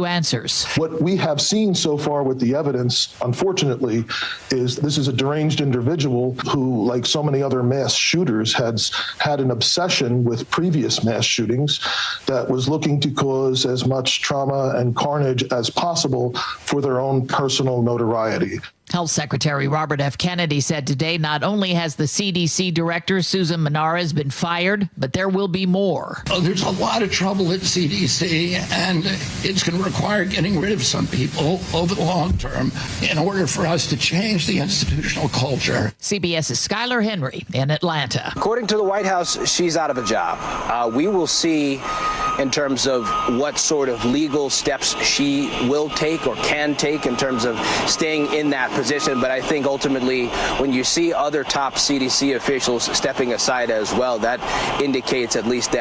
answers. What we have seen so far with the evidence, unfortunately, is this is a deranged individual who, like so many other mass shooters, has had an obsession with previous mass shootings that was looking to cause as much trauma and carnage as possible for their own personal notoriety. Health Secretary Robert F. Kennedy said today not only has the CDC director, Susan Menarez, been fired, but there will be more. There's a lot of trouble at CDC, and it's going to require getting rid of some people over the long term in order for us to change the institutional culture. CBS's Skylar Henry in Atlanta. According to the White House, she's out of a job. We will see in terms of what sort of legal steps she will take or can take in terms of staying in that position. But I think ultimately when you see other top CDC officials stepping aside as well, that indicates at least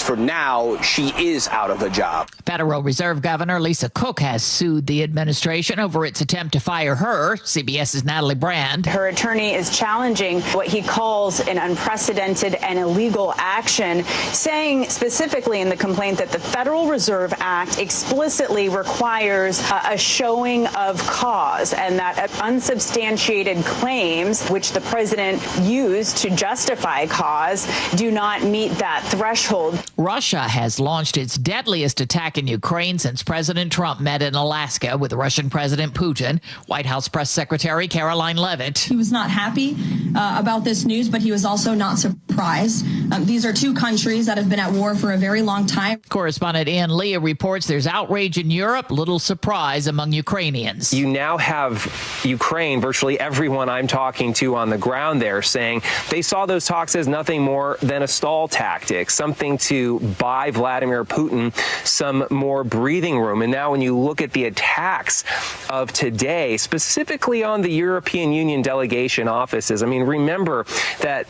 for now, she is out of a job. Federal Reserve Governor Lisa Cook has sued the administration over its attempt to fire her. CBS's Natalie Brand. Her attorney is challenging what he calls an unprecedented and illegal action, saying specifically in the complaint that the Federal Reserve Act explicitly requires a showing of cause, and that unsubstantiated claims, which the president used to justify cause, do not meet that threshold. Russia has launched its deadliest attack in Ukraine since President Trump met in Alaska with Russian President Putin. White House Press Secretary Caroline Leavitt. He was not happy about this news, but he was also not surprised. These are two countries that have been at war for a very long time. Correspondent Ann Leah reports there's outrage in Europe, little surprise among Ukrainians. You now have Ukraine, virtually everyone I'm talking to on the ground there, saying they saw those talks as nothing more than a stall tactic, something to buy Vladimir Putin some more breathing room. And now when you look at the attacks of today, specifically on the European Union delegation offices, I mean, remember that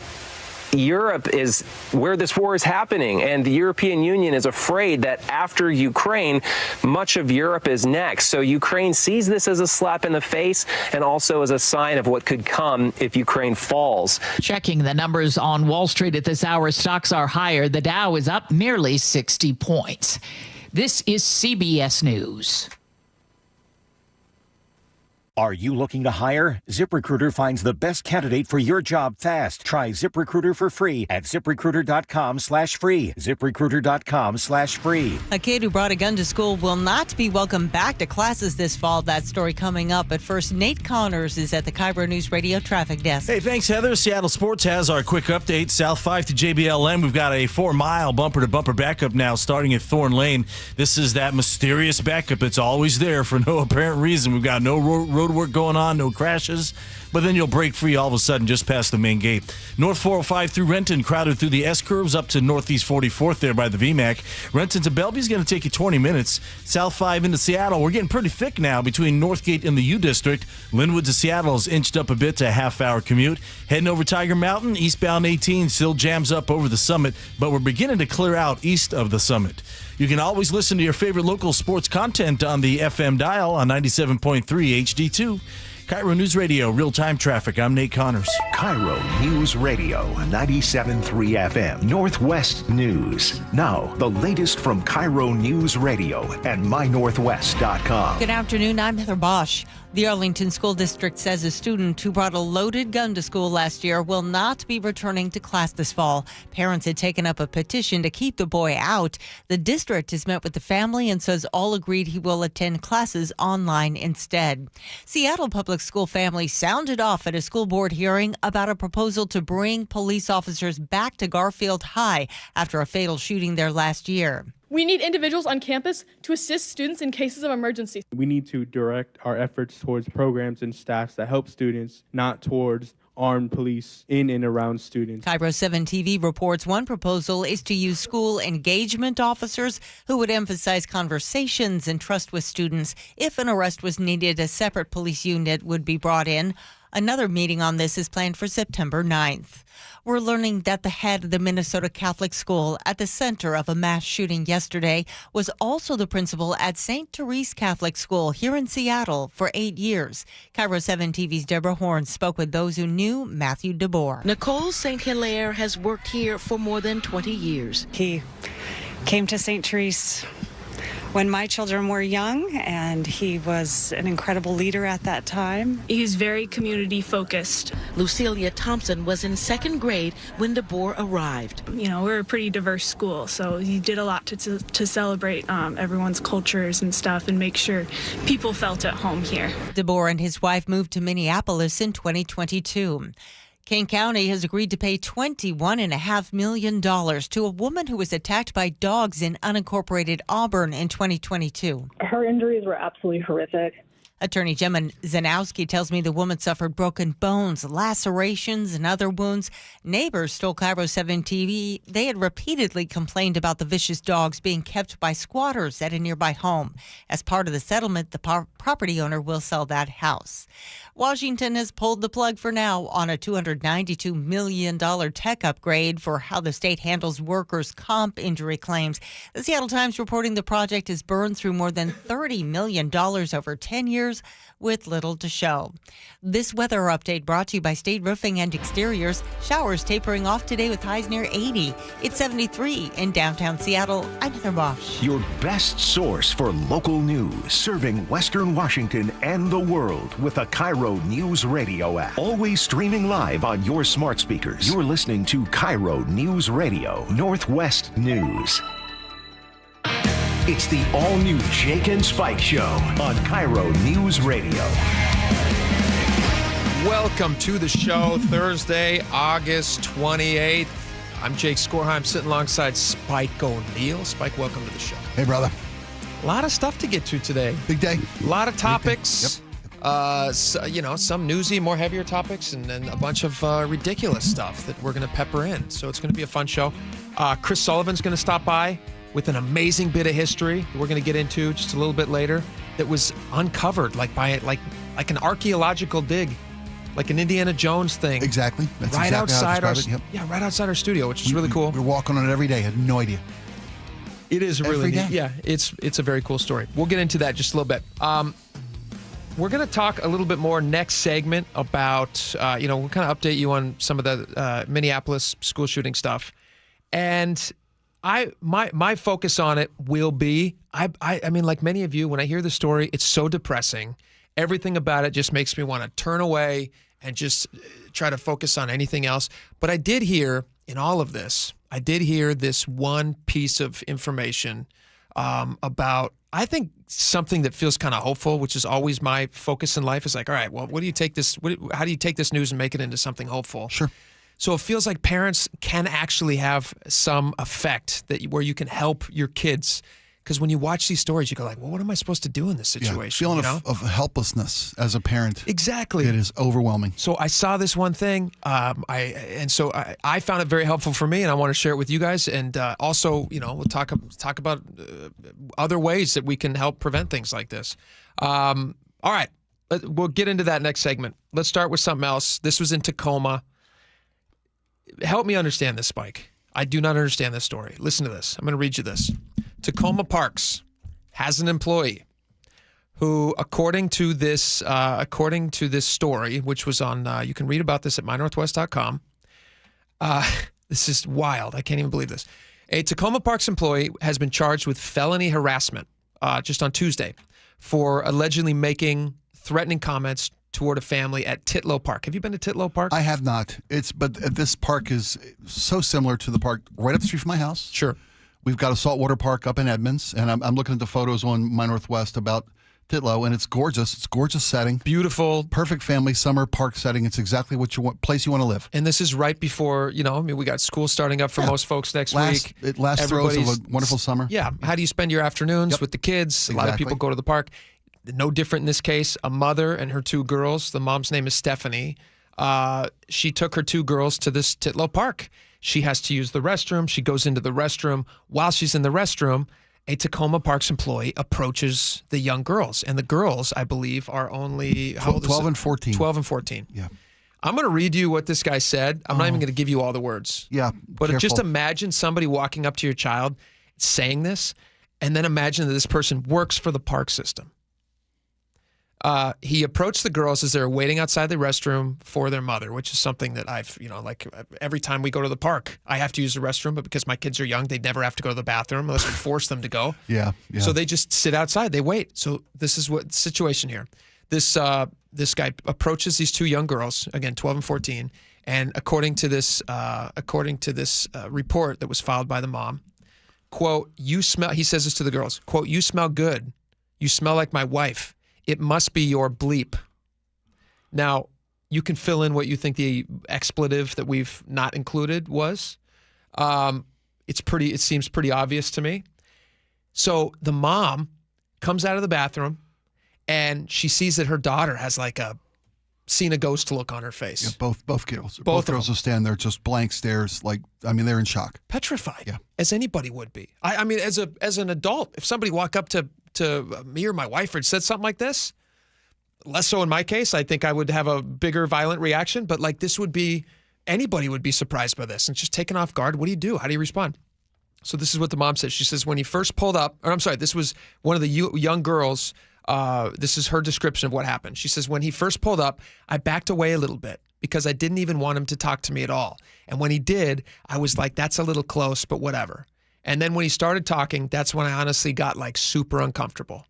Europe is where this war is happening, and the European Union is afraid that after Ukraine, much of Europe is next. So Ukraine sees this as a slap in the face and also as a sign of what could come if Ukraine falls. Checking the numbers on Wall Street at this hour, stocks are higher. The Dow is up nearly 60 points. This is CBS News. Are you looking to hire? ZipRecruiter finds the best candidate for your job fast. Try ZipRecruiter for free at ZipRecruiter.com/free. ZipRecruiter.com/free. A kid who brought a gun to school will not be welcomed back to classes this fall. That story coming up. But first, Nate Connors is at the KIRO Newsradio Traffic Desk. Hey, thanks, Heather. Seattle Sports has our quick update. South 5 to JBLM. We've got a 4-mile bumper-to-bumper backup now starting at Thorn Lane. This is that mysterious backup. It's always there for no apparent reason. We've got no road work going on, no crashes, but then you'll break free all of a sudden just past the main gate. North 405 through Renton, crowded through the S-curves up to Northeast 44th there by the VMAC. Renton to Bellevue's going to take you 20 minutes. South 5 into Seattle, we're getting pretty thick now between Northgate and the U District. Linwood to Seattle is inched up a bit to a half-hour commute. Heading over Tiger Mountain, eastbound 18 still jams up over the summit, but we're beginning to clear out east of the summit. You can always listen to your favorite local sports content on the FM dial on 97.3 HD2. KIRO News Radio, real-time traffic. I'm Nate Connors. KIRO News Radio, 97.3 FM, Northwest News. Now, the latest from KIRO News Radio and mynorthwest.com. Good afternoon, I'm Heather Bosch. The Arlington School District says a student who brought a loaded gun to school last year will not be returning to class this fall. Parents had taken up a petition to keep the boy out. The district has met with the family and says all agreed he will attend classes online instead. Seattle Public School families sounded off at a school board hearing about a proposal to bring police officers back to Garfield High after a fatal shooting there last year. We need individuals on campus to assist students in cases of emergency. We need to direct our efforts towards programs and staffs that help students, not towards armed police in and around students. KIRO 7 TV reports one proposal is to use school engagement officers who would emphasize conversations and trust with students. If an arrest was needed, a separate police unit would be brought in. Another meeting on this is planned for September 9th. We're learning that the head of the Minnesota Catholic School at the center of a mass shooting yesterday was also the principal at St. Therese Catholic School here in Seattle for 8 years. KIRO 7 TV's Deborah Horn spoke with those who knew Matthew DeBoer. Nicole St. Hilaire has worked here for more than 20 years. He came to St. Therese when my children were young, and he was an incredible leader at that time. He's very community focused. Lucelia Thompson was in 2nd grade when DeBoer arrived. We're a pretty diverse school, so he did a lot to celebrate everyone's cultures and stuff and make sure people felt at home here. DeBoer and his wife moved to Minneapolis in 2022. King County has agreed to pay $21.5 million to a woman who was attacked by dogs in unincorporated Auburn in 2022. Her injuries were absolutely horrific. Attorney Gemma Zanowski tells me the woman suffered broken bones, lacerations, and other wounds. Neighbors told KIRO 7 TV they had repeatedly complained about the vicious dogs being kept by squatters at a nearby home. As part of the settlement, the property owner will sell that house. Washington has pulled the plug for now on a $292 million tech upgrade for how the state handles workers' comp injury claims. The Seattle Times reporting the project has burned through more than $30 million over 10 years with little to show. This weather update brought to you by State Roofing and Exteriors. Showers tapering off today with highs near 80. It's 73 in downtown Seattle. I'm Heather Bosch. Your best source for local news, serving Western Washington and the world with the KIRO Newsradio App. Always streaming live on your smart speakers. You're listening to KIRO Newsradio, Northwest News. It's the all-new Jake and Spike Show on KIRO News Radio. Welcome to the show, Thursday, August 28th. I'm Jake Skorheim, sitting alongside Spike O'Neill. Spike, welcome to the show. Hey, brother. A lot of stuff to get to today. Big day. A lot of topics. Yep. Some newsy, more heavier topics, and then a bunch of ridiculous stuff that we're going to pepper in. So it's going to be a fun show. Chris Sullivan's going to stop by with an amazing bit of history that we're going to get into just a little bit later that was uncovered by an archaeological dig, like an Indiana Jones thing. Exactly. That's right outside our right outside our studio, which is really cool. We're walking on it every day. I had no idea. It is really neat. Yeah, it's a very cool story. We'll get into that just a little bit. We're going to talk a little bit more next segment about we'll kind of update you on some of the Minneapolis school shooting stuff, and my focus on it will be, I mean, like many of you, when I hear the story, it's so depressing. Everything about it just makes me want to turn away and just try to focus on anything else. But I did hear in all of this, this one piece of information about, I think, something that feels kind of hopeful, which is always my focus in life. Is like, all right, well, how do you take this news and make it into something hopeful? Sure. So it feels like parents can actually have some effect where you can help your kids. Because when you watch these stories, you go like, well, what am I supposed to do in this situation? Feeling of helplessness as a parent. Exactly. It is overwhelming. So I saw this one thing, I found it very helpful for me, and I want to share it with you guys. And also, we'll talk about other ways that we can help prevent things like this. All right, we'll get into that next segment. Let's start with something else. This was in Tacoma. Help me understand this, Spike. I do not understand this story. Listen to this. I'm going to read you this. Tacoma Parks has an employee who, according to this story, which was on, you can read about this at mynorthwest.com. This is wild. I can't even believe this. A Tacoma Parks employee has been charged with felony harassment just on Tuesday for allegedly making threatening comments toward a family at Titlow Park. Have you been to Titlow Park? I have not. But this park is so similar to the park right up the street from my house. Sure. We've got a saltwater park up in Edmonds, and I'm looking at the photos on My Northwest about Titlow, and it's gorgeous. It's a gorgeous setting. Beautiful. Perfect family summer park setting. It's exactly what you want, place you want to live. And this is right before, we got school starting up for most folks next week. Last throes of a wonderful summer. Yeah. How do you spend your afternoons with the kids? Exactly. A lot of people go to the park. No different in this case. A mother and her two girls. The mom's name is Stephanie. She took her two girls to this Titlow Park. She has to use the restroom. She goes into the restroom. While she's in the restroom, a Tacoma Parks employee approaches the young girls. And the girls, I believe, are only 12 and 14. 12 and 14. Yeah. I'm going to read you what this guy said. I'm not even going to give you all the words. Yeah. But just imagine somebody walking up to your child saying this, and then imagine that this person works for the park system. He approached the girls as they were waiting outside the restroom for their mother, which is something that I've, like every time we go to the park, I have to use the restroom, but because my kids are young, they never have to go to the bathroom unless we force them to go. Yeah. So they just sit outside. They wait. So this is what the situation here. This guy approaches these two young girls, again, 12 and 14, and according to this report that was filed by the mom, quote, he says this to the girls, quote, "You smell good. You smell like my wife. It must be your bleep." Now, you can fill in what you think the expletive that we've not included was. It seems pretty obvious to me. So the mom comes out of the bathroom and she sees that her daughter has like seen a ghost look on her face. Yeah, both girls. Both girls will stand there just blank stares, they're in shock. Petrified. Yeah. As anybody would be. I mean, as an adult, if somebody walked up to me or my wife or said something like this, less so in my case, I think I would have a bigger violent reaction, but anybody would be surprised by this and just taken off guard. What do you do? How do you respond? So this is what the mom says. She says, when he first pulled up, this was one of the young girls. This is her description of what happened. She says, when he first pulled up, I backed away a little bit because I didn't even want him to talk to me at all. And when he did, I was like, that's a little close, but whatever. And then when he started talking, that's when I honestly got super uncomfortable.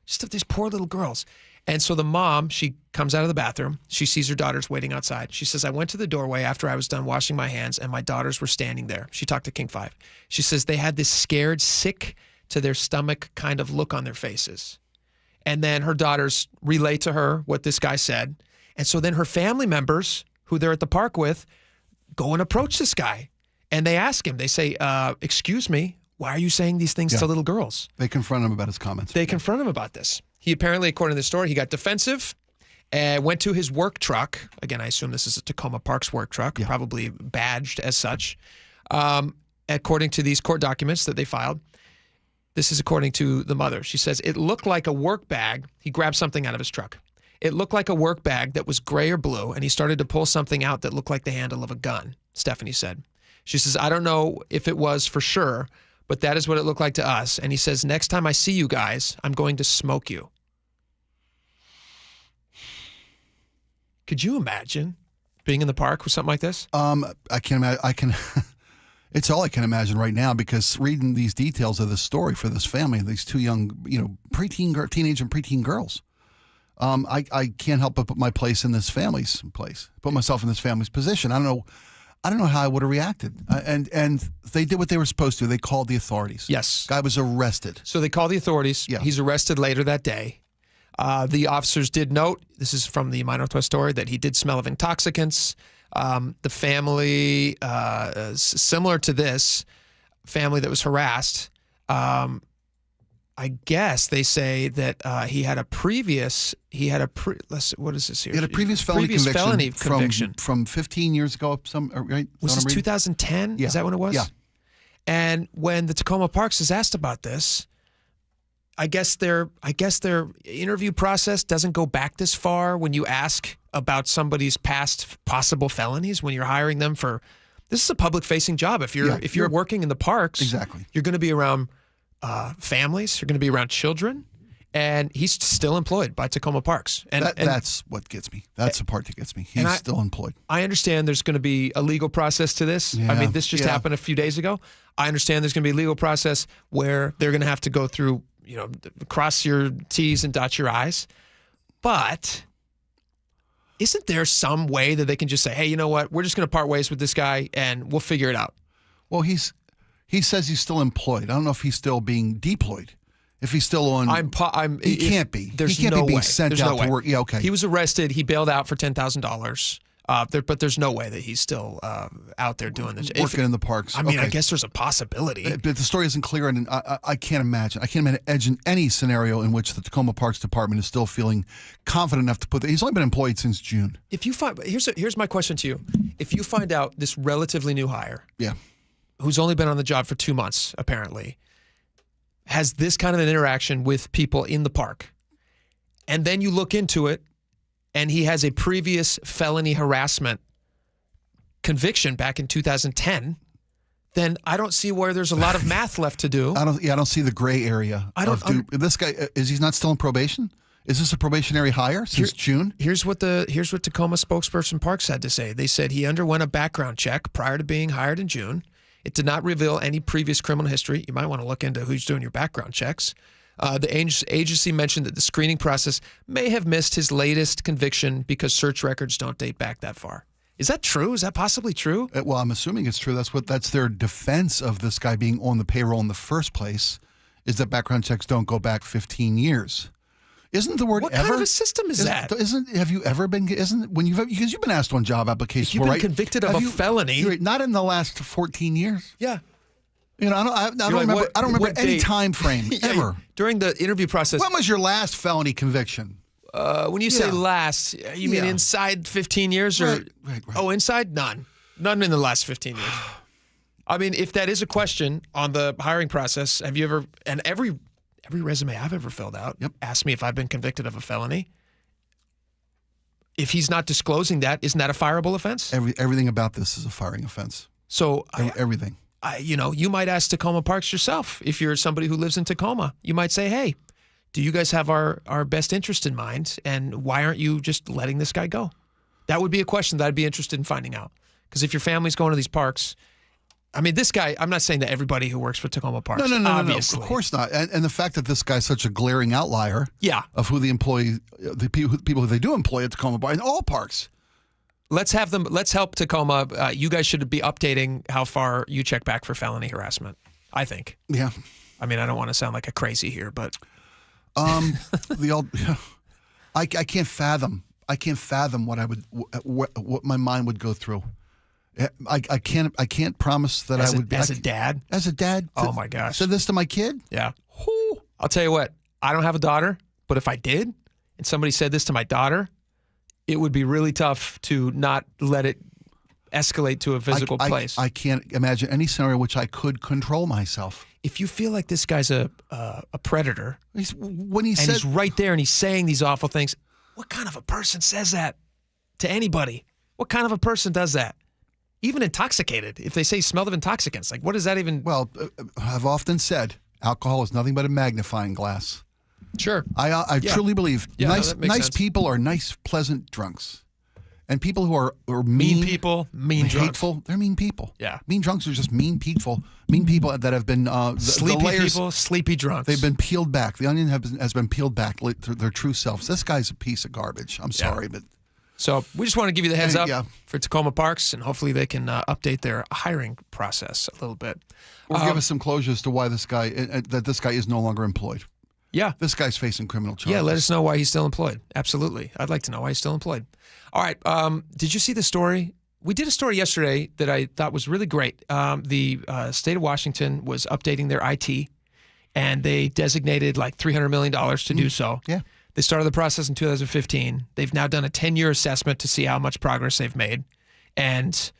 Just these poor little girls. And so the mom, she comes out of the bathroom. She sees her daughters waiting outside. She says, I went to the doorway after I was done washing my hands and my daughters were standing there. She talked to King 5. She says they had this scared, sick to their stomach kind of look on their faces. And then her daughters relay to her what this guy said. And so then her family members, who they're at the park with, go and approach this guy. And they ask him, they say, excuse me, why are you saying these things to little girls? They confront him about his comments. They confront him about this. He apparently, according to the story, he got defensive and went to his work truck. Again, I assume this is a Tacoma Parks work truck, probably badged as such. According to these court documents that they filed, this is according to the mother. She says, it looked like a work bag. He grabbed something out of his truck. It looked like a work bag that was gray or blue, and he started to pull something out that looked like the handle of a gun, Stephanie said. She says, I don't know if it was for sure, but that is what it looked like to us. And he says, next time I see you guys, I'm going to smoke you. Could you imagine being in the park with something like this? I can imagine. It's all I can imagine right now because reading these details of the story for this family, these two young, teenage and preteen girls, I can't help but put my place in this family's place, put myself in this family's position. I don't know how I would have reacted. And they did what they were supposed to. They called the authorities. Yes. Guy was arrested. So they called the authorities. Yeah. He's arrested later that day. The officers did note, this is from the My Northwest story, that he did smell of intoxicants. The family, similar to this family that was harassed, I guess they say that he had a previous, what is this here? He had a previous felony conviction from 15 years ago. Right? Was this 2010? Yeah. Is that when it was? Yeah. And when the Tacoma Parks is asked about this, I guess their interview process doesn't go back this far when you ask about somebody's past possible felonies when you're hiring them for. This is a public-facing job. If you're working in the parks, exactly, you're going to be around families. You're going to be around children, and he's still employed by Tacoma Parks. And that's what gets me. That's the part that gets me. He's still employed. I understand there's going to be a legal process to this. Yeah, I mean, this just happened a few days ago. I understand there's going to be a legal process where they're going to have to go through, cross your T's and dot your I's. But isn't there some way that they can just say, hey, you know what? We're just going to part ways with this guy and we'll figure it out. Well, he says he's still employed. I don't know if he's still being deployed. If he's still on, he can't be. There's he can't no be being way. sent There's out no to work. Yeah, okay. He was arrested. He bailed out for $10,000. But there's no way that he's still out there doing this. Working in the parks. I mean, I guess there's a possibility. But the story isn't clear, and I can't imagine. I can't imagine any scenario in which the Tacoma Parks Department is still feeling confident enough to put. He's only been employed since June. If you find here's my question to you: if you find out this relatively new hire, who's only been on the job for 2 months apparently, has this kind of an interaction with people in the park, and then you look into it, and he has a previous felony harassment conviction back in 2010, then I don't see where there's a lot of math left to do. I don't see the gray area. This guy, is he not still in probation? Is this a probationary hire since June? Here's what Tacoma spokesperson Parks had to say. They said he underwent a background check prior to being hired in June. It did not reveal any previous criminal history. You might want to look into who's doing your background checks. The agency mentioned that the screening process may have missed his latest conviction because search records don't date back that far. Is that true? Is that possibly true? Well, I'm assuming it's true. That's their defense of this guy being on the payroll in the first place, is that background checks don't go back 15 years. Isn't the word what ever? What kind of a system is that? Have you ever been? Because you've been asked on job applications. You've been right? convicted of a felony. Not in the last 14 years. Yeah. You know, I don't remember. I don't remember any time frame ever during the interview process. When was your last felony conviction? When you say last, you mean inside 15 years or? Right. Oh, inside? None in the last 15 years. I mean, if that is a question on the hiring process, have you ever? And every resume I've ever filled out asked me if I've been convicted of a felony. If he's not disclosing that, isn't that a fireable offense? Everything about this is a firing offense. So everything. You might ask Tacoma Parks yourself. If you're somebody who lives in Tacoma, you might say, hey, do you guys have our best interest in mind? And why aren't you just letting this guy go? That would be a question that I'd be interested in finding out. Because if your family's going to these parks, I mean, this guy, I'm not saying that everybody who works for Tacoma Parks, obviously. No, of course not. And the fact that this guy's such a glaring outlier of who the people who they do employ at Tacoma Park, in all parks. Let's help Tacoma. You guys should be updating how far you check back for felony harassment, I think. Yeah. I mean, I don't want to sound like a crazy here, but. I can't fathom what my mind would go through. I can't promise that I would. As a dad? As a dad? Oh, my gosh. Said this to my kid? Yeah. I'll tell you what, I don't have a daughter, but if I did, and somebody said this to my daughter, it would be really tough to not let it escalate to a physical place. I can't imagine any scenario in which I could control myself. If you feel like this guy's a predator, he's right there and he's saying these awful things, what kind of a person says that to anybody? What kind of a person does that? Even intoxicated, if they say smell of intoxicants, like what does that even? Well, I've often said alcohol is nothing but a magnifying glass. Sure. I truly believe nice people are nice, pleasant drunks. And people who are mean people, hateful, drunks. They're mean people. Yeah. Mean drunks are just mean people that have been sleepy drunks. They've been peeled back. The onion has been peeled back to their true selves. This guy's a piece of garbage. I'm sorry, but. So we just want to give you the heads up for Tacoma Parks, and hopefully they can update their hiring process a little bit. Or give us some closure as to why this guy is no longer employed. Yeah. This guy's facing criminal charges. Yeah, let us know why he's still employed. Absolutely. I'd like to know why he's still employed. All right. Did you see the story? We did a story yesterday that I thought was really great. The state of Washington was updating their IT, and they designated like $300 million to do so. Yeah. They started the process in 2015. They've now done a 10-year assessment to see how much progress they've made. And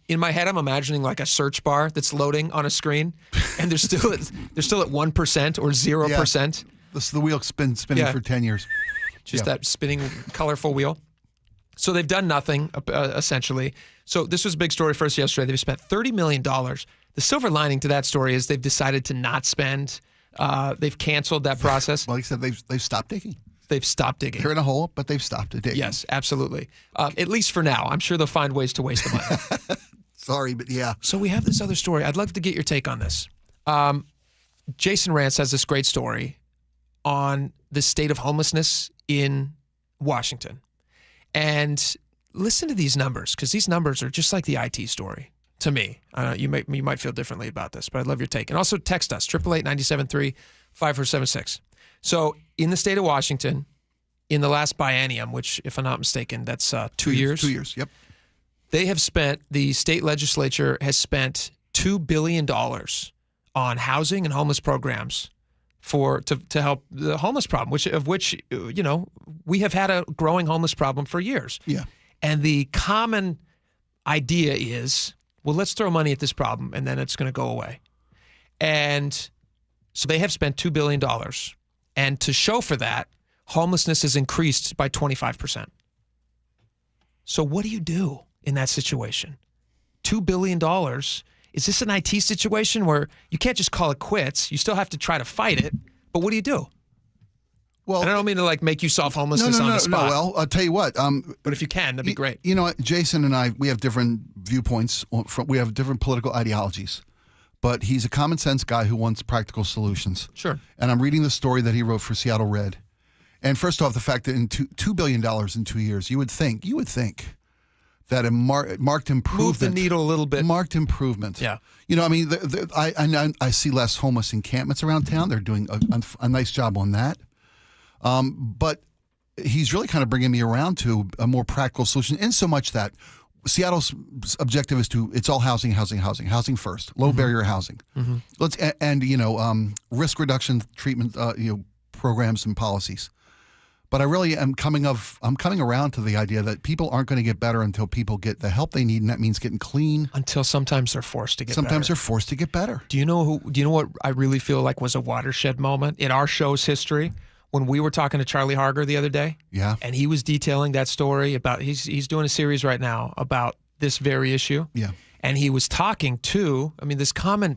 in my head, I'm imagining like a search bar that's loading on a screen, and they're still at 1% or 0%. Yeah. The wheel spinning for 10 years. Just that spinning colorful wheel. So they've done nothing, essentially. So this was a big story for us yesterday. They've spent $30 million. The silver lining to that story is they've decided to not spend. They've canceled that process. Like I said, they've stopped digging. They've stopped digging. They're in a hole, but they've stopped digging. Yes, absolutely. At least for now. I'm sure they'll find ways to waste the money. Sorry, but yeah. So we have this other story. I'd love to get your take on this. Jason Rance has this great story on the state of homelessness in Washington. And listen to these numbers, because these numbers are just like the IT story to me. You might feel differently about this, but I'd love your take. And also text us, 888-973-5476. So in the state of Washington, in the last biennium, which, if I'm not mistaken, that's 2 years. 2 years, yep. The state legislature has spent $2 billion on housing and homeless programs to help the homeless problem, which we have had a growing homeless problem for years. Yeah. And the common idea is, well, let's throw money at this problem and then it's going to go away. And so they have spent $2 billion. And to show for that, homelessness has increased by 25%. So what do you do in that situation? $2 billion. Is this an IT situation where you can't just call it quits? You still have to try to fight it. But what do you do? Well, I don't mean to like make you solve homelessness on the spot. No, well, I'll tell you what. But if you can, that'd be great. You know what? Jason and I, we have different viewpoints. We have different political ideologies. But he's a common sense guy who wants practical solutions. Sure. And I'm reading the story that he wrote for Seattle Red. And first off, the fact that in $2 billion in 2 years, you would think that a marked improvement. Move the needle a little bit. Marked improvement. Yeah. You know, I mean, I see less homeless encampments around town. They're doing a nice job on that. But he's really kind of bringing me around to a more practical solution, in so much that Seattle's objective is it's all housing first, low barrier housing. Mm-hmm. Risk reduction treatment, programs and policies. But I really am coming around to the idea that people aren't going to get better until people get the help they need, and that means getting clean. Until sometimes they're forced to get better. Sometimes they're forced to get better. Do you know what I really feel like was a watershed moment in our show's history? When we were talking to Charlie Harger the other day, yeah, and he was detailing that story about he's doing a series right now about this very issue, yeah, and he was talking to, I mean, this common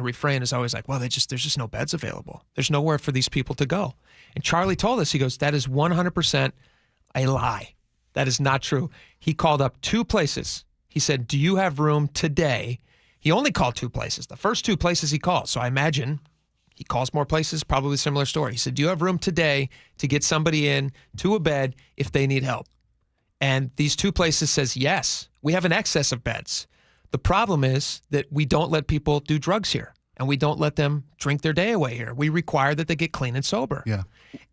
refrain is always like, well, there's just no beds available. There's nowhere for these people to go. And Charlie told us, he goes, that is 100% a lie. That is not true. He called up 2 places. He said, do you have room today? He only called 2 places. The first 2 places he called. So I imagine he calls more places, probably a similar story. He said, do you have room today to get somebody in to a bed if they need help? And these 2 places says, yes, we have an excess of beds. The problem is that we don't let people do drugs here, and we don't let them drink their day away here. We require that they get clean and sober. Yeah.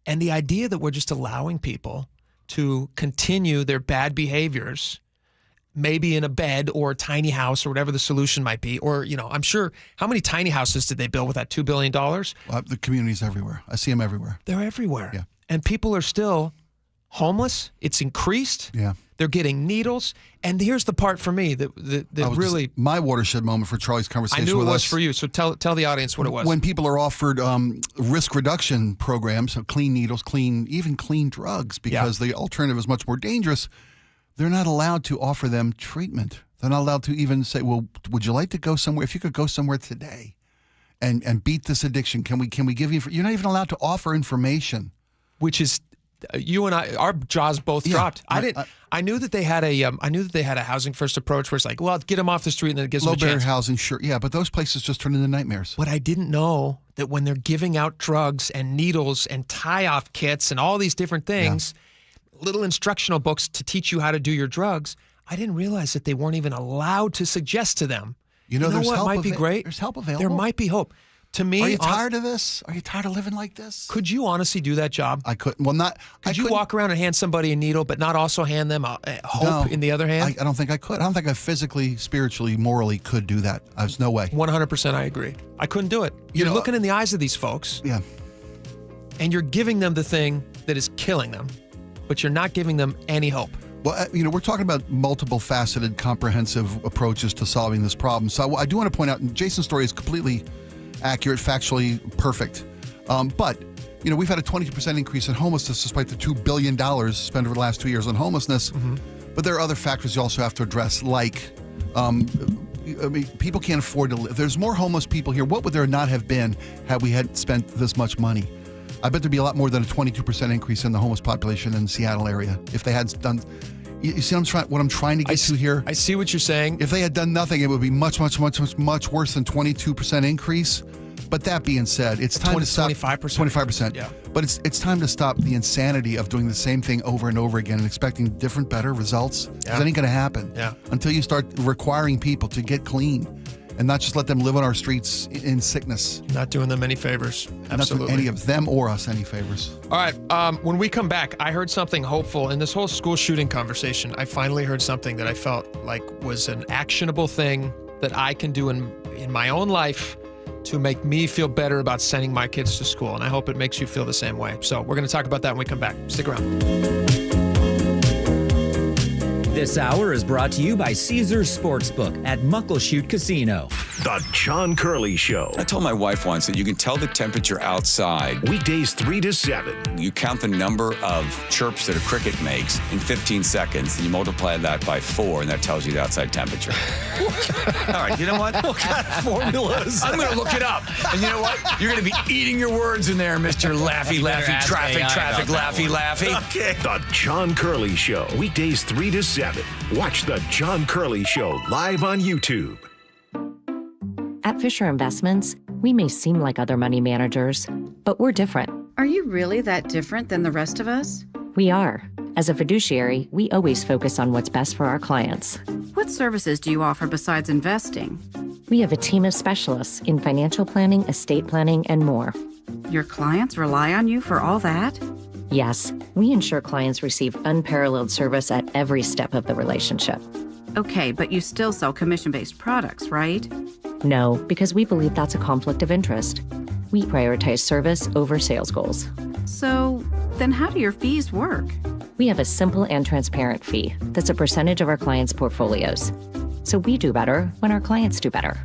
And the idea that we're just allowing people to continue their bad behaviors, maybe in a bed or a tiny house or whatever the solution might be. Or, I'm sure, how many tiny houses did they build with that $2 billion? The community's everywhere. I see them everywhere. They're everywhere. Yeah. And people are still homeless. It's increased. Yeah. They're getting needles. And here's the part for me that really... my watershed moment for Charlie's conversation with us. I knew it was for you, so tell the audience what it was. When people are offered risk reduction programs, so clean needles, even clean drugs, because the alternative is much more dangerous, they're not allowed to offer them treatment. They're not allowed to even say, well, would you like to go somewhere? If you could go somewhere today and beat this addiction, can we give you... You're not even allowed to offer information. Which is... You and I, our jaws both dropped. I knew that they had a housing first approach where it's like, well, get them off the street and then it gives them a chance. Low barrier housing, sure, yeah, but those places just turn into nightmares. But I didn't know that when they're giving out drugs and needles and tie-off kits and all these different things, little instructional books to teach you how to do your drugs, I didn't realize that they weren't even allowed to suggest to them. You know there's what help might be great? There's help available. There might be hope. To me, are you tired of this? Are you tired of living like this? Could you honestly do that job? I couldn't. Well, not. Could you walk around and hand somebody a needle, but not also hand them hope in the other hand? I don't think I could. I don't think I physically, spiritually, morally could do that. There's no way. 100%, I agree. I couldn't do it. You're looking in the eyes of these folks. Yeah. And you're giving them the thing that is killing them, but you're not giving them any hope. Well, we're talking about multiple faceted, comprehensive approaches to solving this problem. So I do want to point out, Jason's story is completely accurate, factually perfect. But, we've had a 22% increase in homelessness despite the $2 billion spent over the last 2 years on homelessness. Mm-hmm. But there are other factors you also have to address, like people can't afford to live. There's more homeless people here. What would there not have been had we had spent this much money? I bet there'd be a lot more than a 22% increase in the homeless population in the Seattle area if they had done... You see what I'm trying to get to here? I see what you're saying. If they had done nothing, it would be much, much, much, much, much worse than 22% increase. But that being said, it's time to stop. 25%. Yeah. But it's time to stop the insanity of doing the same thing over and over again and expecting different, better results. That ain't going to happen. Yeah. Until you start requiring people to get clean and not just let them live on our streets in sickness. Not doing them any favors. Absolutely. Not doing any of them or us any favors. All right. When we come back, I heard something hopeful in this whole school shooting conversation. I finally heard something that I felt like was an actionable thing that I can do in my own life to make me feel better about sending my kids to school. And I hope it makes you feel the same way. So we're going to talk about that when we come back. Stick around. This hour is brought to you by Caesars Sportsbook at Muckleshoot Casino. The John Curley Show. I told my wife once that you can tell the temperature outside. Weekdays 3 to 7. You count the number of chirps that a cricket makes in 15 seconds, and you multiply that by 4, and that tells you the outside temperature. All right, you know what? What kind of formulas? I'm going to look it up. And you know what? You're going to be eating your words in there, Mr. Laffy, traffic, laffy. Okay. The John Curley Show. Weekdays 3 to 7. Watch The John Curley Show live on YouTube. At Fisher Investments, we may seem like other money managers, but we're different. Are you really that different than the rest of us? We are. As a fiduciary, we always focus on what's best for our clients. What services do you offer besides investing? We have a team of specialists in financial planning, estate planning, and more. Your clients rely on you for all that? Yes, we ensure clients receive unparalleled service at every step of the relationship. Okay, but you still sell commission-based products, right? No, because we believe that's a conflict of interest. We prioritize service over sales goals. So, then how do your fees work? We have a simple and transparent fee that's a percentage of our clients' portfolios. So we do better when our clients do better.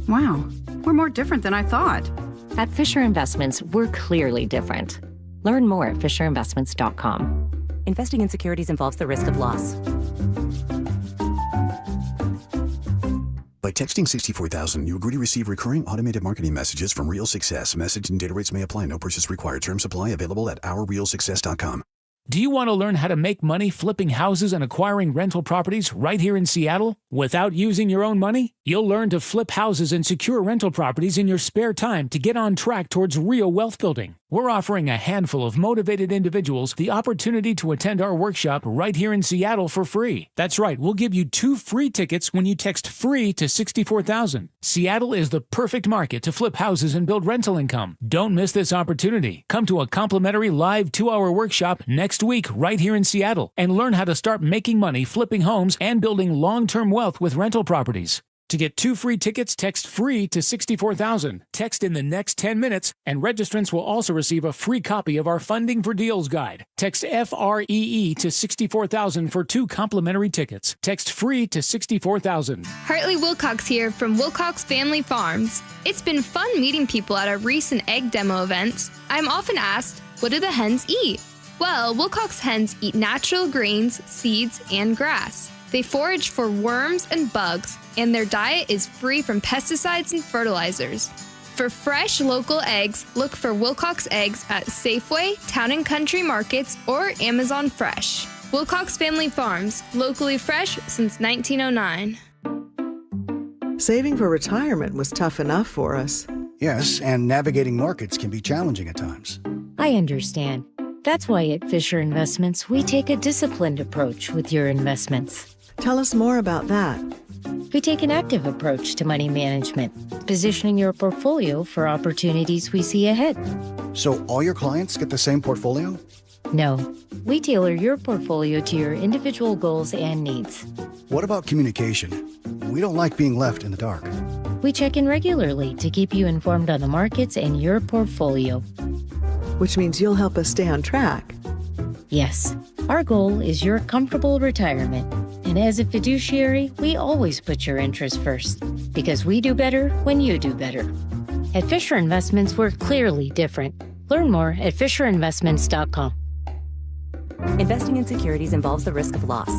Wow, we're more different than I thought. At Fisher Investments, we're clearly different. Learn more at FisherInvestments.com. Investing in securities involves the risk of loss. By texting 64,000, you agree to receive recurring automated marketing messages from Real Success. Message and data rates may apply. No purchase required. Terms apply. Available at OurRealSuccess.com. Do you want to learn how to make money flipping houses and acquiring rental properties right here in Seattle without using your own money? You'll learn to flip houses and secure rental properties in your spare time to get on track towards real wealth building. We're offering a handful of motivated individuals the opportunity to attend our workshop right here in Seattle for free. That's right, we'll give you 2 free tickets when you text FREE to 64,000. Seattle is the perfect market to flip houses and build rental income. Don't miss this opportunity. Come to a complimentary live 2-hour workshop next week right here in Seattle and learn how to start making money flipping homes and building long-term wealth with rental properties. To get 2 free tickets, text FREE to 64,000. Text in the next 10 minutes, and registrants will also receive a free copy of our Funding for Deals guide. Text FREE to 64,000 for 2 complimentary tickets. Text FREE to 64,000. Hartley Wilcox here from Wilcox Family Farms. It's been fun meeting people at our recent egg demo events. I'm often asked, what do the hens eat? Well, Wilcox hens eat natural grains, seeds, and grass. They forage for worms and bugs, and their diet is free from pesticides and fertilizers. For fresh local eggs, look for Wilcox Eggs at Safeway, Town & Country Markets, or Amazon Fresh. Wilcox Family Farms, locally fresh since 1909. Saving for retirement was tough enough for us. Yes, and navigating markets can be challenging at times. I understand. That's why at Fisher Investments, we take a disciplined approach with your investments. Tell us more about that. We take an active approach to money management, positioning your portfolio for opportunities we see ahead. So all your clients get the same portfolio? No, we tailor your portfolio to your individual goals and needs. What about communication? We don't like being left in the dark. We check in regularly to keep you informed on the markets and your portfolio. Which means you'll help us stay on track. Yes, our goal is your comfortable retirement. And as a fiduciary, we always put your interests first, because we do better when you do better. At Fisher Investments, we're clearly different. Learn more at FisherInvestments.com. Investing in securities involves the risk of loss.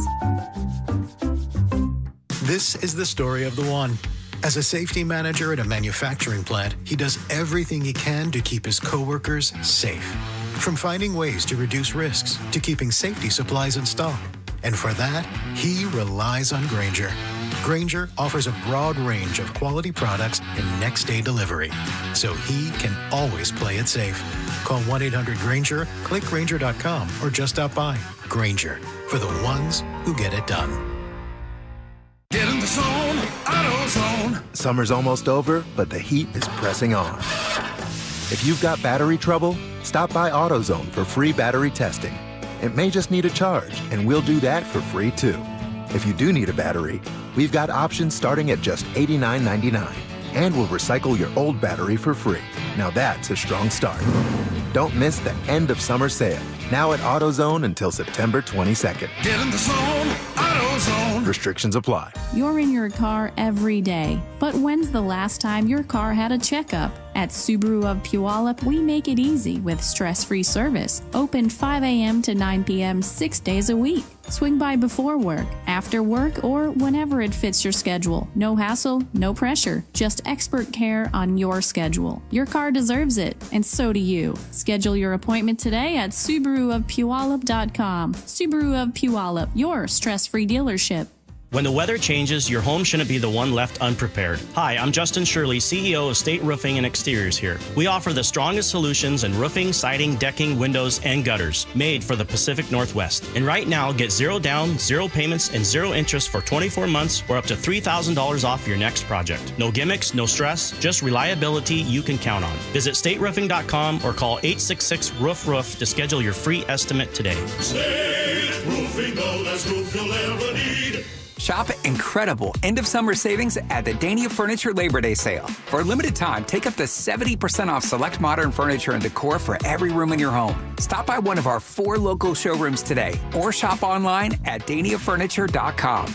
This is the story of the one. As a safety manager at a manufacturing plant, he does everything he can to keep his coworkers safe. From finding ways to reduce risks to keeping safety supplies in stock. And for that, he relies on Grainger. Grainger offers a broad range of quality products and next-day delivery, so he can always play it safe. Call 1-800-GRAINGER, click Grainger.com, or just stop by. Grainger, for the ones who get it done. Get in the zone, AutoZone. Summer's almost over, but the heat is pressing on. If you've got battery trouble, stop by AutoZone for free battery testing. It may just need a charge, and we'll do that for free too. If you do need a battery, we've got options starting at just $89.99, and we'll recycle your old battery for free. Now that's a strong start. Don't miss the end of summer sale, now at AutoZone until September 22nd. Get in the zone, AutoZone. Restrictions apply. You're in your car every day, but when's the last time your car had a checkup? At Subaru of Puyallup, we make it easy with stress-free service. Open 5 a.m. to 9 p.m. 6 days a week. Swing by before work, after work, or whenever it fits your schedule. No hassle, no pressure, just expert care on your schedule. Your car deserves it, and so do you. Schedule your appointment today at SubaruofPuyallup.com. Subaru of Puyallup, your stress-free dealership. When the weather changes, your home shouldn't be the one left unprepared. Hi, I'm Justin Shirley, CEO of State Roofing and Exteriors here. We offer the strongest solutions in roofing, siding, decking, windows, and gutters, made for the Pacific Northwest. And right now, get 0 down, 0 payments, and 0 interest for 24 months or up to $3,000 off your next project. No gimmicks, no stress, just reliability you can count on. Visit stateroofing.com or call 866-ROOF-ROOF to schedule your free estimate today. State Roofing, the best roof you'll ever need. Shop incredible end-of-summer savings at the Dania Furniture Labor Day sale. For a limited time, take up to 70% off select modern furniture and decor for every room in your home. Stop by one of our 4 local showrooms today or shop online at daniafurniture.com.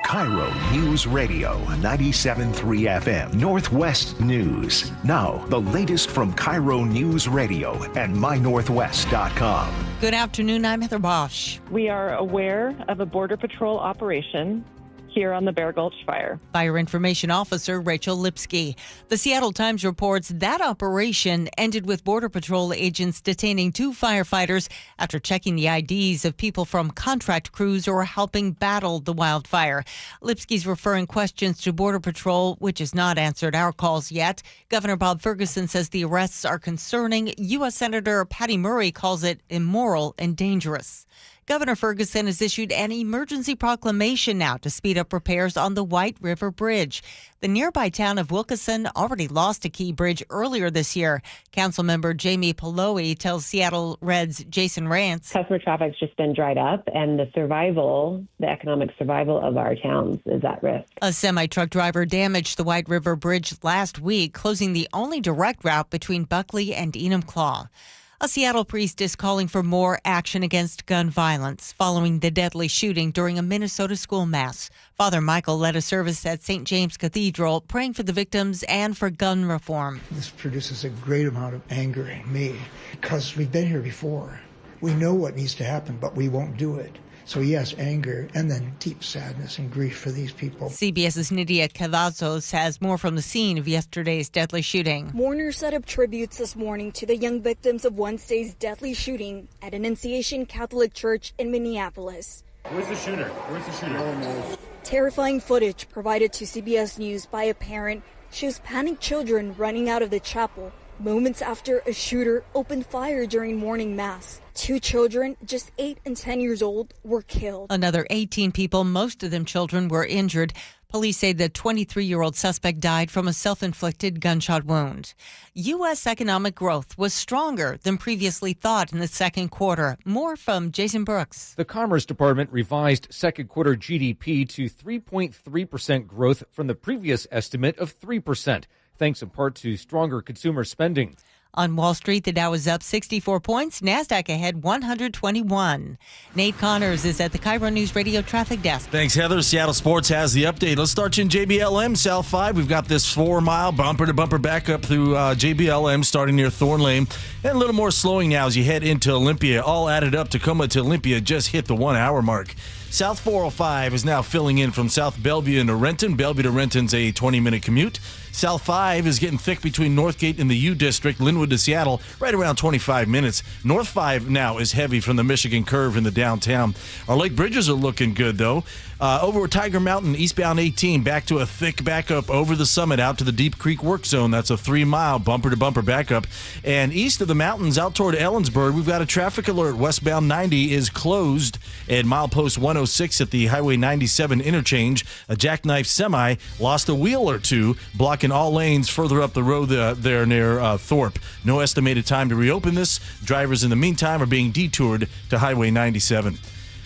KIRO News Radio 97.3 FM Northwest News. Now, the latest from KIRO News Radio and mynorthwest.com. Good afternoon. I'm Heather Bosch. We are aware of a Border Patrol operation here on the Bear Gulch Fire. Fire Information Officer Rachel Lipsky. The Seattle Times reports that operation ended with Border Patrol agents detaining 2 firefighters after checking the IDs of people from contract crews who are helping battle the wildfire. Lipsky's referring questions to Border Patrol, which has not answered our calls yet. Governor Bob Ferguson says the arrests are concerning. U.S. Senator Patty Murray calls it immoral and dangerous. Governor Ferguson has issued an emergency proclamation now to speed up repairs on the White River Bridge. The nearby town of Wilkeson already lost a key bridge earlier this year. Councilmember Jamie Paloe tells Seattle Red's Jason Rance. Customer traffic's just been dried up, and the economic survival of our towns is at risk. A semi-truck driver damaged the White River Bridge last week, closing the only direct route between Buckley and Enumclaw. A Seattle priest is calling for more action against gun violence following the deadly shooting during a Minnesota school mass. Father Michael led a service at St. James Cathedral, praying for the victims and for gun reform. This produces a great amount of anger in me because we've been here before. We know what needs to happen, but we won't do it. So yes, anger, and then deep sadness and grief for these people. CBS's Nydia Cavazos has more from the scene of yesterday's deadly shooting. Mourners set up tributes this morning to the young victims of Wednesday's deadly shooting at an Annunciation Catholic Church in Minneapolis. Where's the shooter? Terrifying footage provided to CBS News by a parent shows panicked children running out of the chapel moments after a shooter opened fire during morning mass. 2 children, just 8 and 10 years old, were killed. Another 18 people, most of them children, were injured. Police say the 23-year-old suspect died from a self-inflicted gunshot wound. U.S. economic growth was stronger than previously thought in the second quarter. More from Jason Brooks. The Commerce Department revised second quarter GDP to 3.3% growth from the previous estimate of 3%, thanks in part to stronger consumer spending. On Wall Street, the Dow is up 64 points. NASDAQ ahead 121. Nate Connors is at the KIRO News Radio Traffic Desk. Thanks, Heather. Seattle Sports has the update. Let's start you in JBLM, South 5. We've got this 4-mile bumper-to-bumper backup through JBLM starting near Thorn Lane. And a little more slowing now as you head into Olympia. All added up, Tacoma to Olympia just hit the 1-hour mark. South 405 is now filling in from South Bellevue into Renton. Bellevue to Renton's a 20-minute commute. South 5 is getting thick between Northgate and the U District, Linwood to Seattle, right around 25 minutes. North 5 now is heavy from the Michigan Curve in the downtown. Our lake bridges are looking good, though. Over Tiger Mountain, eastbound 18, back to a thick backup over the summit out to the Deep Creek Work Zone. That's a 3-mile bumper-to-bumper backup. And east of the mountains, out toward Ellensburg, we've got a traffic alert. Westbound 90 is closed at milepost 106 at the Highway 97 interchange. A jackknife semi lost a wheel or two, blocking all lanes further up the road there near Thorpe. No estimated time to reopen this. Drivers in the meantime are being detoured to Highway 97.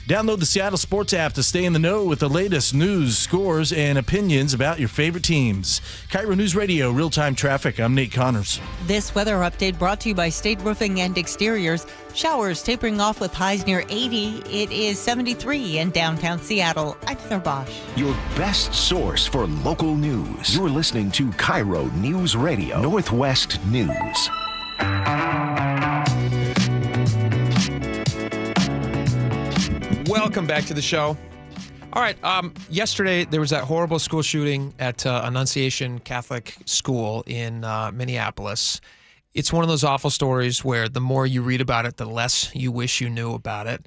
Download the Seattle Sports app to stay in the know with the latest news, scores, and opinions about your favorite teams. KIRO News Radio, real-time traffic. I'm Nate Connors. This weather update brought to you by State Roofing and Exteriors. Showers tapering off with highs near 80. It is 73 in downtown Seattle. I'm Heather Bosch. Your best source for local news. You're listening to KIRO News Radio, Northwest News. Welcome back to the show. All right. Yesterday, there was that horrible school shooting at Annunciation Catholic School in Minneapolis. It's one of those awful stories where the more you read about it, the less you wish you knew about it.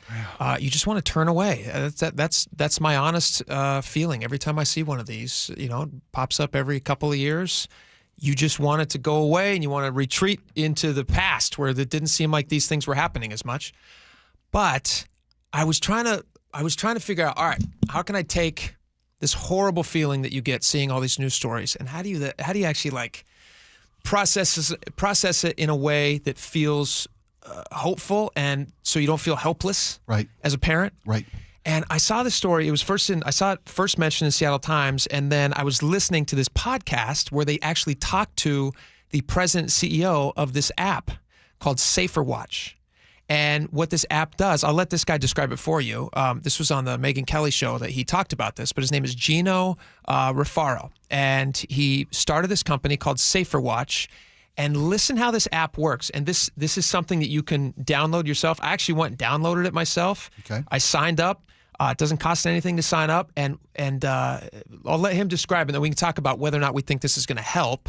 You just want to turn away. That's my honest feeling. Every time I see one of these, it pops up every couple of years. You just want it to go away, and you want to retreat into the past where it didn't seem like these things were happening as much. But I was trying to figure out, all right, how can I take this horrible feeling that you get seeing all these news stories, and how do you actually process it in a way that feels hopeful, and so you don't feel helpless, right, as a parent, right? And I saw this story. I saw it first mentioned in Seattle Times, and then I was listening to this podcast where they actually talked to the president CEO of this app called Safer Watch. And what this app does, I'll let this guy describe it for you. This was on the Megyn Kelly show that he talked about this, but his name is Gino Rafaro. And he started this company called Safer Watch. And listen how this app works. And this is something that you can download yourself. I actually went and downloaded it myself. Okay. I signed up. It doesn't cost anything to sign up. And I'll let him describe it, and then we can talk about whether or not we think this is going to help.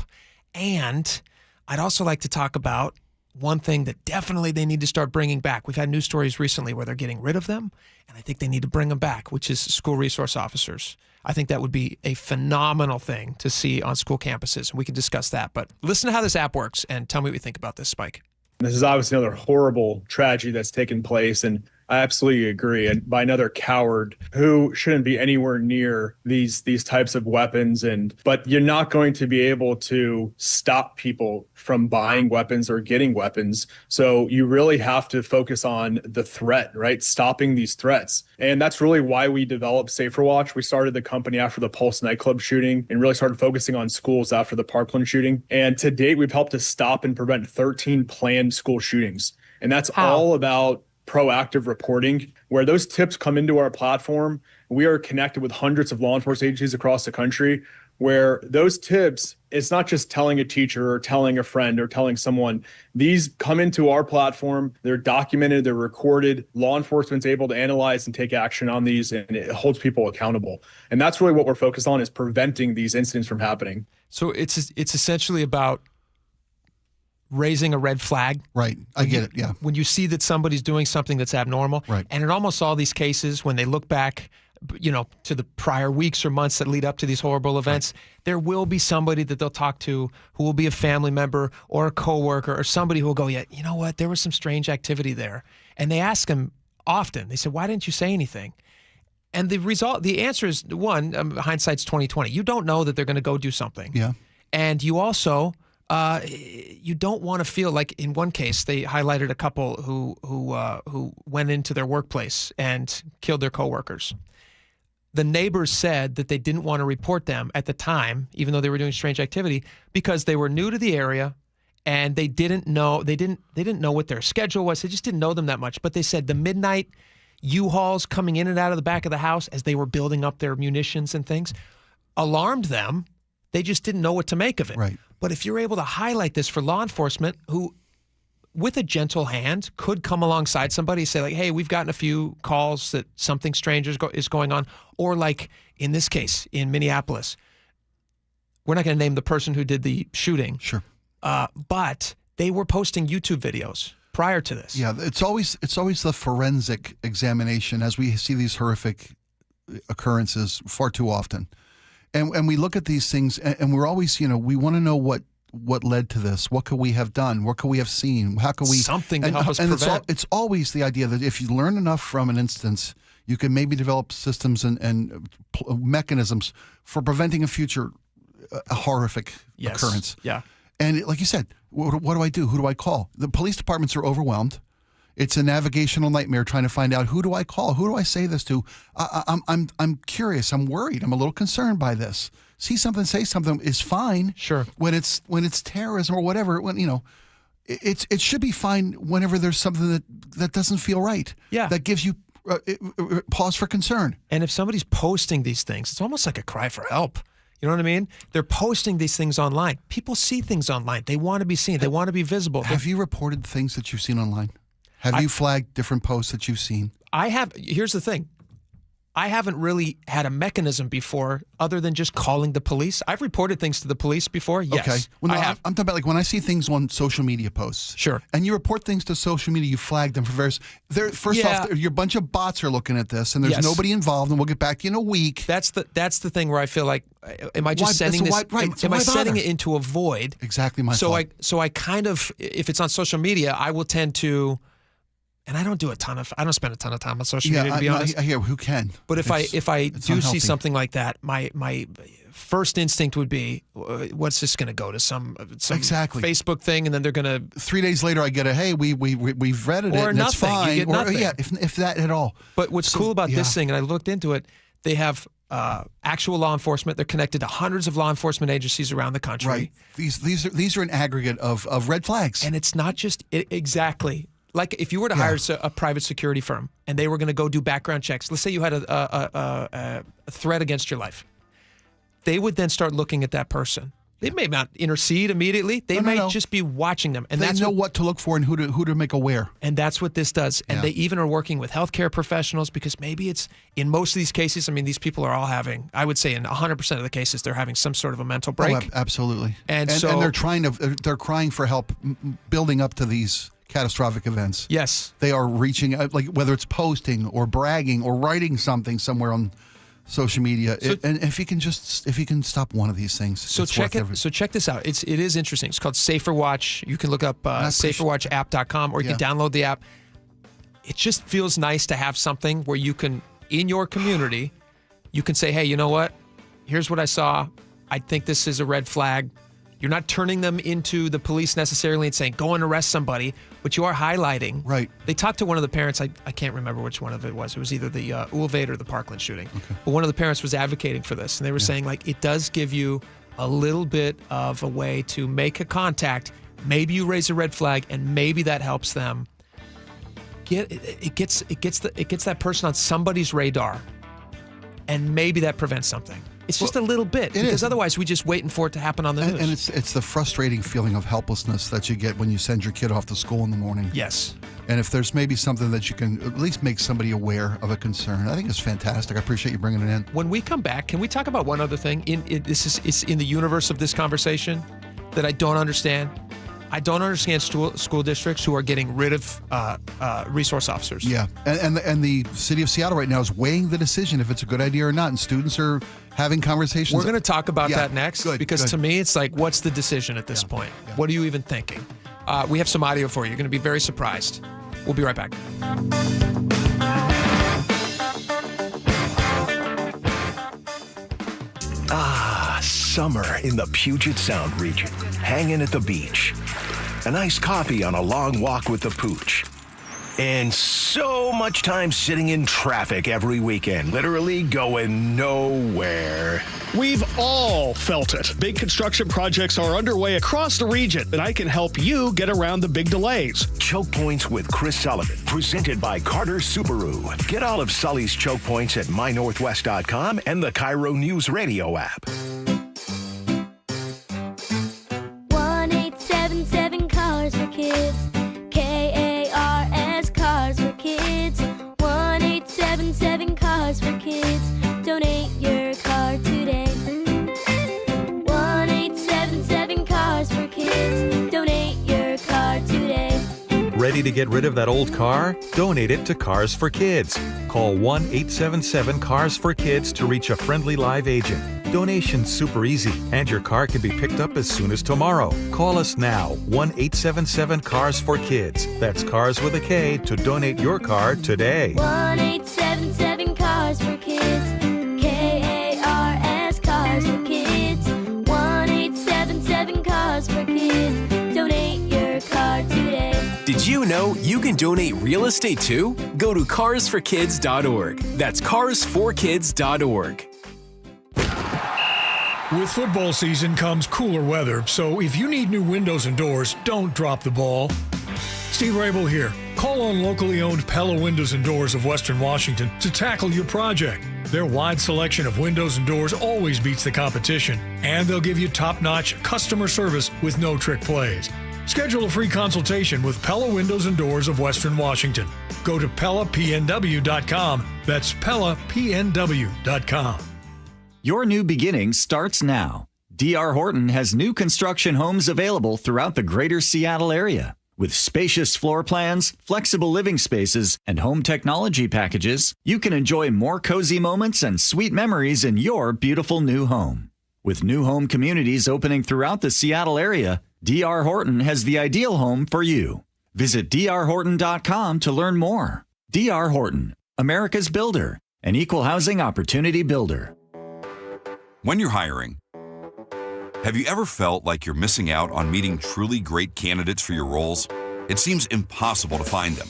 And I'd also like to talk about one thing that definitely they need to start bringing back. We've had news stories recently where they're getting rid of them, and I think they need to bring them back, which is school resource officers. I think that would be a phenomenal thing to see on school campuses, and we can discuss that. But listen to how this app works and tell me what you think about this, Spike. This is obviously another horrible tragedy that's taken place, and I absolutely agree. And by another coward who shouldn't be anywhere near these types of weapons. But you're not going to be able to stop people from buying weapons or getting weapons. So you really have to focus on the threat, right? Stopping these threats. And that's really why we developed Safer Watch. We started the company after the Pulse nightclub shooting and really started focusing on schools after the Parkland shooting. And to date, we've helped to stop and prevent 13 planned school shootings. And that's all about proactive reporting, where those tips come into our platform. We are connected with hundreds of law enforcement agencies across the country, where those tips, it's not just telling a teacher or telling a friend or telling someone. These come into our platform, they're documented, they're recorded. Law enforcement's able to analyze and take action on these, and it holds people accountable. And that's really what we're focused on, is preventing these incidents from happening. So it's essentially about raising a red flag. Right. I get it. Yeah. When you see that somebody's doing something that's abnormal. Right. And in almost all these cases, when they look back, to the prior weeks or months that lead up to these horrible events, there will be somebody that they'll talk to who will be a family member or a coworker or somebody who will go, yeah, you know what? There was some strange activity there. And they ask them often, they say, why didn't you say anything? And the answer is, one, hindsight's 20/20. You don't know that they're going to go do something. Yeah. And you also, you don't want to feel like, in one case, they highlighted a couple who went into their workplace and killed their coworkers. The neighbors said that they didn't want to report them at the time, even though they were doing strange activity, because they were new to the area and they didn't know what their schedule was. They just didn't know them that much. But they said the midnight U-Hauls coming in and out of the back of the house as they were building up their munitions and things alarmed them. They just didn't know what to make of it. Right. But if you're able to highlight this for law enforcement, who, with a gentle hand, could come alongside somebody and say, like, hey, we've gotten a few calls that something strange is going on. Or like in this case, in Minneapolis, we're not going to name the person who did the shooting. Sure. But they were posting YouTube videos prior to this. Yeah, it's always the forensic examination as we see these horrific occurrences far too often. And we look at these things and we're always, we want to know what led to this. What could we have done? What could we have seen? How could we... Something to help us prevent. It's always the idea that if you learn enough from an instance, you can maybe develop systems and mechanisms for preventing a future horrific occurrence. Yeah. And like you said, what do I do? Who do I call? The police departments are overwhelmed. It's a navigational nightmare trying to find out, who do I call? Who do I say this to? I'm curious. I'm worried. I'm a little concerned by this. See something, say something is fine. Sure. When it's terrorism or whatever, it should be fine whenever there's something that doesn't feel right. Yeah. That gives you pause for concern. And if somebody's posting these things, it's almost like a cry for help. You know what I mean? They're posting these things online. People see things online. They want to be seen. They want to be visible. Have you reported things that you've seen online? Have you flagged different posts that you've seen? I have. Here's the thing. I haven't really had a mechanism before other than just calling the police. I've reported things to the police before. Yes. Okay. Well, no, I have. I'm talking about like when I see things on social media posts. Sure. And you report things to social media, you flag them for various. First off, your bunch of bots are looking at this, and there's nobody involved, and we'll get back to you in a week. That's the thing where I feel like, am I just sending this? Am I sending it into a void? Exactly my fault. So I kind of, if it's on social media, I will tend to. And I don't spend a ton of time on social media, to be honest. I hear who can. But if I do unhealthy. see something like that, my first instinct would be, what's this going to go to some exactly. Facebook thing, and then they're going to. 3 days later, I get a hey, we've read it, or and nothing. It's fine. You get nothing. Yeah, if that at all. But what's cool about this thing, and I looked into it, they have actual law enforcement. They're connected to hundreds of law enforcement agencies around the country. Right. These are an aggregate of red flags, and it's not just exactly. Like if you were to hire a private security firm and they were going to go do background checks, let's say you had a threat against your life, they would then start looking at that person. They may not intercede immediately. They might just be watching them, and they know what to look for and who to make aware. And that's what this does. And they even are working with healthcare professionals because maybe it's in most of these cases. I mean, these people are all having. I would say in 100% of the cases, they're having some sort of a mental break. Oh, absolutely. And they're they're crying for help, building up to these catastrophic events. Yes. They are reaching out, like whether it's posting or bragging or writing something somewhere on social media. And if you can stop one of these things. So check this out. It is interesting. It's called Safer Watch. You can look up saferwatchapp.com or you can download the app. It just feels nice to have something where you can, in your community, you can say, hey, you know what? Here's what I saw. I think this is a red flag. You're not turning them into the police necessarily and saying, go and arrest somebody, but you are highlighting. Right. They talked to one of the parents. I can't remember which one of it was. It was either the Ulvade or the Parkland shooting. Okay. But one of the parents was advocating for this, and they were saying, like, it does give you a little bit of a way to make a contact. Maybe you raise a red flag, and maybe that helps them. It gets that person on somebody's radar, and maybe that prevents something. It's just a little bit, because otherwise we're just waiting for it to happen on the news. And it's the frustrating feeling of helplessness that you get when you send your kid off to school in the morning. Yes. And if there's maybe something that you can at least make somebody aware of a concern, I think it's fantastic. I appreciate you bringing it in. When we come back, can we talk about one other thing? It's in the universe of this conversation that I don't understand. I don't understand school districts who are getting rid of resource officers. Yeah, and the city of Seattle right now is weighing the decision if it's a good idea or not, and students are having conversations. We're going to talk about that next, because to me it's like, what's the decision at this point? Yeah. What are you even thinking? We have some audio for you. You're going to be very surprised. We'll be right back. Ah, summer in the Puget Sound region. Hanging at the beach. A nice coffee on a long walk with the pooch. And so much time sitting in traffic every weekend, literally going nowhere. We've all felt it. Big construction projects are underway across the region, and I can help you get around the big delays. Choke Points with Chris Sullivan, presented by Carter Subaru. Get all of Sully's choke points at mynorthwest.com and the KIRO Newsradio app. 1-877 Cars for Kids. KARS Cars for Kids. 1-877 Cars for Kids. Donate your car today. 1-877 Cars for Kids. Donate your car today. Ready to get rid of that old car? Donate it to Cars for Kids. Call 1-877-CARS-FOR-KIDS to reach a friendly live agent. Donation's super easy, and your car can be picked up as soon as tomorrow. Call us now, 1-877-CARS-FOR-KIDS. That's Cars with a K to donate your car today. 1-877 Cars for Kids. KARS Cars for Kids. 1-877 Cars for Kids. Donate your car today. Did you know you can donate real estate too? Go to carsforkids.org. That's carsforkids.org. With football season comes cooler weather, so if you need new windows and doors, don't drop the ball. Steve Rabel here. Call on locally owned Pella Windows and Doors of Western Washington to tackle your project. Their wide selection of windows and doors always beats the competition, and they'll give you top-notch customer service with no trick plays. Schedule a free consultation with Pella Windows and Doors of Western Washington. Go to PellaPNW.com. That's PellaPNW.com. Your new beginning starts now. D.R. Horton has new construction homes available throughout the greater Seattle area. With spacious floor plans, flexible living spaces, and home technology packages, you can enjoy more cozy moments and sweet memories in your beautiful new home. With new home communities opening throughout the Seattle area, D.R. Horton has the ideal home for you. Visit drhorton.com to learn more. D.R. Horton, America's builder, an equal housing opportunity builder. When you're hiring, have you ever felt like you're missing out on meeting truly great candidates for your roles? It seems impossible to find them,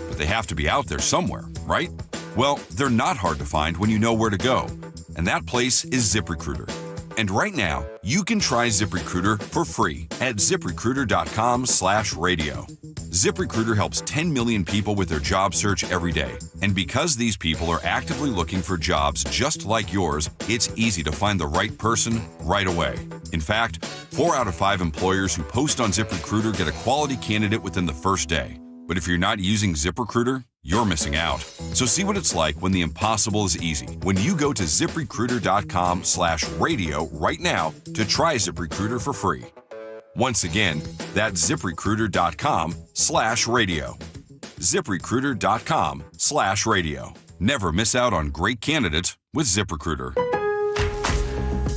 but they have to be out there somewhere, right? Well, they're not hard to find when you know where to go, and that place is ZipRecruiter. And right now, you can try ZipRecruiter for free at ZipRecruiter.com/radio. ZipRecruiter helps 10 million people with their job search every day. And because these people are actively looking for jobs just like yours, it's easy to find the right person right away. In fact, 4 out of 5 employers who post on ZipRecruiter get a quality candidate within the first day. But if you're not using ZipRecruiter, you're missing out. So see what it's like when the impossible is easy. When you go to ZipRecruiter.com/radio right now to try ZipRecruiter for free. Once again, that's ZipRecruiter.com/radio. ZipRecruiter.com/radio. Never miss out on great candidates with ZipRecruiter.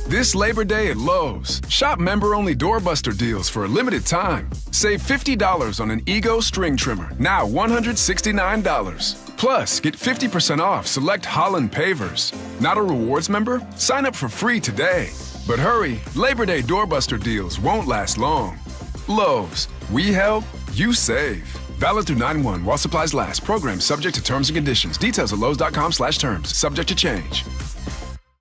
This Labor Day at Lowe's, shop member-only doorbuster deals for a limited time. Save $50 on an Ego string trimmer, now $169. Plus, get 50% off select Holland pavers. Not a rewards member? Sign up for free today. But hurry, Labor Day doorbuster deals won't last long. Lowe's, we help, you save. Valid through 9/1 while supplies last. Program subject to terms and conditions. Details at lowes.com/terms. Subject to change.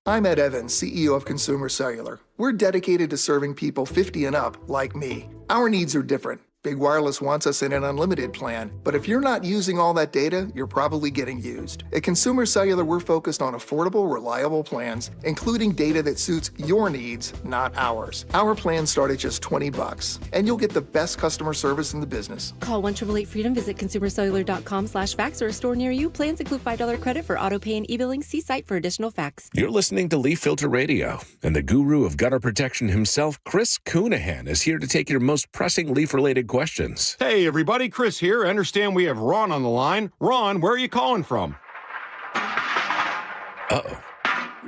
I'm Ed Evans, CEO of Consumer Cellular. We're dedicated to serving people 50 and up, like me. Our needs are different. Big Wireless wants us in an unlimited plan, but if you're not using all that data, you're probably getting used. At Consumer Cellular, we're focused on affordable, reliable plans, including data that suits your needs, not ours. Our plans start at just $20, and you'll get the best customer service in the business. Call 1-888-FREEDOM, visit consumercellular.com/facts or a store near you. Plans include $5 credit for auto pay and e-billing. See site for additional facts. You're listening to Leaf Filter Radio, and the guru of gutter protection himself, Chris Coonahan, is here to take your most pressing leaf-related questions. Hey, everybody, Chris here. I understand we have Ron on the line. Ron, where are you calling from? Uh-oh.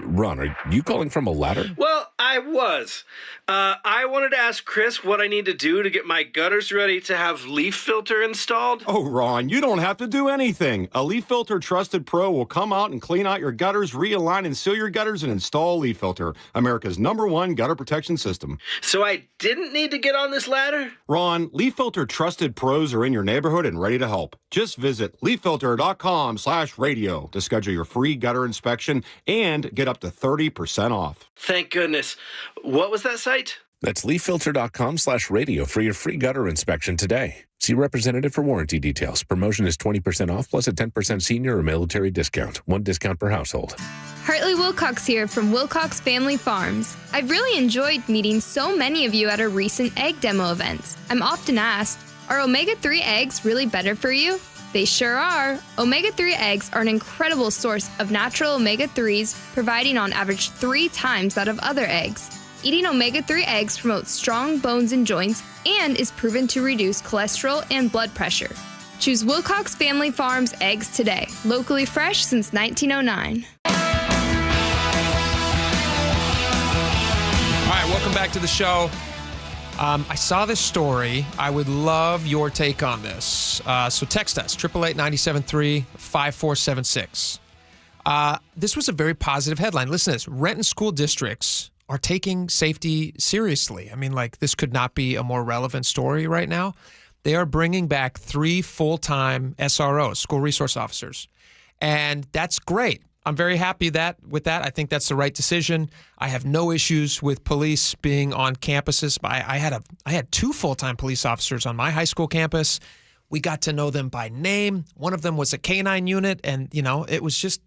Ron, are you calling from a ladder? Well, I was. I wanted to ask Chris what I need to do to get my gutters ready to have Leaf Filter installed. Oh, Ron, you don't have to do anything. A Leaf Filter Trusted Pro will come out and clean out your gutters, realign and seal your gutters, and install Leaf Filter, America's #1 gutter protection system. So I didn't need to get on this ladder? Ron, Leaf Filter Trusted Pros are in your neighborhood and ready to help. Just visit leaffilter.com/radio to schedule your free gutter inspection and get up to 30% off. Thank goodness. What was that site? That's leaffilter.com/radio for your free gutter inspection today. See representative for warranty details. Promotion is 20% off plus a 10% senior or military discount. 1 discount per household. Hartley Wilcox here from Wilcox Family Farms. I've really enjoyed meeting so many of you at our recent egg demo events. I'm often asked, are omega-3 eggs really better for you? They sure are. Omega-3 eggs are an incredible source of natural omega-3s, providing on average 3 times that of other eggs. Eating omega-3 eggs promotes strong bones and joints and is proven to reduce cholesterol and blood pressure. Choose Wilcox Family Farms eggs today. Locally fresh since 1909. All right, welcome back to the show. I saw this story. I would love your take on this. So text us, 888-973-5476. This was a very positive headline. Listen to this. Renton school districts are taking safety seriously. I mean, like, this could not be a more relevant story right now. They are bringing back 3 full-time SROs, school resource officers. And that's great. I'm very happy with that. I think that's the right decision. I have no issues with police being on campuses. I had 2 full-time police officers on my high school campus. We got to know them by name. One of them was a K-9 unit, and it was just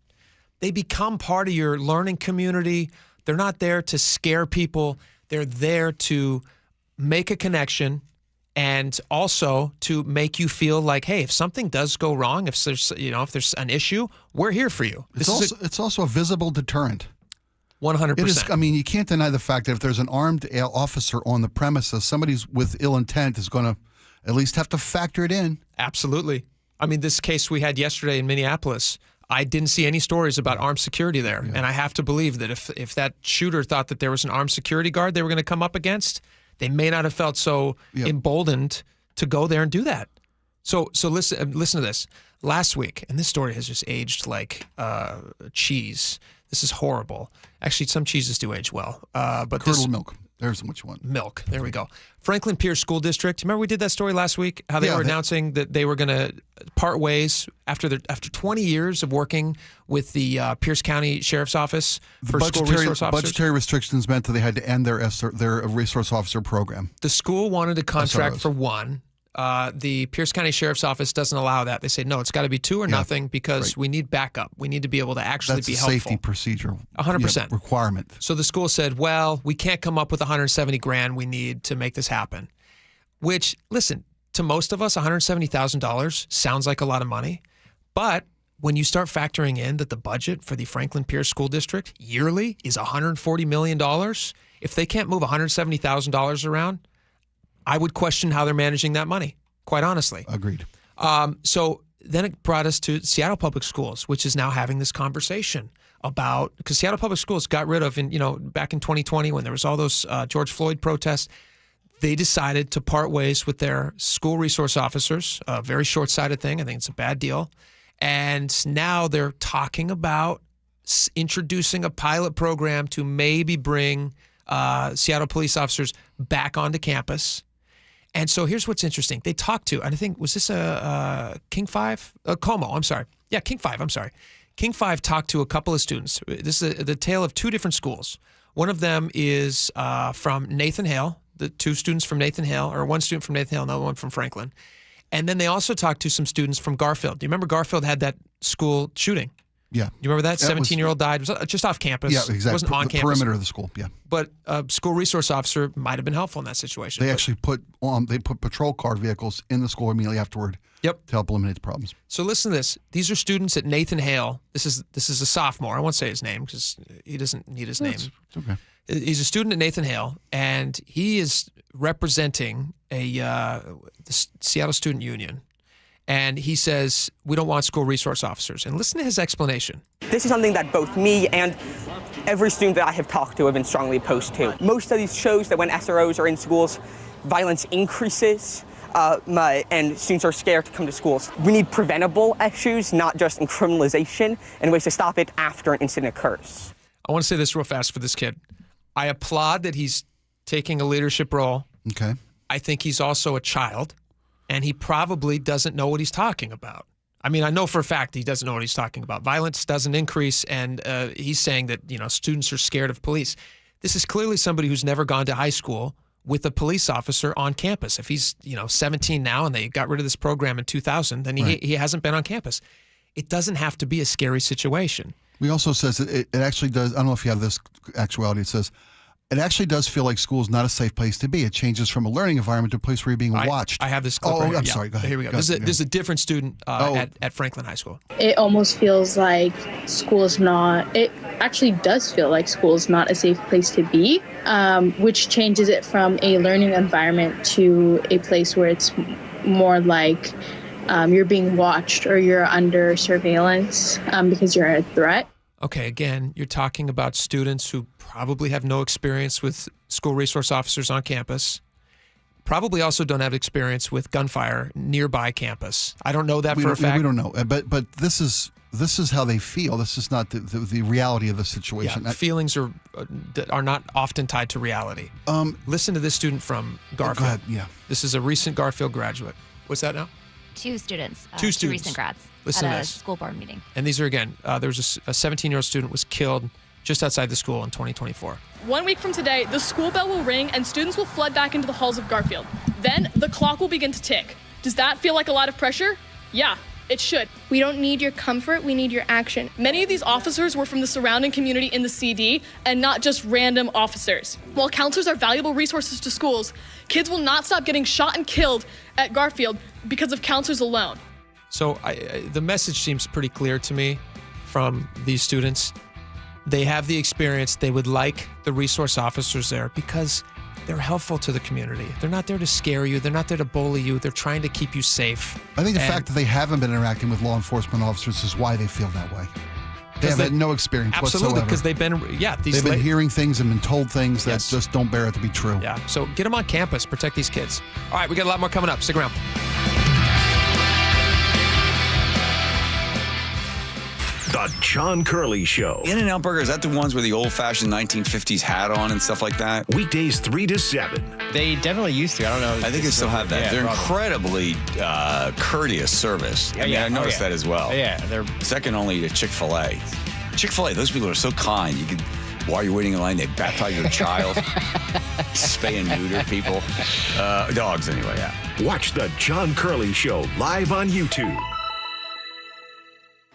they become part of your learning community. They're not there to scare people. They're there to make a connection and also to make you feel like, hey, if something does go wrong, if there's an issue, we're here for you. It's also a visible deterrent. 100%. It is. I mean, you can't deny the fact that if there's an armed officer on the premises, somebody with ill intent is going to at least have to factor it in. Absolutely. I mean, this case we had yesterday in Minneapolis, I didn't see any stories about armed security there. Yeah. And I have to believe that if that shooter thought that there was an armed security guard they were going to come up against, they may not have felt so emboldened to go there and do that. So listen to this. Last week, and this story has just aged like cheese. This is horrible. Actually, some cheeses do age well. But curdled milk. There's what you want. Milk. There we go. Franklin Pierce School District. Remember we did that story last week? How they were announcing that they were going to part ways after 20 years of working with the Pierce County Sheriff's Office for school resource officers. Budgetary restrictions meant that they had to end their resource officer program. The school wanted a contract SROs. for 1. The Pierce County Sheriff's Office doesn't allow that. They say, no, it's got to be 2 or nothing because we need backup. We need to be able to actually be helpful. That's a safety procedure. 100%. Requirement. So the school said, well, we can't come up with $170,000 we need to make this happen. Which, listen, to most of us, $170,000 sounds like a lot of money. But when you start factoring in that the budget for the Franklin Pierce School District yearly is $140 million, if they can't move $170,000 around, I would question how they're managing that money, quite honestly. Agreed. So then it brought us to Seattle Public Schools, which is now having this conversation about, because Seattle Public Schools got rid of, back in 2020 when there was all those George Floyd protests, they decided to part ways with their school resource officers, a very short-sighted thing. I think it's a bad deal. And now they're talking about introducing a pilot program to maybe bring Seattle police officers back onto campus. And so here's what's interesting. They talked to, and I think, was this a King 5? Como, I'm sorry. Yeah, King 5, I'm sorry. King 5 talked to a couple of students. This is the tale of 2 different schools. One of them is from Nathan Hale, the 2 students from Nathan Hale, or 1 student from Nathan Hale, another one from Franklin. And then they also talked to some students from Garfield. Do you remember Garfield had that school shooting? Yeah. You remember that? 17-year-old died. It was just off campus. Yeah, exactly. It wasn't on the campus. Perimeter of the school, yeah. But a school resource officer might have been helpful in that situation. They actually put patrol car vehicles in the school immediately afterward. Yep. To help eliminate the problems. So listen to this. These are students at Nathan Hale. This is a sophomore. I won't say his name because he doesn't need his name. It's okay. He's a student at Nathan Hale, and he is representing the Seattle Student Union. And he says, we don't want school resource officers. And listen to his explanation. This is something that both me and every student that I have talked to have been strongly opposed to. Most studies shows that when SROs are in schools, violence increases and students are scared to come to schools. We need preventable issues, not just in criminalization, and ways to stop it after an incident occurs. I want to say this real fast for this kid. I applaud that he's taking a leadership role. Okay. I think he's also a child. And he probably doesn't know what he's talking about. I mean, I know for a fact he doesn't know what he's talking about. Violence doesn't increase, and he's saying that, students are scared of police. This is clearly somebody who's never gone to high school with a police officer on campus. If he's, 17 now and they got rid of this program in 2000, then he hasn't been on campus. It doesn't have to be a scary situation. We also says that it actually does, I don't know if you have this actuality, it says, it actually does feel like school is not a safe place to be. It changes from a learning environment to a place where you're being watched. I have this clip. I'm sorry. Go ahead. Here we go. This is a different student at Franklin High School. It almost feels like school is not. It actually does feel like school is not a safe place to be, which changes it from a learning environment to a place where it's more like you're being watched or you're under surveillance because you're a threat. Okay, again, you're talking about students who probably have no experience with school resource officers on campus, probably also don't have experience with gunfire nearby campus. I don't know that for a fact. We don't know, but this is this is how they feel. This is not the reality of the situation. Yeah, feelings are not often tied to reality. Listen to this student from Garfield. Go ahead, yeah. This is a recent Garfield graduate. What's that now? Two students. Two Two recent grads. Listen at to a this. school board meeting. And these are, again, there was a 17-year-old student was killed just outside the school in 2024. 1 week from today, the school bell will ring and students will flood back into the halls of Garfield. Then the clock will begin to tick. Does that feel like a lot of pressure? Yeah, it should. We don't need your comfort, we need your action. Many of these officers were from the surrounding community in the CD and not just random officers. While counselors are valuable resources to schools, kids will not stop getting shot and killed at Garfield because of counselors alone. So the message seems pretty clear to me from these students. They have the experience. They would like the resource officers there because they're helpful to the community. They're not there to scare you. They're not there to bully you. They're trying to keep you safe. I think the fact that they haven't been interacting with law enforcement officers is why they feel that way. They have had no experience absolutely, whatsoever. because they've been, they've been hearing things and been told things that just don't bear it to be true. Yeah, so get them on campus. Protect these kids. All right, we got a lot more coming up. Stick around. The John Curley Show. In-N-Out Burger, is that the ones with the old-fashioned 1950s hat on and stuff like that? Weekdays 3 to 7. They definitely used to. I don't know. I think they still have that. Yeah, they're probably. incredibly courteous service. I noticed that as well. Yeah, they're second only to Chick-fil-A. Chick-fil-A, those people are so kind. You could, while you're waiting in line, they baptize your child, spay and neuter people, dogs anyway. Yeah. Watch the John Curley Show live on YouTube.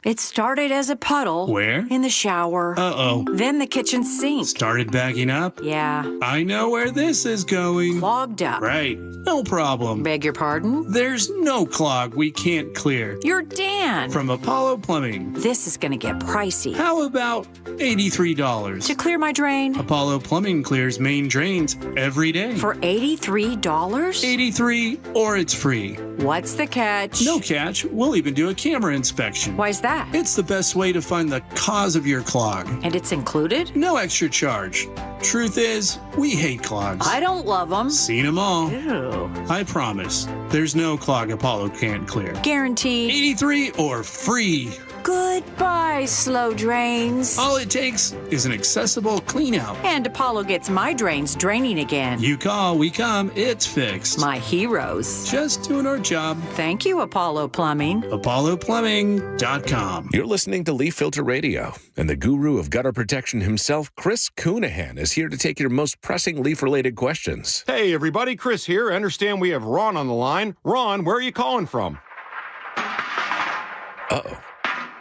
It started as a puddle. Where? In the shower. Uh-oh. Then the kitchen sink. Started backing up? Yeah. I know where this is going. Clogged up. Right. No problem. Beg your pardon? There's no clog we can't clear. You're Dan. From Apollo Plumbing. This is going to get pricey. How about $83? To clear my drain? Apollo Plumbing clears main drains every day. For $83? $83 or it's free. What's the catch? No catch. We'll even do a camera inspection. Why's that? It's the best way to find the cause of your clog. And it's included? No extra charge. Truth is, we hate clogs. I don't love them. Seen them all. Ew. I promise, there's no clog Apollo can't clear. Guaranteed. 83 or free. Goodbye, slow drains. All it takes is an accessible clean out. And Apollo gets my drains draining again. You call, we come, it's fixed. My heroes. Just doing our job. Thank you, Apollo Plumbing. ApolloPlumbing.com. You're listening to Leaf Filter Radio, and the guru of gutter protection himself, Chris Coonahan, is here to take your most pressing leaf-related questions. Hey, everybody, Chris here. I understand we have Ron on the line. Ron, where are you calling from? Uh-oh.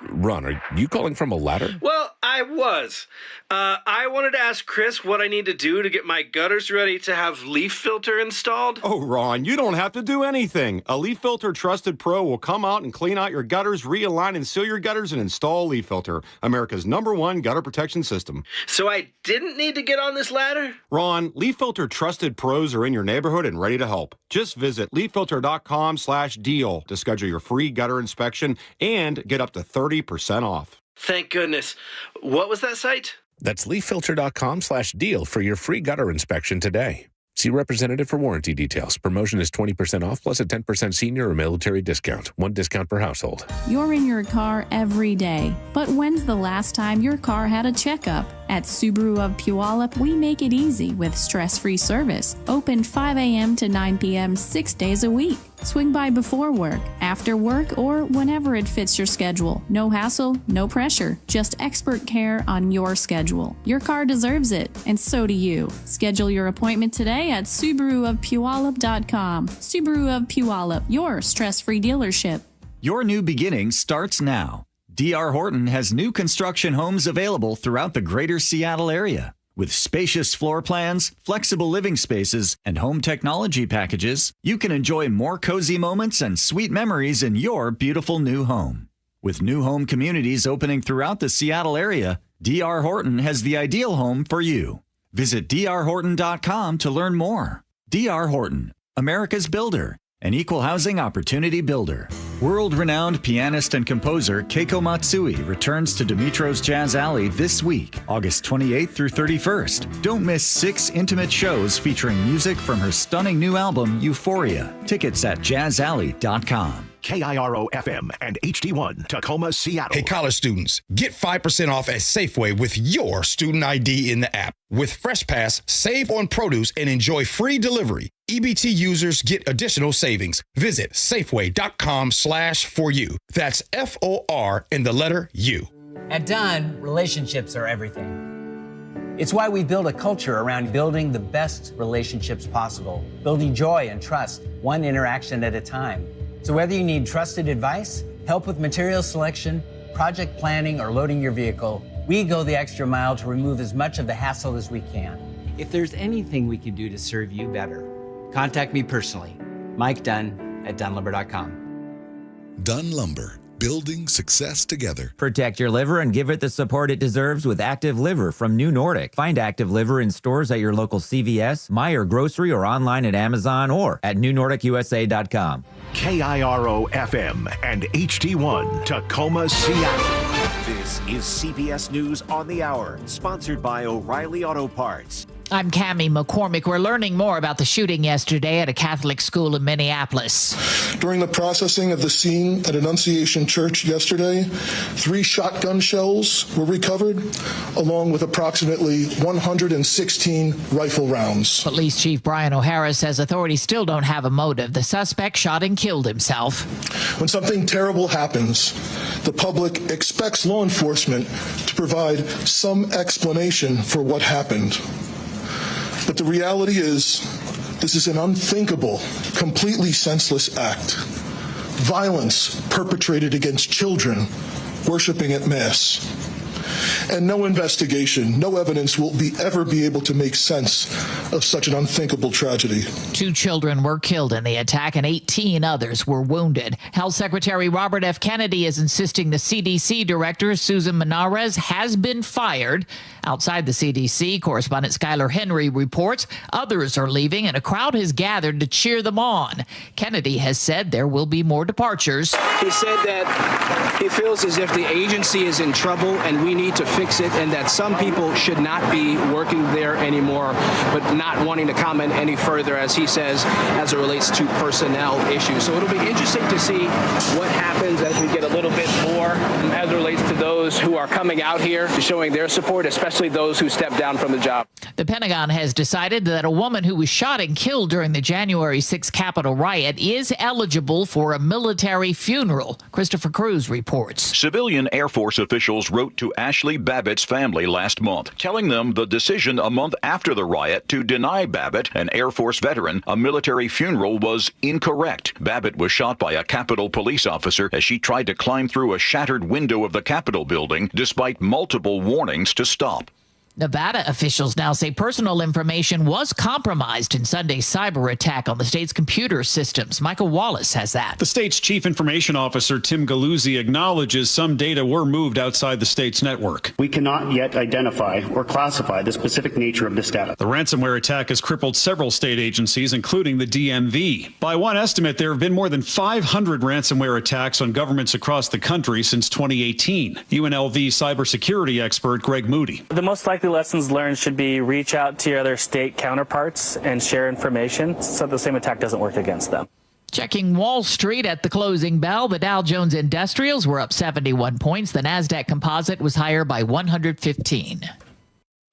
Ron, are you calling from a ladder? Well, I was. I wanted to ask Chris what I need to do to get my gutters ready to have leaf filter installed. Oh, Ron, you don't have to do anything. A Leaf Filter Trusted Pro will come out and clean out your gutters, realign and seal your gutters, and install Leaf Filter, America's #1 gutter protection system. So I didn't need to get on this ladder? Ron, Leaf Filter Trusted Pros are in your neighborhood and ready to help. Just visit leaffilter.com/deal to schedule your free gutter inspection and get up to 30% off. Thank goodness. What was that site? That's leaffilter.com/deal for your free gutter inspection today. See representative for warranty details. Promotion is 20% off plus a 10% senior or military discount. One discount per household. You're in your car every day, but when's the last time your car had a checkup? At Subaru of Puyallup, we make it easy with stress-free service. Open 5 a.m. to 9 p.m. 6 days a week. Swing by before work, after work, or whenever it fits your schedule. No hassle, no pressure, just expert care on your schedule. Your car deserves it, and so do you. Schedule your appointment today at SubaruofPuyallup.com. Subaru of Puyallup, your stress-free dealership. Your new beginning starts now. D.R. Horton has new construction homes available throughout the greater Seattle area. With spacious floor plans, flexible living spaces, and home technology packages, you can enjoy more cozy moments and sweet memories in your beautiful new home. With new home communities opening throughout the Seattle area, D.R. Horton has the ideal home for you. Visit drhorton.com to learn more. D.R. Horton, America's builder, an equal housing opportunity builder. World-renowned pianist and composer Keiko Matsui returns to Dimitro's Jazz Alley this week, August 28th through 31st. Don't miss 6 intimate shows featuring music from her stunning new album, Euphoria. Tickets at jazzalley.com. KIRO FM and HD1 Tacoma, Seattle. Hey, college students, get 5% off at Safeway with your student ID in the app. With Fresh Pass, save on produce and enjoy free delivery. EBT users get additional savings. Visit Safeway.com/4U. That's FOR and the letter U. At Dunn, relationships are everything. It's why we build a culture around building the best relationships possible, building joy and trust, one interaction at a time. So whether you need trusted advice, help with material selection, project planning, or loading your vehicle, we go the extra mile to remove as much of the hassle as we can. If there's anything we can do to serve you better, contact me personally, Mike Dunn at dunlumber.com. Dunn Lumber. Building success together. Protect your liver and give it the support it deserves with Active Liver from New Nordic. Find Active Liver in stores at your local CVS, Meijer Grocery, or online at Amazon or at newnordicusa.com. KIRO FM and HD1 Tacoma, Seattle. This is CBS News on the Hour, sponsored by O'Reilly Auto Parts. I'm Cammie McCormick. We're learning more about the shooting yesterday at a Catholic school in Minneapolis. During the processing of the scene at Annunciation Church yesterday, 3 shotgun shells were recovered, along with approximately 116 rifle rounds. Police Chief Brian O'Hara says authorities still don't have a motive. The suspect shot and killed himself. When something terrible happens, the public expects law enforcement to provide some explanation for what happened. But the reality is, this is an unthinkable, completely senseless act. Violence perpetrated against children worshiping at Mass. And no investigation, no evidence will ever be able to make sense of such an unthinkable tragedy. 2 children were killed in the attack and 18 others were wounded. Health Secretary Robert F. Kennedy is insisting the CDC director, Susan Menarez, has been fired. Outside the CDC, correspondent Skylar Henry reports others are leaving and a crowd has gathered to cheer them on. Kennedy has said there will be more departures. He said that he feels as if the agency is in trouble and we need to fix it, and that some people should not be working there anymore, but not wanting to comment any further, as he says, as it relates to personnel issues. So it'll be interesting to see what happens as we get a little bit more as it relates to those who are coming out here showing their support, especially those who stepped down from the job. The Pentagon has decided that a woman who was shot and killed during the January 6th Capitol riot is eligible for a military funeral. Christopher Cruz reports. Civilian Air Force officials wrote to Ashley Babbitt's family last month, telling them the decision a month after the riot to deny Babbitt, an Air Force veteran, a military funeral was incorrect. Babbitt was shot by a Capitol police officer as she tried to climb through a shattered window of the Capitol building, despite multiple warnings to stop. Nevada officials now say personal information was compromised in Sunday's cyber attack on the state's computer systems. Michael Wallace has that. The state's chief information officer, Tim Galuzzi, acknowledges some data were moved outside the state's network. We cannot yet identify or classify the specific nature of this data. The ransomware attack has crippled several state agencies, including the DMV. By one estimate, there have been more than 500 ransomware attacks on governments across the country since 2018. UNLV cybersecurity expert Greg Moody. The most likely lessons learned should be reach out to your other state counterparts and share information so the same attack doesn't work against them. Checking Wall Street at the closing bell, the Dow Jones Industrials were up 71 points. The Nasdaq Composite was higher by 115.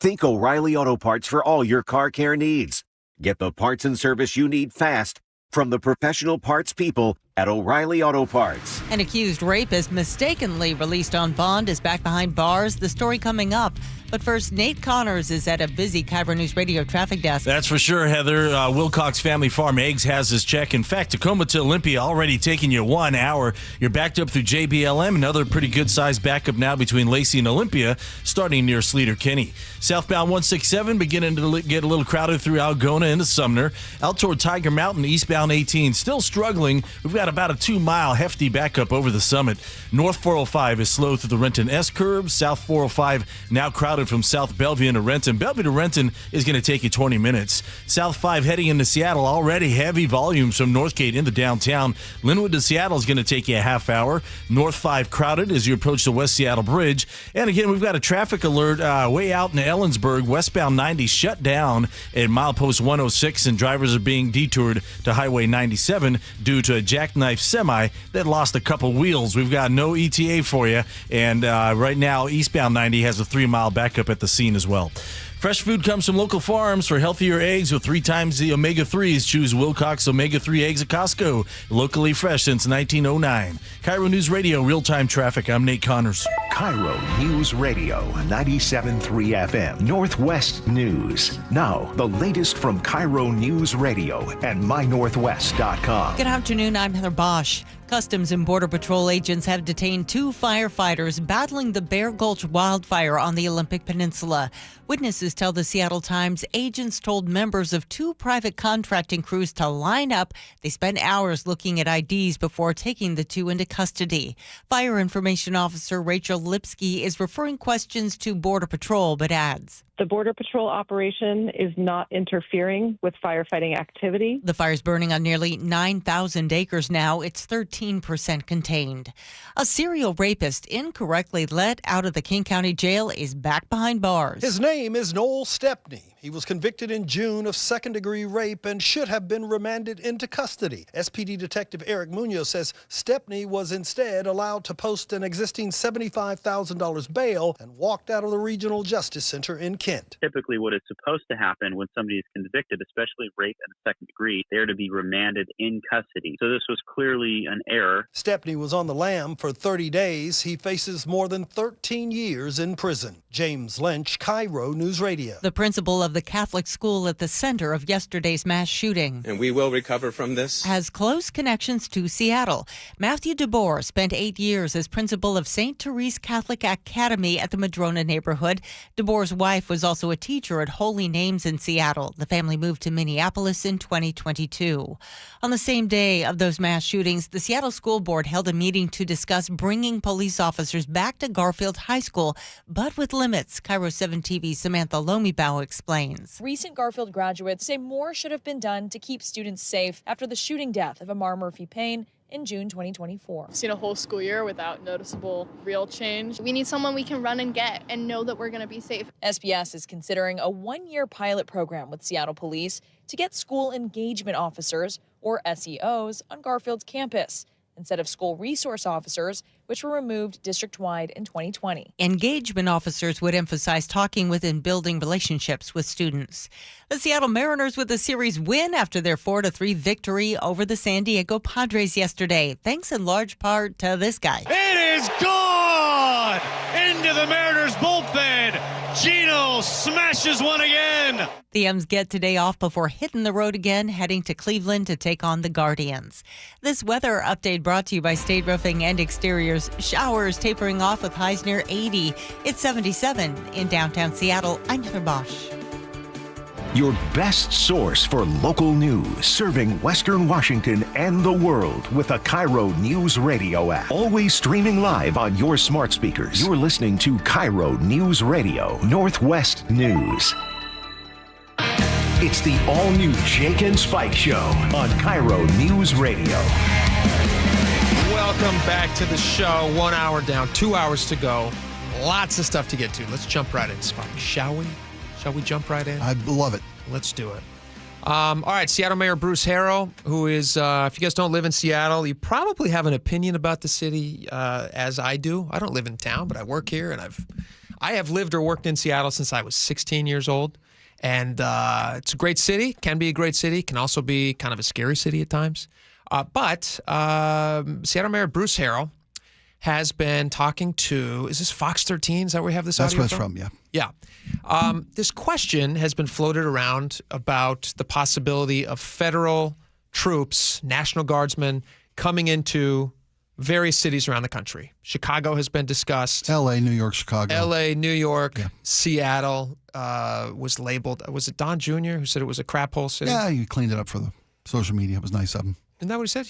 Think O'Reilly Auto Parts for all your car care needs. Get the parts and service you need fast from the professional parts people at O'Reilly Auto Parts. An accused rapist mistakenly released on bond is back behind bars. The story coming up. But first, Nate Connors is at a busy KIRO News Radio traffic desk. That's for sure, Heather. Wilcox Family Farm Eggs has his check. In fact, Tacoma to Olympia already taking you 1 hour. You're backed up through JBLM. Another pretty good-sized backup now between Lacey and Olympia, starting near Sleater-Kinney. Southbound 167 beginning to get a little crowded through Algona into Sumner. Out toward Tiger Mountain, eastbound 18, still struggling. We've got about a 2-mile hefty backup over the summit. North 405 is slow through the Renton S-curve. South 405 now crowded from South Bellevue into Renton. Bellevue to Renton is going to take you 20 minutes. South 5 heading into Seattle, already heavy volumes from Northgate into downtown. Linwood to Seattle is going to take you a half hour. North 5 crowded as you approach the West Seattle Bridge. And again, we've got a traffic alert way out in Ellensburg. Westbound 90 shut down at milepost 106, and drivers are being detoured to Highway 97 due to a jack jackknife semi that lost a couple wheels. We've got no ETA for you, and right now eastbound 90 has a 3-mile backup at the scene as well. Fresh food comes from local farms. For healthier eggs with 3 times the omega-3s, choose Wilcox Omega-3 eggs at Costco. Locally fresh since 1909. KIRO News Radio, real-time traffic. I'm Nate Connors. KIRO News Radio, 97.3 FM, Northwest News. Now, the latest from KIRO News Radio and mynorthwest.com. Good afternoon, I'm Heather Bosch. Customs and Border Patrol agents have detained 2 firefighters battling the Bear Gulch wildfire on the Olympic Peninsula. Witnesses tell the Seattle Times agents told members of 2 private contracting crews to line up. They spent hours looking at IDs before taking the 2 into custody. Fire Information Officer Rachel Lipsky is referring questions to Border Patrol, but adds, the Border Patrol operation is not interfering with firefighting activity. The fire's burning on nearly 9,000 acres now. It's 13% contained. A serial rapist incorrectly let out of the King County Jail is back behind bars. His name is Noel Stepney. He was convicted in June of second-degree rape and should have been remanded into custody. SPD Detective Eric Munoz says Stepney was instead allowed to post an existing $75,000 bail and walked out of the Regional Justice Center in Kent. Typically what is supposed to happen when somebody is convicted, especially rape in the second degree, they're to be remanded in custody. So this was clearly an error. Stepney was on the lam for 30 days. He faces more than 13 years in prison. James Lynch, KIRO News Radio. The principal of the Catholic school at the center of yesterday's mass shooting, and we will recover from this, has close connections to Seattle. Matthew DeBoer spent 8 years as principal of St. Therese Catholic Academy at the Madrona neighborhood. DeBoer's wife was also a teacher at Holy Names in Seattle. The family moved to Minneapolis in 2022. On the same day of those mass shootings, the Seattle School Board held a meeting to discuss bringing police officers back to Garfield High School, but with limits. KIRO 7 TV's Samantha Lomibao explains. Recent Garfield graduates say more should have been done to keep students safe after the shooting death of Amar Murphy Payne in June 2024. I've seen a whole school year without noticeable real change. We need someone we can run and get and know that we're going to be safe. SBS is considering a 1-year pilot program with Seattle Police to get school engagement officers, or SEOs, on Garfield's campus, instead of school resource officers, which were removed district-wide in 2020. Engagement officers would emphasize talking with and building relationships with students. The Seattle Mariners with a series win after their 4-3 victory over the San Diego Padres yesterday, thanks in large part to this guy. It is gone into the Mariners bullpen. Gino smashes one again. The M's get today off before hitting the road again, heading to Cleveland to take on the Guardians. This weather update brought to you by State Roofing and Exteriors. Showers tapering off with highs near 80. It's 77 in downtown Seattle. I'm Heather Bosch. Your best source for local news, serving Western Washington and the world with the KIRO News Radio app. Always streaming live on your smart speakers. You're listening to KIRO News Radio, Northwest News. It's the all-new Jake and Spike Show on KIRO News Radio. Welcome back to the show. 1 hour down, 2 hours to go. Lots of stuff to get to. Let's jump right in, Spike. Shall we? Shall we jump right in? I love it. Let's do it. All right, Seattle Mayor Bruce Harrell, who is, if you guys don't live in Seattle, you probably have an opinion about the city, as I do. I don't live in town, but I work here, and I have lived or worked in Seattle since I was 16 years old. And it's a great city, can be a great city, can also be kind of a scary city at times. But Seattle Mayor Bruce Harrell has been talking to, is this Fox 13? Is that where we have this That's audio where it's from, yeah. Yeah. This question has been floated around about the possibility of federal troops, National Guardsmen, coming into various cities around the country. Chicago has been discussed. L.A., New York, Chicago. L.A., New York, yeah. Seattle was labeled. Was it Don Jr. who said it was a crap hole city? Yeah, he cleaned it up for the social media. It was nice of him. Isn't that what he said?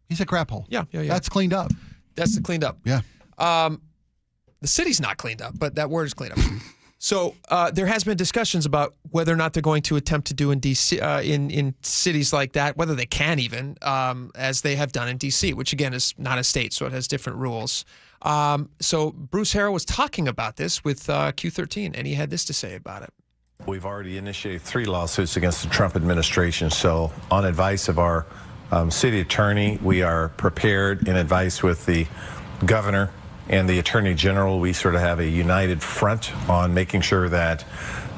He said crap hole. Yeah. That's cleaned up. That's the cleaned up. Yeah. The city's not cleaned up, but that word is cleaned up. So there has been discussions about whether or not they're going to attempt to do in DC, in cities like that, whether they can even, as they have done in DC, which again is not a state, so it has different rules. So Bruce Harrell was talking about this with Q13, and he had this to say about it. We've already initiated 3 lawsuits against the Trump administration. So on advice of our city attorney. We are prepared in advice with the governor and the attorney general. We sort of have a united front on making sure that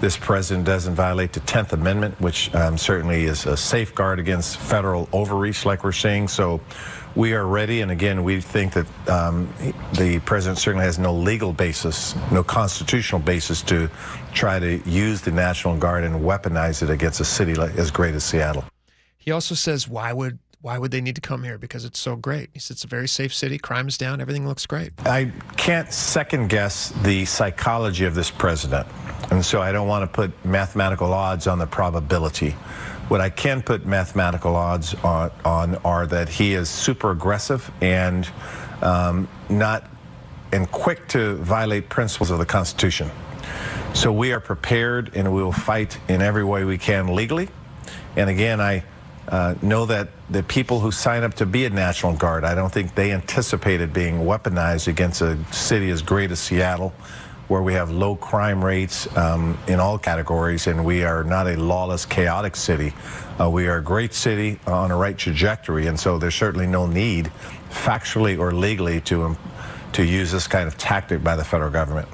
this president doesn't violate the 10th Amendment, which certainly is a safeguard against federal overreach like we're seeing. So we are ready. And again, we think that the president certainly has no legal basis, no constitutional basis to try to use the National Guard and weaponize it against a city like, as great as Seattle. He also says, why would they need to come here? Because it's so great. He says it's a very safe city. Crime is down. Everything looks great. I can't second guess the psychology of this president. And so I don't want to put mathematical odds on the probability. What I can put mathematical odds on are that he is super aggressive and quick to violate principles of the Constitution. So we are prepared and we will fight in every way we can legally. And again, I know that the people who sign up to be a National Guard, I don't think they anticipated being weaponized against a city as great as Seattle, where we have low crime rates in all categories, and we are not a lawless, chaotic city. We are a great city on a right trajectory, and so there's certainly no need, factually or legally, to use this kind of tactic by the federal government.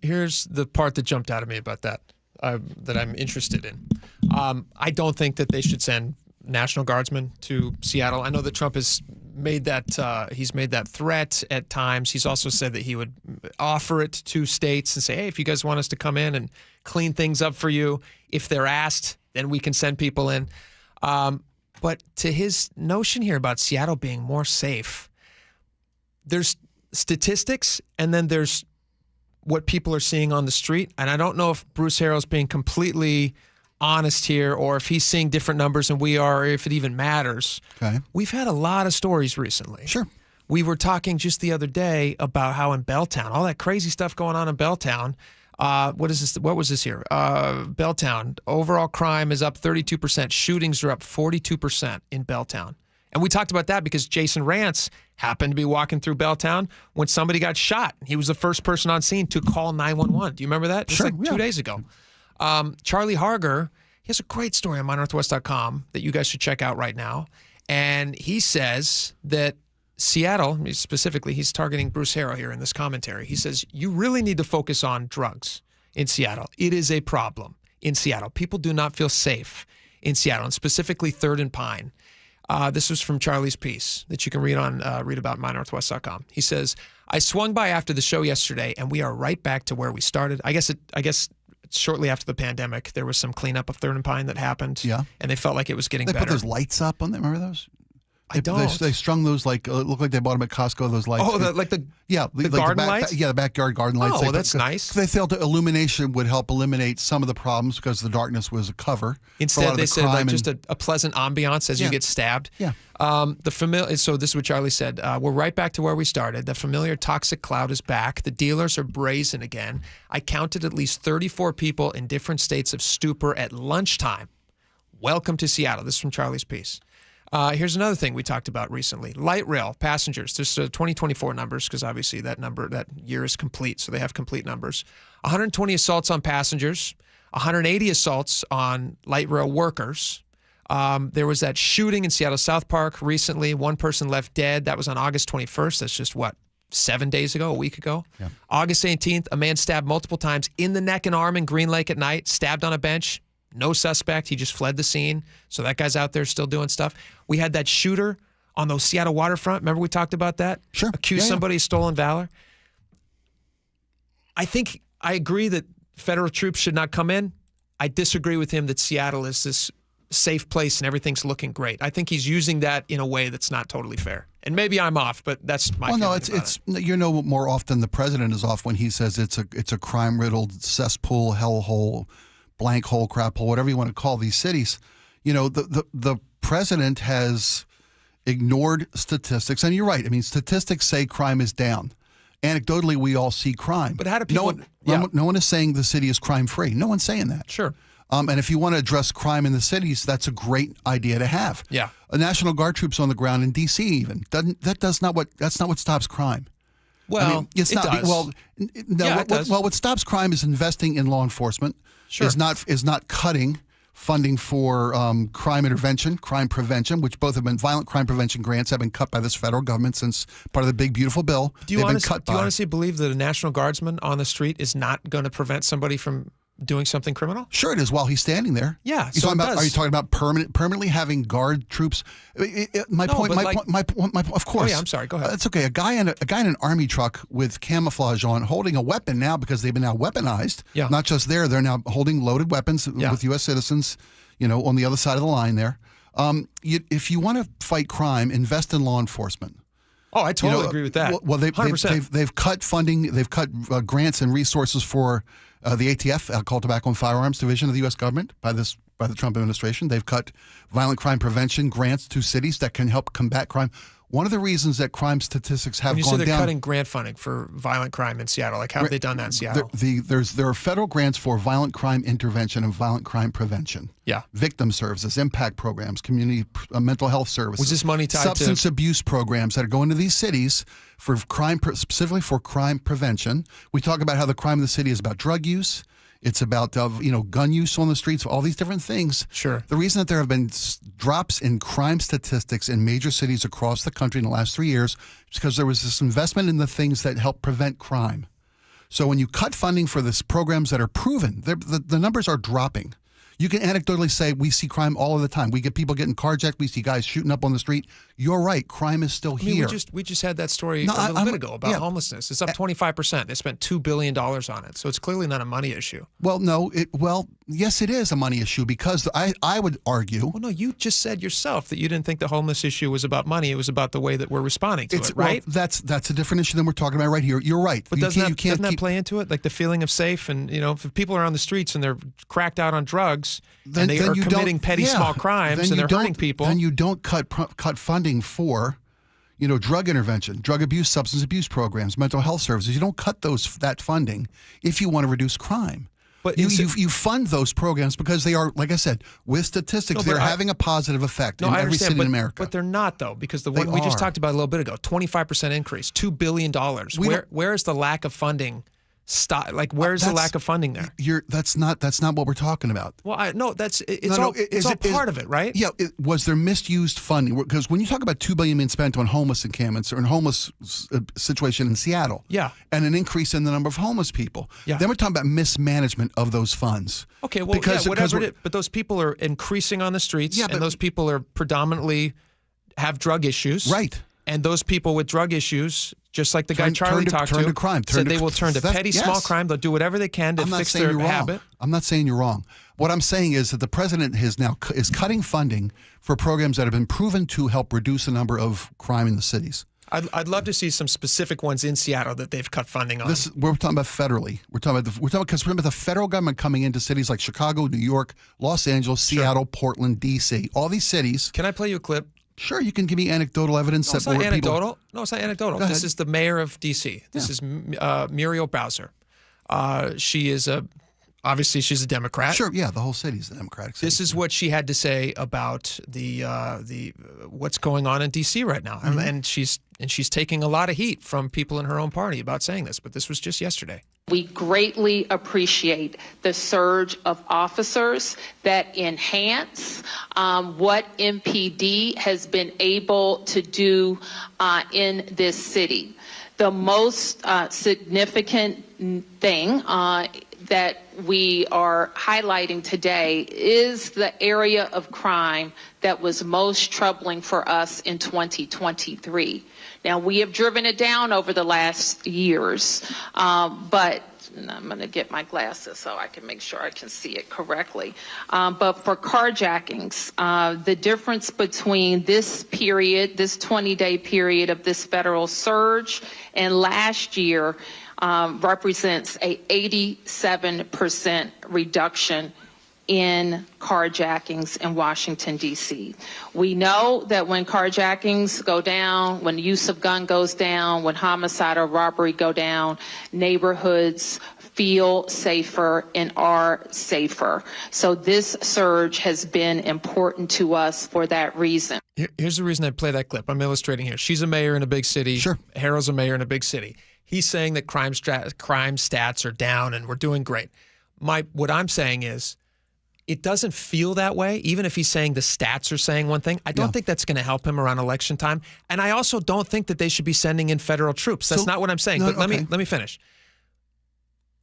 Here's the part that jumped out at me about that. That I'm interested in. I don't think that they should send National Guardsmen to Seattle. I know that Trump has made that he's made that threat at times. He's also said that he would offer it to states and say, hey, if you guys want us to come in and clean things up for you, if they're asked, then we can send people in. But to his notion here about Seattle being more safe, there's statistics and then there's what people are seeing on the street. And I don't know if Bruce Harrell's being completely honest here or if he's seeing different numbers than we are, or if it even matters. Okay. We've had a lot of stories recently. Sure. We were talking just the other day about how in Belltown, all that crazy stuff going on in Belltown. What is this? What was this here? Belltown, overall crime is up 32%. Shootings are up 42% in Belltown. And we talked about that because Jason Rance happened to be walking through Belltown when somebody got shot. He was the first person on scene to call 911. Do you remember that? Just like 2 days ago. Charlie Harger, he has a great story on mynorthwest.com that you guys should check out right now. And he says that Seattle, specifically, he's targeting Bruce Harrell here in this commentary. He says, you really need to focus on drugs in Seattle. It is a problem in Seattle. People do not feel safe in Seattle, and specifically 3rd and Pine. This was from Charlie's piece that you can read about mynorthwest.com. He says, I swung by after the show yesterday, and we are right back to where we started. I guess shortly after the pandemic, there was some cleanup of 3rd and Pine that happened. Yeah. And they felt like it was getting better. They put those lights up on them. Remember those? I don't. They strung those look like they bought them at Costco. Those lights. Oh, the garden lights. The backyard garden lights. Oh, that's nice. They felt that illumination would help eliminate some of the problems because the darkness was a cover. Instead, they said just a pleasant ambiance as you get stabbed. Yeah. So this is what Charlie said. We're right back to where we started. The familiar toxic cloud is back. The dealers are brazen again. I counted at least 34 people in different states of stupor at lunchtime. Welcome to Seattle. This is from Charlie's piece. Here's another thing we talked about recently. Light rail passengers. There's 2024 numbers because obviously that year is complete, so they have complete numbers. 120 assaults on passengers, 180 assaults on light rail workers. There was that shooting in Seattle South Park recently. One person left dead. That was on August 21st. That's just 7 days ago, a week ago. Yeah. August 18th, a man stabbed multiple times in the neck and arm in Green Lake at night, stabbed on a bench. No suspect. He just fled the scene. So that guy's out there still doing stuff. We had that shooter on the Seattle waterfront. Remember we talked about that? Sure. Accused somebody of stolen valor. I agree that federal troops should not come in. I disagree with him that Seattle is this safe place and everything's looking great. I think he's using that in a way that's not totally fair. And maybe I'm off, but that's my feeling about it. More often the president is off when he says it's a crime-riddled cesspool, hellhole, blank hole, crap hole, whatever you want to call these cities. The president has ignored statistics. And you're right. I mean, statistics say crime is down. Anecdotally, we all see crime. But how do people... No one is saying the city is crime-free. No one's saying that. Sure. And if you want to address crime in the cities, that's a great idea to have. Yeah. A National Guard troops on the ground in D.C. even. That's not what stops crime. Well, it does. It does. What stops crime is investing in law enforcement. Sure. Is not cutting funding for crime intervention, crime prevention, which both have been violent crime prevention grants have been cut by this federal government since part of the big, beautiful bill. Do you honestly believe that a National Guardsman on the street is not going to prevent somebody from doing something criminal? Sure it is while he's standing there. Yeah. Are you talking about permanently having guard troops? My point, of course. Oh, yeah, I'm sorry. Go ahead. It's okay. A guy in an army truck with camouflage on, holding a weapon now because they've been now weaponized. Yeah. Not just there, they're now holding loaded weapons with U.S. citizens, on the other side of the line there. If you want to fight crime, invest in law enforcement. Oh, I totally agree with that. Well, 100%. they've cut funding, they've cut grants and resources for the ATF, Alcohol, Tobacco, and Firearms Division of the U.S. government by the Trump administration. They've cut violent crime prevention grants to cities that can help combat crime. One of the reasons that crime statistics have when you gone say they're down, cutting grant funding for violent crime in Seattle, like how have they done that in Seattle? There are federal grants for violent crime intervention and violent crime prevention. Yeah. Victim services, impact programs, community mental health services. Was this money tied substance to abuse programs that are going to these cities for crime, specifically for crime prevention? We talk about how the crime in the city is about drug use. It's about gun use on the streets, all these different things. Sure. The reason that there have been drops in crime statistics in major cities across the country in the last 3 years is because there was this investment in the things that help prevent crime. So when you cut funding for these programs that are proven, the numbers are dropping. You can anecdotally say we see crime all of the time. We get people getting carjacked. We see guys shooting up on the street. You're right. Crime is still here. We just had that story a little bit ago about homelessness. It's up 25%. They spent $2 billion on it. So it's clearly not a money issue. Well, no. Yes, it is a money issue because I would argue. Well, no, you just said yourself that you didn't think the homeless issue was about money. It was about the way that we're responding to it, right? Well, that's a different issue than we're talking about right here. You're right. But doesn't that play into it? Like the feeling of safe and, if people are on the streets and they're cracked out on drugs and they are committing petty small crimes and they're hurting people. Then you don't cut funding for drug intervention, drug abuse, substance abuse programs, mental health services. You don't cut that funding if you want to reduce crime. But you fund those programs because they are, like I said, with statistics, they're having a positive effect in every city in America. But they're not, though, because the one we just talked about a little bit ago, 25% increase, $2 billion. Where is the lack of funding? Where's the lack of funding there? That's not what we're talking about. Well, it's all part of it, right? Yeah. Was there misused funding? Because when you talk about $2 billion being spent on homeless encampments or in homeless situation in Seattle, and an increase in the number of homeless people, then we're talking about mismanagement of those funds. Okay, well, whatever it is, but those people are increasing on the streets, and those people are predominantly have drug issues, right? And those people with drug issues, just like the guy Charlie talked to, said they will turn to petty small crime. They'll do whatever they can to fix their habit. I'm not saying you're wrong. What I'm saying is that the president is cutting funding for programs that have been proven to help reduce the number of crime in the cities. I'd love to see some specific ones in Seattle that they've cut funding on. We're talking about federally. We're talking about the federal government coming into cities like Chicago, New York, Los Angeles, Seattle, Portland, D.C. All these cities. Can I play you a clip? Sure, you can give me anecdotal evidence. No, it's not anecdotal. No, it's not anecdotal. This is the mayor of D.C. This is Muriel Bowser. She is obviously she's a Democrat. Sure, yeah, the whole city's a Democratic city. This is what she had to say about the what's going on in D.C. right now, and she's taking a lot of heat from people in her own party about saying this. But this was just yesterday. We greatly appreciate the surge of officers that enhance what MPD has been able to do in this city. The most significant thing that we are highlighting today is the area of crime that was most troubling for us in 2023. Now, we have driven it down over the last years, but I'm going to get my glasses so I can make sure I can see it correctly. But for carjackings, the difference between this period, this 20-day period of this federal surge and last year represents a 87% reduction in carjackings in Washington, D.C. We know that when carjackings go down, when the use of gun goes down, when homicide or robbery go down, neighborhoods feel safer and are safer. So this surge has been important to us for that reason. Here's the reason I play that clip. I'm illustrating here. She's a mayor in a big city. Sure. Harold's a mayor in a big city. He's saying that crime stats are down and we're doing great. What I'm saying is, it doesn't feel that way, even if he's saying the stats are saying one thing. I don't think that's going to help him around election time. And I also don't think that they should be sending in federal troops. That's not what I'm saying. But let me finish.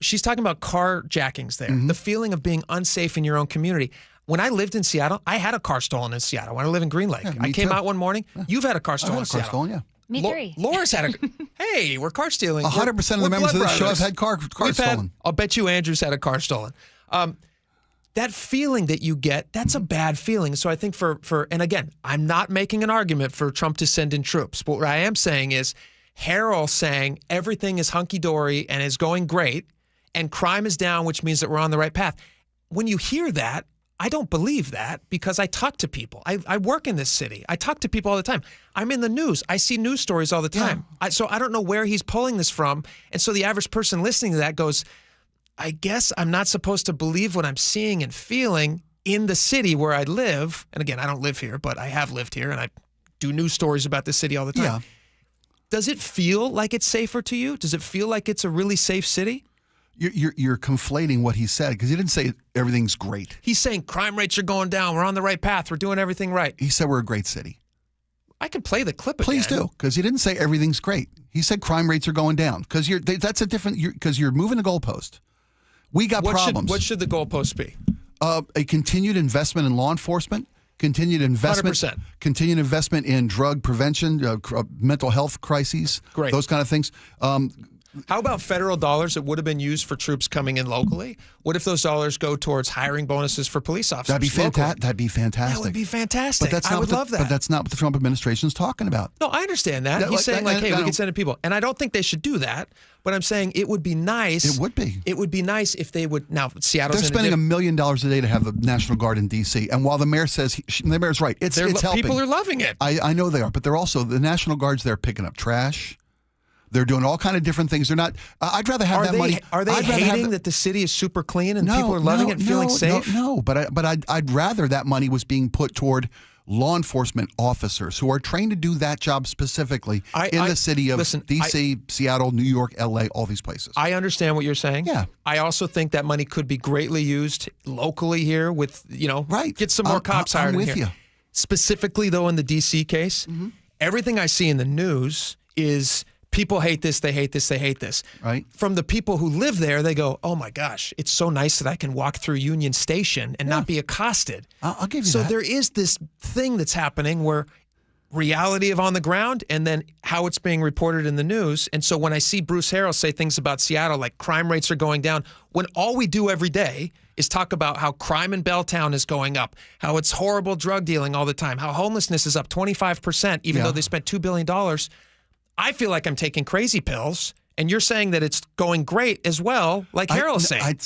She's talking about carjackings there, the feeling of being unsafe in your own community. When I lived in Seattle, I had a car stolen in Seattle. When I live in Green Lake, I came out one morning. You've had a car stolen in Seattle. Stolen, yeah. Me three. Laura's had a. Hey, we're car stealing. 100% of the members of the show have had cars stolen. I'll bet you Andrew's had a car stolen. That feeling that you get, that's a bad feeling. So I think and again, I'm not making an argument for Trump to send in troops. But what I am saying is Harold saying everything is hunky-dory and is going great and crime is down, which means that we're on the right path. When you hear that, I don't believe that because I talk to people. I work in this city. I talk to people all the time. I'm in the news. I see news stories all the time. So I don't know where he's pulling this from. And so the average person listening to that goes, I guess I'm not supposed to believe what I'm seeing and feeling in the city where I live. And again, I don't live here, but I have lived here and I do news stories about the city all the time. Yeah. Does it feel like it's safer to you? Does it feel like it's a really safe city? You're conflating what he said because he didn't say everything's great. He's saying crime rates are going down. We're on the right path. We're doing everything right. He said we're a great city. I can play the clip again. Please do, because he didn't say everything's great. He said crime rates are going down because that's a different because you're moving the goalpost. We got problems. What should the goalpost be? A continued investment in law enforcement, continued investment 100%. Continued investment in drug prevention, mental health crises, Great. Those kind of things. How about federal dollars that would have been used for troops coming in locally? What if those dollars go towards hiring bonuses for police officers? That'd be fantastic. That'd be fantastic. That would be fantastic. But I would love that. But that's not what the Trump administration is talking about. No, I understand that. He's saying hey, we can send in people. And I don't think they should do that. But I'm saying it would be nice. It would be. It would be nice if they would. Now, Seattle's They're spending $1 million a day to have the National Guard in D.C. And while the mayor says, the mayor's right, it's helping. People are loving it. I know they are. But they're also, the National Guard's there picking up trash. They're doing all kind of different things. They're not. I'd rather have that money. Are they hating that the city is super clean and people are loving it and feeling safe? No. But I'd rather that money was being put toward law enforcement officers who are trained to do that job specifically in the city of D.C., Seattle, New York, L.A., all these places. I understand what you're saying. Yeah. I also think that money could be greatly used locally here with get some more cops hired I'm in with here. you. Specifically though, in the D.C. case, everything I see in the news is. People hate this, they hate this, they hate this. Right. From the people who live there, they go, oh my gosh, it's so nice that I can walk through Union Station and not be accosted. I'll give you so that. there is this thing that's happening where reality of on the ground and then how it's being reported in the news. And so when I see Bruce Harrell say things about Seattle, like crime rates are going down, when all we do every day is talk about how crime in Belltown is going up, how it's horrible drug dealing all the time, how homelessness is up 25%, even though they spent $2 billion, I feel like I'm taking crazy pills, and you're saying that it's going great as well, like Harold's saying.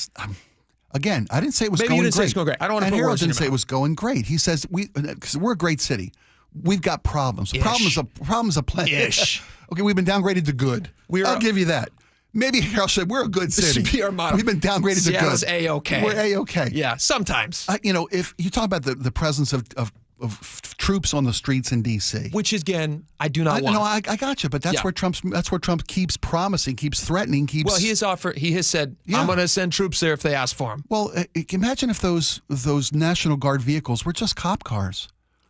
Again, I didn't say it was Maybe going you didn't great. say it's going great. I don't want to and put Harold words in didn't your say it mouth. was going great. He says because we're a great city. We've got problems. Problems are plenty. Ish. Okay, we've been downgraded to good. I'll give you that. Maybe Harold said we're a good city. This should be our motto. We've been downgraded Seattle's to good. A-okay. We're A-okay. Yeah, sometimes. If you talk about the presence of troops on the streets in D.C., which again, I do not want. No, I got you, but that's where Trump keeps promising, keeps threatening, keeps. Well, he has said, I'm going to send troops there if they ask for them. Well, imagine if those National Guard vehicles were just cop cars.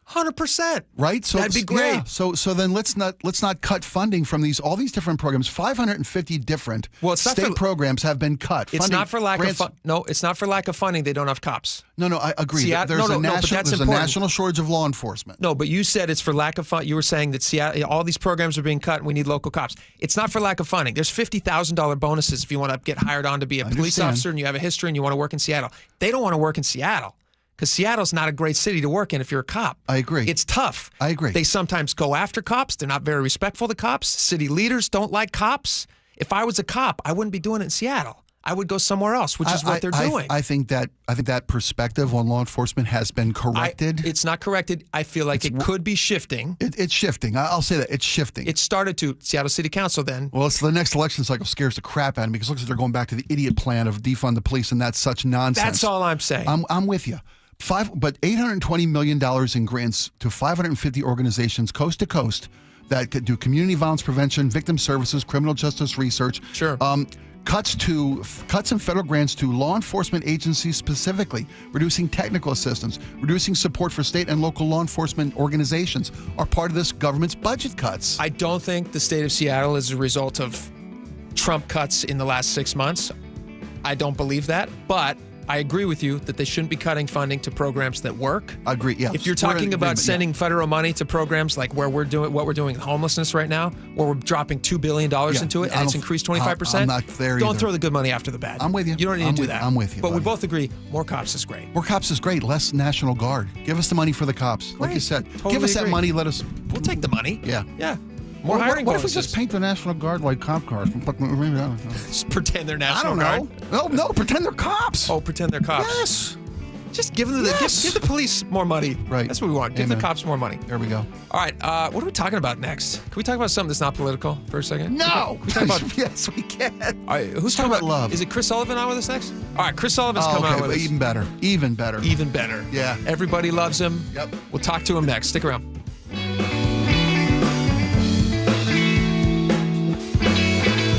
100%. Right? So that'd be great. Yeah. So then let's not cut funding from all these different programs. 550 different state programs have been cut. It's not for lack of No, it's not for lack of funding. They don't have cops. No, I agree. There's a national shortage of law enforcement. No, but you said it's for lack of funding. You were saying that Seattle, all these programs are being cut and we need local cops. It's not for lack of funding. There's $50,000 bonuses if you want to get hired on to be a police officer and you have a history and you want to work in Seattle. They don't want to work in Seattle. Because Seattle's not a great city to work in if you're a cop. I agree. It's tough. I agree. They sometimes go after cops. They're not very respectful to cops. City leaders don't like cops. If I was a cop, I wouldn't be doing it in Seattle. I would go somewhere else, which is what they're doing. I think that perspective on law enforcement has been corrected. It's not corrected. I feel like it could be shifting. It's shifting. I'll say that. It's shifting. It started to Seattle City Council then. Well, it's the next election cycle scares the crap out of me because it looks like they're going back to the idiot plan of defund the police, and that's such nonsense. That's all I'm saying. I'm with you. But $820 million in grants to 550 organizations coast to coast that could do community violence prevention, victim services, criminal justice research. Sure. Cuts in federal grants to law enforcement agencies specifically, reducing technical assistance, reducing support for state and local law enforcement organizations are part of this government's budget cuts. I don't think the state of Seattle is a result of Trump cuts in the last 6 months. I don't believe that, but I agree with you that they shouldn't be cutting funding to programs that work. I agree, yeah. If you're talking about sending federal money to programs like what we're doing with homelessness right now, where we're dropping $2 billion into it and it's increased 25%, I'm not there don't either. throw the good money after the bad. I'm with you. You don't need to do that. I'm with you. But buddy. we both agree, more cops is great. More cops is great. Less National Guard. Give us the money for the cops. Like you said, Totally give us that agree. money. Let us. We'll take the money. Yeah. Yeah. More What hiring if we bonuses. just paint the National Guard like cop cars? Just pretend they're National Guard. No, pretend they're cops. Oh, pretend they're cops. Yes. Just give them give the police more money. Right. That's what we want. Give Amen. the cops more money. There we go. All right. What are we talking about next? Can we talk about something that's not political for a second? No. Can we talk about? Yes, we can. All right. Who's talk talking about love. Is it Chris Sullivan on with us next? All right. Chris Sullivan's coming on with us. Even better. Even better. Even better. Yeah. Everybody loves him. Yep. We'll talk to him next. Stick around.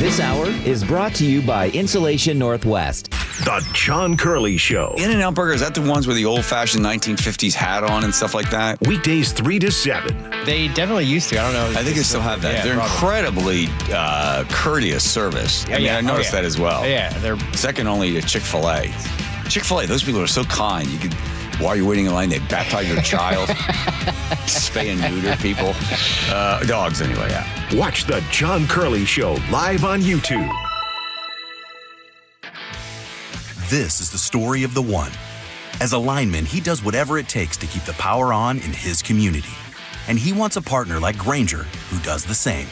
This hour is brought to you by Insulation Northwest. The John Curley Show. In-N-Out Burger, is that the ones with the old-fashioned 1950s hat on and stuff like that? Weekdays 3 to 7. They definitely used to. I don't know. I think they still have that. Yeah, they're probably. incredibly courteous service. I noticed that as well. Yeah, they're second only to Chick-fil-A. Chick-fil-A, those people are so kind. You could, while you're waiting in line, they baptize your child, spay and neuter people, dogs anyway. Yeah. Watch the John Curley Show live on YouTube. This is the story of the one. As a lineman, he does whatever it takes to keep the power on in his community. And he wants a partner like Grainger who does the same.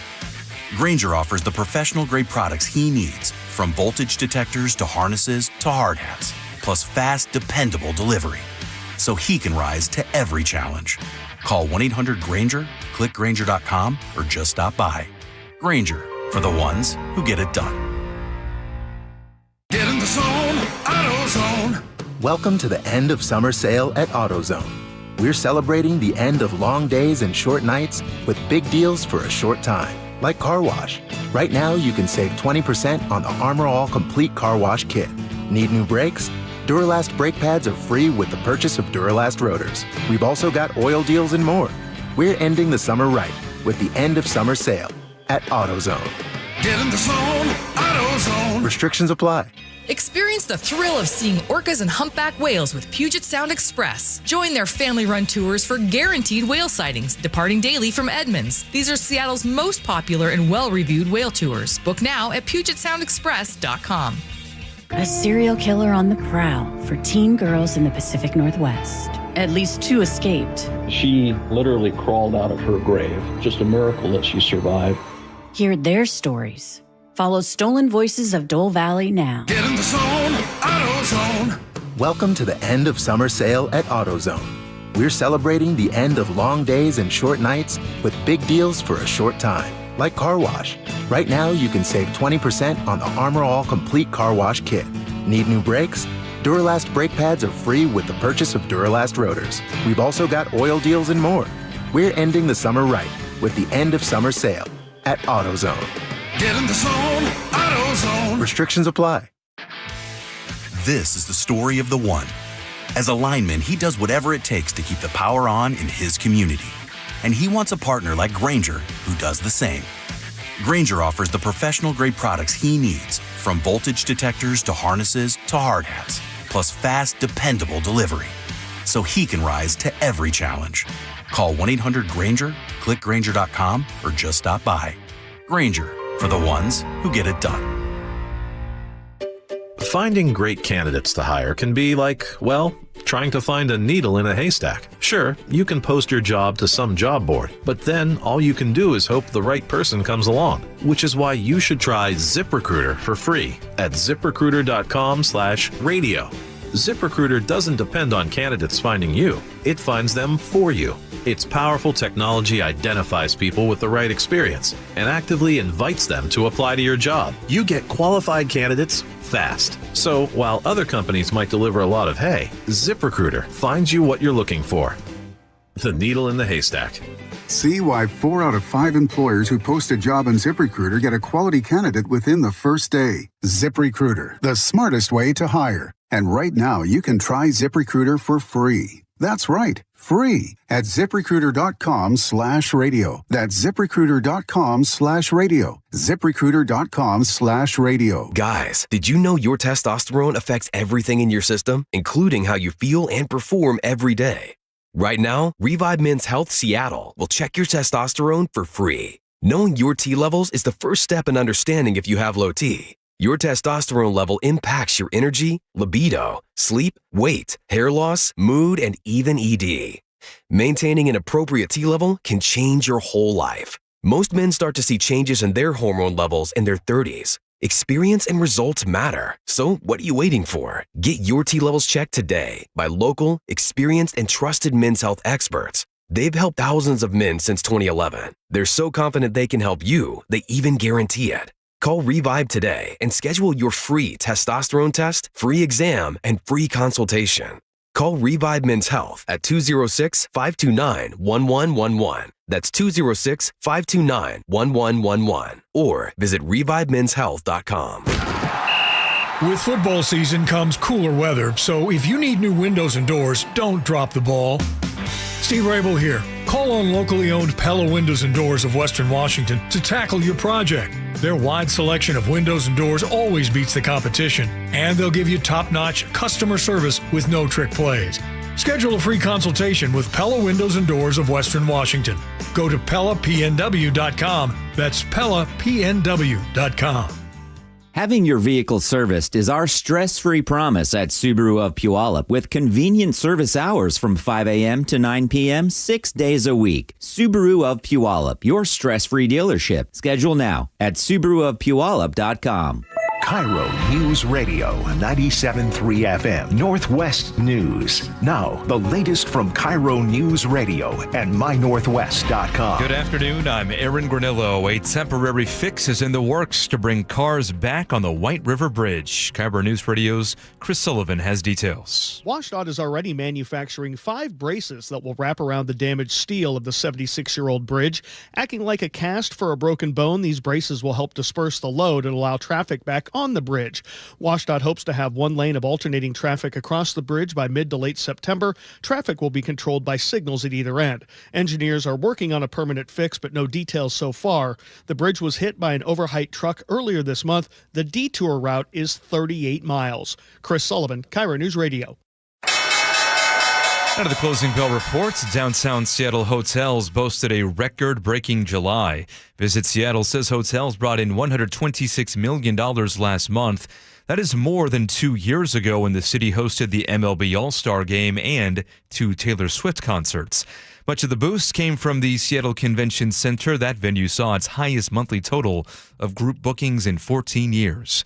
Grainger offers the professional-grade products he needs, from voltage detectors to harnesses to hard hats, plus fast, dependable delivery, so he can rise to every challenge. Call 1-800-GRAINGER, click Grainger.com, or just stop by. Grainger, for the ones who get it done. Get in the zone, AutoZone. Welcome to the end of summer sale at AutoZone. We're celebrating the end of long days and short nights with big deals for a short time, like car wash. Right now, you can save 20% on the Armor All Complete Car Wash Kit. Need new brakes? Duralast brake pads are free with the purchase of Duralast rotors. We've also got oil deals and more. We're ending the summer right with the end of summer sale at AutoZone. Get in the zone, AutoZone. Restrictions apply. Experience the thrill of seeing orcas and humpback whales with Puget Sound Express. Join their family-run tours for guaranteed whale sightings, departing daily from Edmonds. These are Seattle's most popular and well-reviewed whale tours. Book now at PugetSoundExpress.com. A serial killer on the prowl for teen girls in the Pacific Northwest. At least 2 escaped. She literally crawled out of her grave. Just a miracle that she survived. Hear their stories. Follow Stolen Voices of Dole Valley now. Get in the zone, AutoZone. Welcome to the end of summer sale at AutoZone. We're celebrating the end of long days and short nights with big deals for a short time, like car wash. Right now, you can save 20% on the Armor All Complete Car Wash Kit. Need new brakes? Duralast brake pads are free with the purchase of Duralast rotors. We've also got oil deals and more. We're ending the summer right with the end of summer sale at AutoZone. Get in the zone, AutoZone. Restrictions apply. This is the story of the one. As a lineman, he does whatever it takes to keep the power on in his community. And he wants a partner like Grainger who does the same. Grainger offers the professional-grade products he needs, from voltage detectors to harnesses to hard hats, plus fast, dependable delivery, so he can rise to every challenge. Call 1-800-GRAINGER, click Grainger.com, or just stop by. Grainger, for the ones who get it done. Finding great candidates to hire can be like, well, trying to find a needle in a haystack. Sure, you can post your job to some job board, but then all you can do is hope the right person comes along, which is why you should try ZipRecruiter for free at ziprecruiter.com/radio. ZipRecruiter doesn't depend on candidates finding you. It finds them for you. Its powerful technology identifies people with the right experience and actively invites them to apply to your job. You get qualified candidates fast. So while other companies might deliver a lot of hay, ZipRecruiter finds you what you're looking for. The needle in the haystack. See why 4 out of 5 employers who post a job on ZipRecruiter get a quality candidate within the first day. ZipRecruiter, the smartest way to hire. And right now, you can try ZipRecruiter for free. That's right, free at ZipRecruiter.com/radio. That's ZipRecruiter.com/radio. ZipRecruiter.com/radio. Guys, did you know your testosterone affects everything in your system, including how you feel and perform every day? Right now, Revive Men's Health Seattle will check your testosterone for free. Knowing your T levels is the first step in understanding if you have low T. Your testosterone level impacts your energy, libido, sleep, weight, hair loss, mood, and even ED. Maintaining an appropriate T level can change your whole life. Most men start to see changes in their hormone levels in their 30s. Experience and results matter. So what are you waiting for? Get your T levels checked today by local, experienced, and trusted men's health experts. They've helped thousands of men since 2011. They're so confident they can help you, they even guarantee it. Call Revive today and schedule your free testosterone test, free exam, and free consultation. Call Revive Men's Health at 206-529-1111. That's 206-529-1111. Or visit ReviveMen'sHealth.com. With football season comes cooler weather, so if you need new windows and doors, don't drop the ball. Steve Rabel here. Call on locally owned Pella Windows and Doors of Western Washington to tackle your project. Their wide selection of windows and doors always beats the competition, and they'll give you top-notch customer service with no trick plays. Schedule a free consultation with Pella Windows and Doors of Western Washington. Go to PellaPNW.com. That's PellaPNW.com. Having your vehicle serviced is our stress-free promise at Subaru of Puyallup, with convenient service hours from 5 a.m. to 9 p.m. 6 days a week. Subaru of Puyallup, your stress-free dealership. Schedule now at SubaruofPuyallup.com. KIRO News Radio 97.3 FM Northwest News. Now, the latest from KIRO News Radio and MyNorthwest.com. Good afternoon. I'm Aaron Granillo. A temporary fix is in the works to bring cars back on the White River Bridge. KIRO News Radio's Chris Sullivan has details. WashDOT is already manufacturing 5 braces that will wrap around the damaged steel of the 76-year-old bridge. Acting like a cast for a broken bone, these braces will help disperse the load and allow traffic back on the bridge. WashDOT hopes to have 1 lane of alternating traffic across the bridge by mid to late September. Traffic will be controlled by signals at either end. Engineers are working on a permanent fix, but no details so far. The bridge was hit by an overheight truck earlier this month. The detour route is 38 miles. Chris Sullivan, KIRO News Radio. Out of the closing bell reports, downtown Seattle hotels boasted a record-breaking July. Visit Seattle says hotels brought in $126 million last month. That is more than 2 years ago when the city hosted the MLB All-Star Game and 2 Taylor Swift concerts. Much of the boost came from the Seattle Convention Center. That venue saw its highest monthly total of group bookings in 14 years.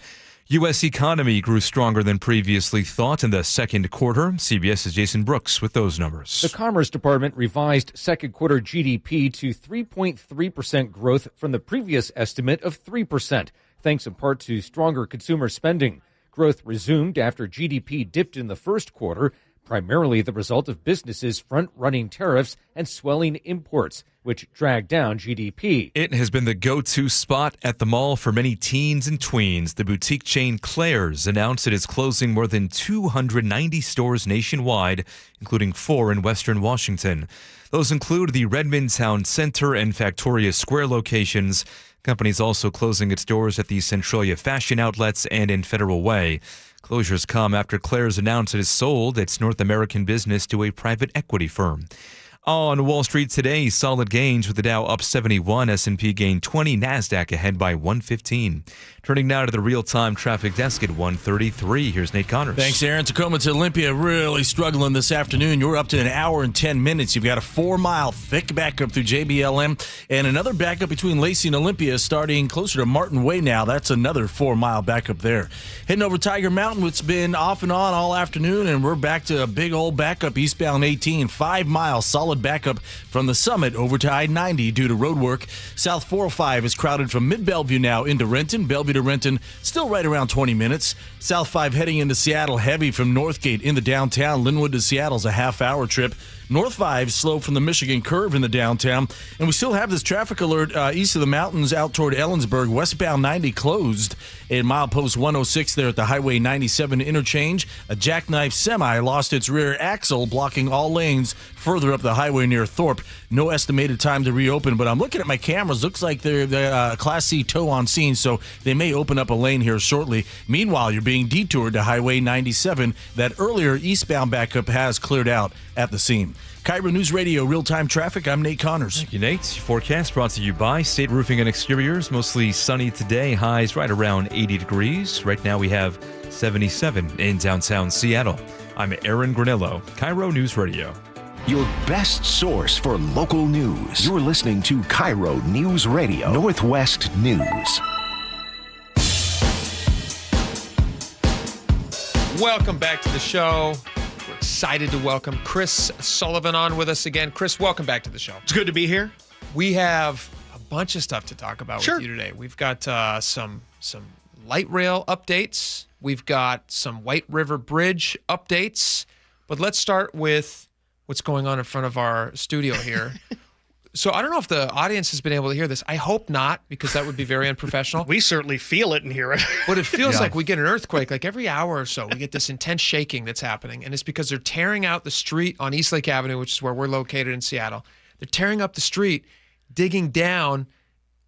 U.S. economy grew stronger than previously thought in the second quarter. CBS's Jason Brooks with those numbers. The Commerce Department revised second quarter GDP to 3.3% growth from the previous estimate of 3%, thanks in part to stronger consumer spending. Growth resumed after GDP dipped in the first quarter, primarily the result of businesses front-running tariffs and swelling imports, which dragged down GDP. It has been the go-to spot at the mall for many teens and tweens. The boutique chain Claire's announced it is closing more than 290 stores nationwide, including 4 in Western Washington. Those include the Redmond Town Center and Factoria Square locations. Company's also closing its doors at the Centralia Fashion Outlets and in Federal Way. Closures come after Claire's announced it has sold its North American business to a private equity firm. On Wall Street today, solid gains with the Dow up 71, S&P gained 20, NASDAQ ahead by 115. Turning now to the real-time traffic desk at 1:33. Here's Nate Connors. Thanks, Aaron. Tacoma to Olympia really struggling this afternoon. You're up to an hour and 10 minutes. You've got a 4-mile thick backup through JBLM and another backup between Lacey and Olympia starting closer to Martin Way now. That's another 4-mile backup there. Heading over Tiger Mountain, it's been off and on all afternoon, and we're back to a big old backup eastbound 18. 5 miles solid solid backup from the Summit over to I-90 due to road work. South 405 is crowded from mid-Bellevue now into Renton. Bellevue to Renton still right around 20 minutes. South 5 heading into Seattle heavy from Northgate into downtown. Linwood to Seattle's a half-hour trip. North 5 slow from the Michigan Curve in the downtown. And we still have this traffic alert east of the mountains out toward Ellensburg. Westbound 90 closed in milepost 106 there at the Highway 97 interchange. A jackknife semi lost its rear axle, blocking all lanes further up the highway near Thorpe. No estimated time to reopen, but I'm looking at my cameras. Looks like they're Class C tow on scene, so they may open up a lane here shortly. Meanwhile, you're being detoured to Highway 97. That earlier eastbound backup has cleared out at the scene. KIRO News Radio, real-time traffic. I'm Nate Connors. Thank you, Nate. Forecast brought to you by State Roofing and Exteriors. Mostly sunny today. Highs right around 80 degrees. Right now we have 77 in downtown Seattle. I'm Aaron Granillo, KIRO News Radio. Your best source for local news. You're listening to KIRO News Radio, Northwest News. Welcome back to the show. We're excited to welcome Chris Sullivan on with us again. Chris, welcome back to the show. It's good to be here. We have a bunch of stuff to talk about Sure. with you today. We've got some light rail updates. We've got some White River Bridge updates. But let's start with what's going on in front of our studio here. So I don't know if the audience has been able to hear this. I hope not, because that would be very unprofessional. We certainly feel it and hear it. But it feels like we get an earthquake. Like every hour or so, we get this intense shaking that's happening. And it's because they're tearing out the street on Eastlake Avenue, which is where we're located in Seattle. They're tearing up the street, digging down.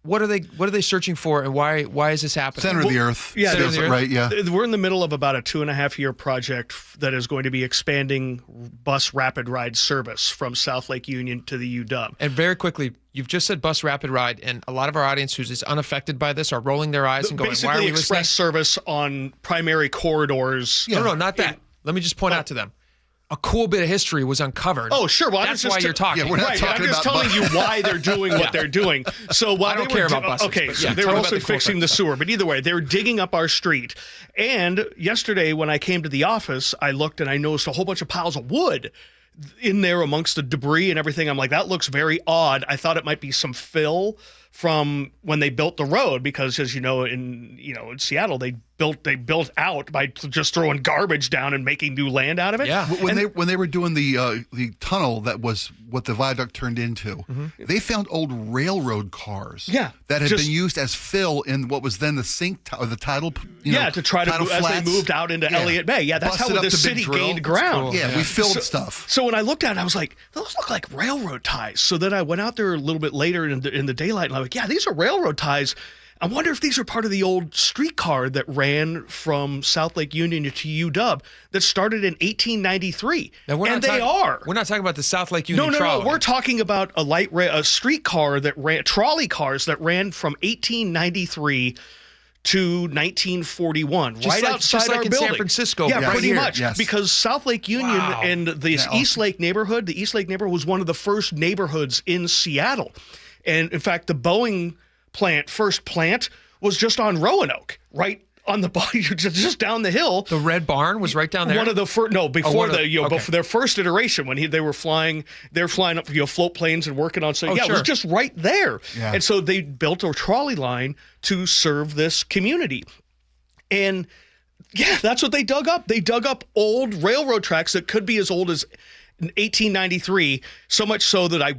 What are they searching for, and why is this happening? Center of the earth. Yeah, Center of the earth. Right, yeah. We're in the middle of about a 2.5-year project that is going to be expanding bus rapid ride service from South Lake Union to the UW. And very quickly, you've just said bus rapid ride, and a lot of our audience who's just unaffected by this are rolling their eyes and going, basically why are we express listening? service on primary corridors. No, not that. Let me just point out to them. A cool bit of history was uncovered. Oh, sure. Well, that's why you're talking. Yeah, we're not right, talking I'm just about telling you why they're doing what they're doing. So while I don't they were care about buses. okay, But so yeah, they talk were about also the cool fixing the sewer. But either way, they were digging up our street. And yesterday, when I came to the office, I looked and I noticed a whole bunch of piles of wood in there amongst the debris and everything. I'm like, that looks very odd. I thought it might be some fill from when they built the road, because as you know, in Seattle, they built out by just throwing garbage down and making new land out of it. Yeah. When they were doing the tunnel that was what the viaduct turned into, they found old railroad cars. Yeah, that had been used as fill in what was then the sink or the tidal. To try to tidal as flats. they moved out into Elliott Bay. Yeah, that's Busted how up the the big city drill. gained ground. Cool. Yeah, we filled stuff. So when I looked at it, I was like, those look like railroad ties. So then I went out there a little bit later in the daylight, and I'm like, yeah, these are railroad ties. I wonder if these are part of the old streetcar that ran from South Lake Union to UW that started in 1893. Now, and they are. We're not talking about the South Lake Union trolley. No. We're talking about a streetcar that ran, trolley cars that ran from 1893 to 1941, Just right like- outside just like our in building. San Francisco. Yeah, Right pretty here. much. Yes. Because South Lake Union and the East Lake neighborhood, was one of the first neighborhoods in Seattle. And in fact, the Boeing first plant was just on Roanoke, right on the body, just down the hill. The Red Barn was right down there. One of the first, before okay. their first iteration when they were flying up float planes and working on. So it was just right there. Yeah. And so they built a trolley line to serve this community. And yeah, that's what they dug up. They dug up old railroad tracks that could be as old as 1893. So much so that I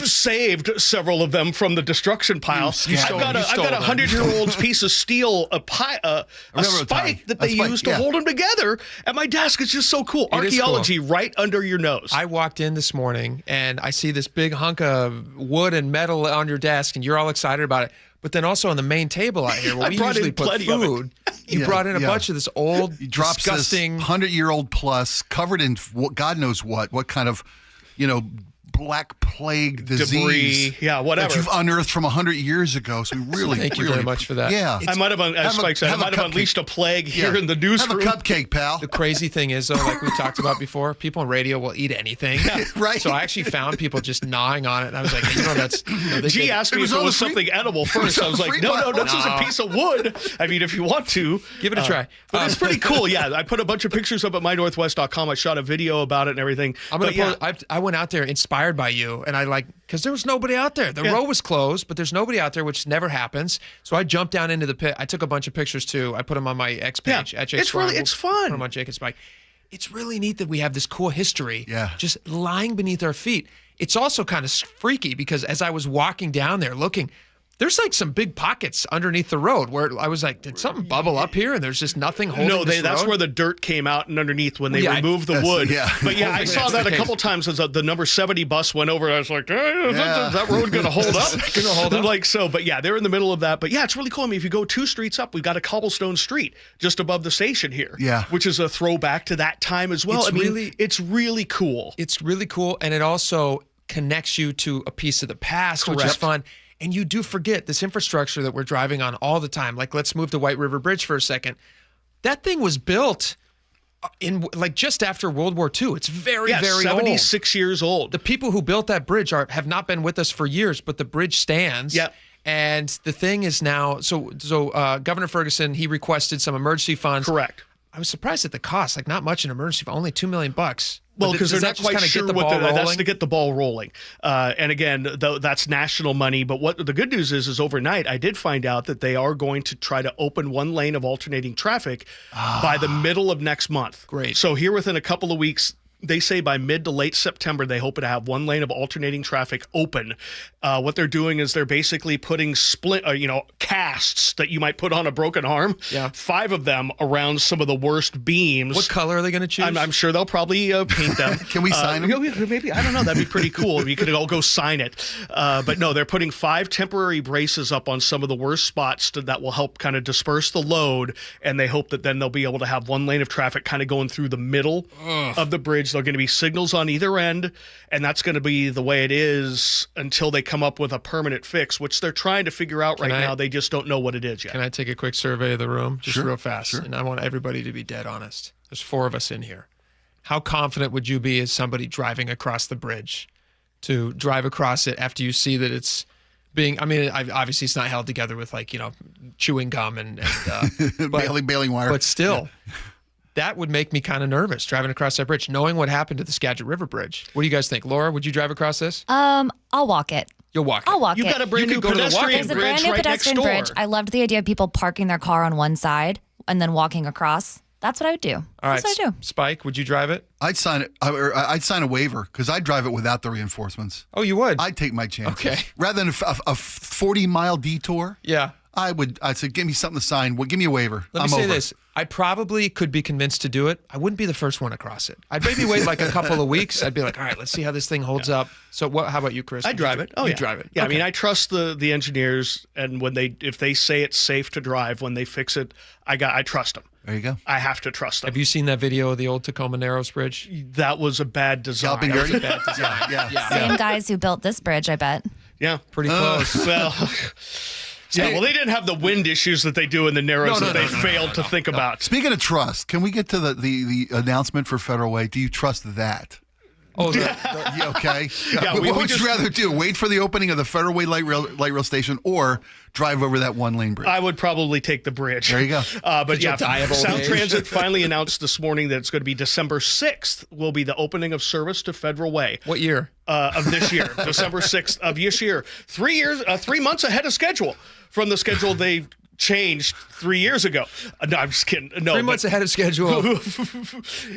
saved several of them from the destruction pile. I've got a 100-year-old piece of steel, a spike that they used to hold them together at my desk. It's just so cool. Archaeology right under your nose. I walked in this morning and I see this big hunk of wood and metal on your desk, and you're all excited about it. But then also on the main table out here, where we usually put food, you brought in a bunch of this old, disgusting, 100-year-old plus, covered in God knows what kind of, Black Plague disease. Debris, whatever. That you've unearthed from 100 years ago. So we really Thank you very much for that. Yeah. I might have, as Spike said, I might have unleashed a plague here in the newsroom. Have a cupcake, pal. The crazy thing is, though, like we talked about before, people on radio will eat anything. Right. So I actually found people just gnawing on it, and I was like, that's. G asked me if it was something edible first. I was like, no, this is a piece of wood. I mean, if you want to. Give it a try. But it's pretty cool. Yeah, I put a bunch of pictures up at mynorthwest.com. I shot a video about it and everything. I went out there inspired by you, and because there was nobody out there. The row was closed, but there's nobody out there, which never happens. So I jumped down into the pit. I took a bunch of pictures too. I put them on my X page at Jake Skorheim. It's fun. Put them on Jake and Spike. It's really neat that we have this cool history just lying beneath our feet. It's also kind of freaky because as I was walking down there looking, there's like some big pockets underneath the road where I was like, did something bubble up here? And there's just nothing holding this that's road? where the dirt came out and underneath when they removed the wood. But I saw that a couple times as the number 70 bus went over. I was like, is that road going to hold up? Going to hold up? Like so. But they're in the middle of that. But it's really cool. I mean, if you go 2 streets up, we've got a cobblestone street just above the station here. Yeah. Which is a throwback to that time as well. It's really cool. It's really cool. And it also connects you to a piece of the past, which is fun. And you do forget this infrastructure that we're driving on all the time. Like, let's move to White River Bridge for a second. That thing was built in just after World War II. It's very, very 76 years old. The people who built that bridge have not been with us for years, but the bridge stands. Yeah. And the thing is now, so Governor Ferguson, he requested some emergency funds. Correct. I was surprised at the cost. Like, not much in emergency fund, only $2 million. Well, because they're not quite sure what that's to get the ball rolling. And again, that's national money. But what the good news is overnight, I did find out that they are going to try to open 1 lane of alternating traffic by the middle of next month. Great. So here within a couple of weeks, they say by mid to late September, they hope to have 1 lane of alternating traffic open. What they're doing is they're basically putting casts that you might put on a broken arm. Yeah. 5 of them around some of the worst beams. What color are they going to choose? I'm sure they'll probably paint them. Can we sign them? Maybe. I don't know. That'd be pretty cool. We could all go sign it. But no, they're putting 5 temporary braces up on some of the worst spots that will help kind of disperse the load. And they hope that then they'll be able to have 1 lane of traffic kind of going through the middle of the bridge. There are going to be signals on either end, and that's going to be the way it is until they come up with a permanent fix, which they're trying to figure out now. They just don't know what it is yet. Can I take a quick survey of the room? Just real fast. Sure. And I want everybody to be dead honest. There's 4 of us in here. How confident would you be as somebody driving across the bridge to drive across it after you see that it's being, obviously it's not held together with chewing gum and baling wire. But still, that would make me kind of nervous driving across that bridge, knowing what happened to the Skagit River Bridge. What do you guys think? Laura, would you drive across this? I'll walk it. You'll walk it. I'll walk it. You've got a brand new pedestrian There's a bridge brand new right pedestrian next door. bridge. I loved the idea of people parking their car on one side and then walking across. That's what I would do. All right, That's what I do. Spike, would you drive it? I'd sign it. I'd sign a waiver because I'd drive it without the reinforcements. Oh, you would? I'd take my chances. Okay. Rather than a 40-mile detour. Yeah. I'd say, give me something to sign. Well, give me a waiver. Let me say this. I probably could be convinced to do it. I wouldn't be the first one across it. I'd maybe wait like a couple of weeks. I'd be like, all right, let's see how this thing holds up. So how about you, Chris? I drive it. You drive it. Yeah, Okay. I trust the engineers, and if they say it's safe to drive, when they fix it, I trust them. There you go. I have to trust them. Have you seen that video of the old Tacoma Narrows Bridge? That was a bad design. Galloping That was Gurney? a bad design. Yeah. Same guys who built this bridge, I bet. Yeah. Pretty close. Well, well, they didn't have the wind issues that they do in the Narrows that they failed to think about. Speaking of trust, can we get to the announcement for Federal Way? Do you trust that? Oh, Yeah, okay. Yeah, what we would just- you rather do? Wait for the opening of the Federal Way light rail station, or drive over that 1-lane bridge? I would probably take the bridge. There you go. But you'll die of old Sound age. Transit finally announced this morning that it's going to be December 6th will be the opening of service to Federal Way. What year? Of this year, December 6th of this year. 3 months ahead of schedule from the schedule they changed 3 years ago. No, I'm just kidding. No, 3 months ahead of schedule.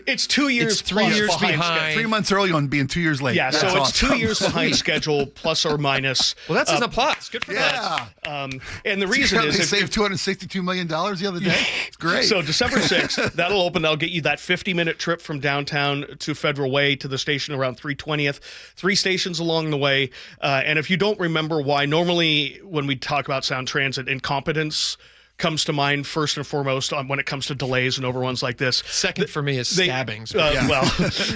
It's 2 years. It's 3 plus years behind. behind. 3 months early on being 2 years late. Yeah, so That's it's 2 awesome. years behind schedule, plus or minus. Well, that's an applause. Good for Yeah. that. And the reason They is saved $262 million the other day. It's great. So December 6th, that'll open. That'll get you that 50-minute trip from downtown to Federal Way to the station around 320th. 3 stations along the way. And if you don't remember why, normally when we talk about Sound Transit, incompetence comes to mind first and foremost when it comes to delays and overruns like this. Second for me is stabbings. Well,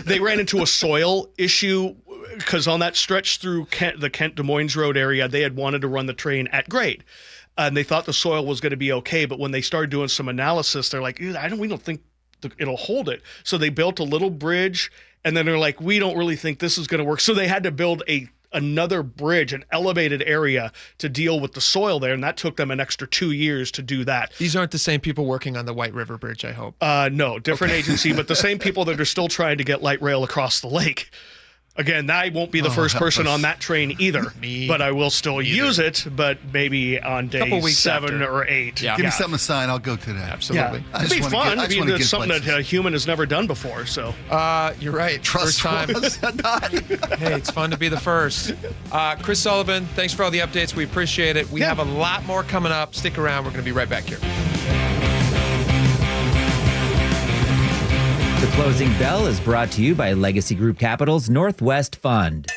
they ran into a soil issue because on that stretch through the Kent Des Moines Road area, they had wanted to run the train at grade. And they thought the soil was going to be okay. But when they started doing some analysis, they're like, we don't think it'll hold it. So they built a little bridge, and then they're like, we don't really think this is going to work. So they had to build another bridge, an elevated area to deal with the soil there, and that took them an extra 2 years to do that. These aren't the same people working on the White River Bridge, I hope. No, different agency, but the same people that are still trying to get light rail across the lake. Again, I won't be the first person on that train either, but I will still use it, but maybe on day 7 or 8. Yeah. Give me something to sign. I'll go to that. Absolutely. Yeah. It'd be fun. It's something that a human has never done before. So you're right. Trust first time. Hey, it's fun to be the first. Chris Sullivan, thanks for all the updates. We appreciate it. We have a lot more coming up. Stick around. We're going to be right back here. The Closing Bell is brought to you by Legacy Group Capital's Northwest Fund.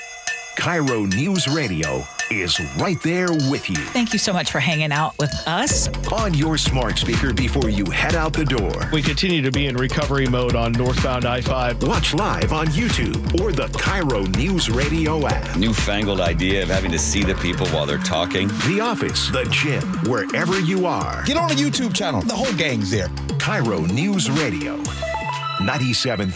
KIRO News Radio is right there with you. Thank you so much for hanging out with us. On your smart speaker before you head out the door. We continue to be in recovery mode on northbound I-5. Watch live on YouTube or the KIRO News Radio app. Newfangled idea of having to see the people while they're talking. The office, the gym, wherever you are. Get on the YouTube channel. The whole gang's there. KIRO News Radio. 97.3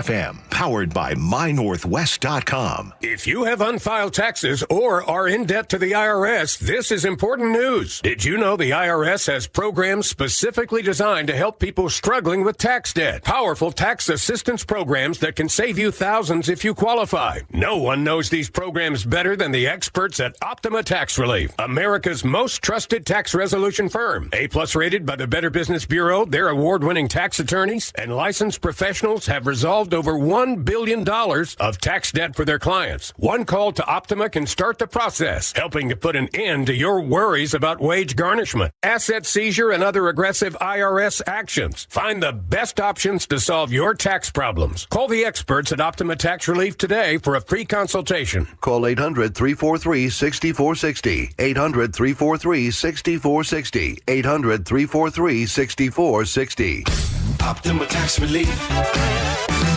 FM, powered by MyNorthwest.com. If you have unfiled taxes or are in debt to the IRS, this is important news. Did you know the IRS has programs specifically designed to help people struggling with tax debt? Powerful tax assistance programs that can save you thousands if you qualify. No one knows these programs better than the experts at Optima Tax Relief, America's most trusted tax resolution firm. A+ rated by the Better Business Bureau, their award-winning tax attorneys and licensed professionals have resolved over $1 billion of tax debt for their clients. One call to Optima can start the process, helping to put an end to your worries about wage garnishment, asset seizure, and other aggressive IRS actions. Find the best options to solve your tax problems. Call the experts at Optima Tax Relief today for a free consultation. Call 800-343-6460. 800-343-6460. 800-343-6460. Optima Tax Relief.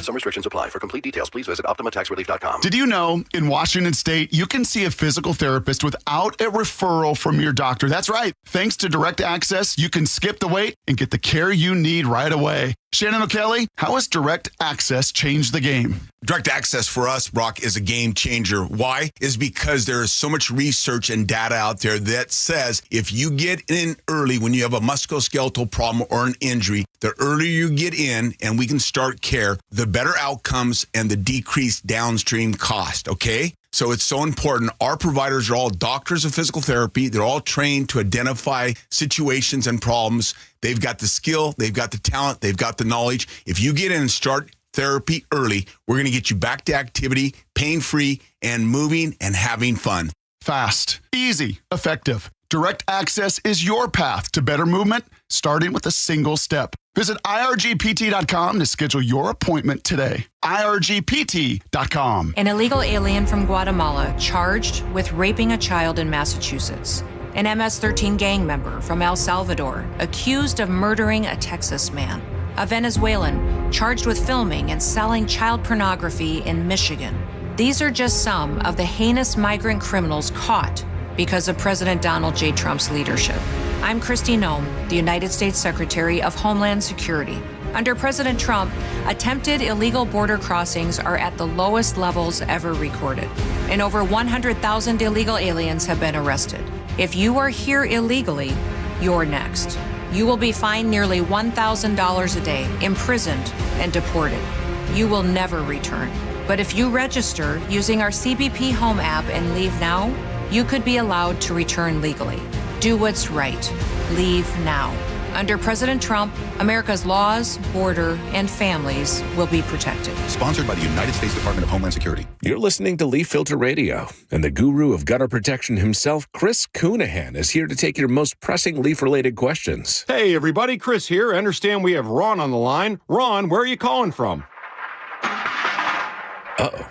Some restrictions apply. For complete details, please visit OptimaTaxRelief.com. Did you know in Washington State, you can see a physical therapist without a referral from your doctor? That's right. Thanks to Direct Access, you can skip the wait and get the care you need right away. Shannon O'Kelly, how has Direct Access changed the game? Direct Access for us, Brock, is a game changer. Why? Is because there is so much research and data out there that says if you get in early when you have a musculoskeletal problem or an injury, the earlier you get in and we can start care, the better outcomes and the decreased downstream cost, okay? So it's so important. Our providers are all doctors of physical therapy. They're all trained to identify situations and problems. They've got the skill, they've got the talent, they've got the knowledge. If you get in and start therapy early, we're going to get you back to activity, pain-free, and moving and having fun. Fast, easy, effective. Direct Access is your path to better movement, starting with a single step. Visit irgpt.com to schedule your appointment today. irgpt.com. An illegal alien from Guatemala charged with raping a child in Massachusetts. An MS-13 gang member from El Salvador accused of murdering a Texas man. A Venezuelan charged with filming and selling child pornography in Michigan. These are just some of the heinous migrant criminals caught because of President Donald J. Trump's leadership. I'm Kristi Noem, the United States Secretary of Homeland Security. Under President Trump, attempted illegal border crossings are at the lowest levels ever recorded, and over 100,000 illegal aliens have been arrested. If you are here illegally, you're next. You will be fined nearly $1,000 a day, imprisoned, and deported. You will never return. But if you register using our CBP Home app and leave now, you could be allowed to return legally. Do what's right. Leave now. Under President Trump, America's laws, border, and families will be protected. Sponsored by the United States Department of Homeland Security. You're listening to Leaf Filter Radio, and the guru of gutter protection himself, Chris Coonahan, is here to take your most pressing leaf-related questions. Hey, everybody, Chris here. I understand we have Ron on the line. Ron, where are you calling from? Uh-oh.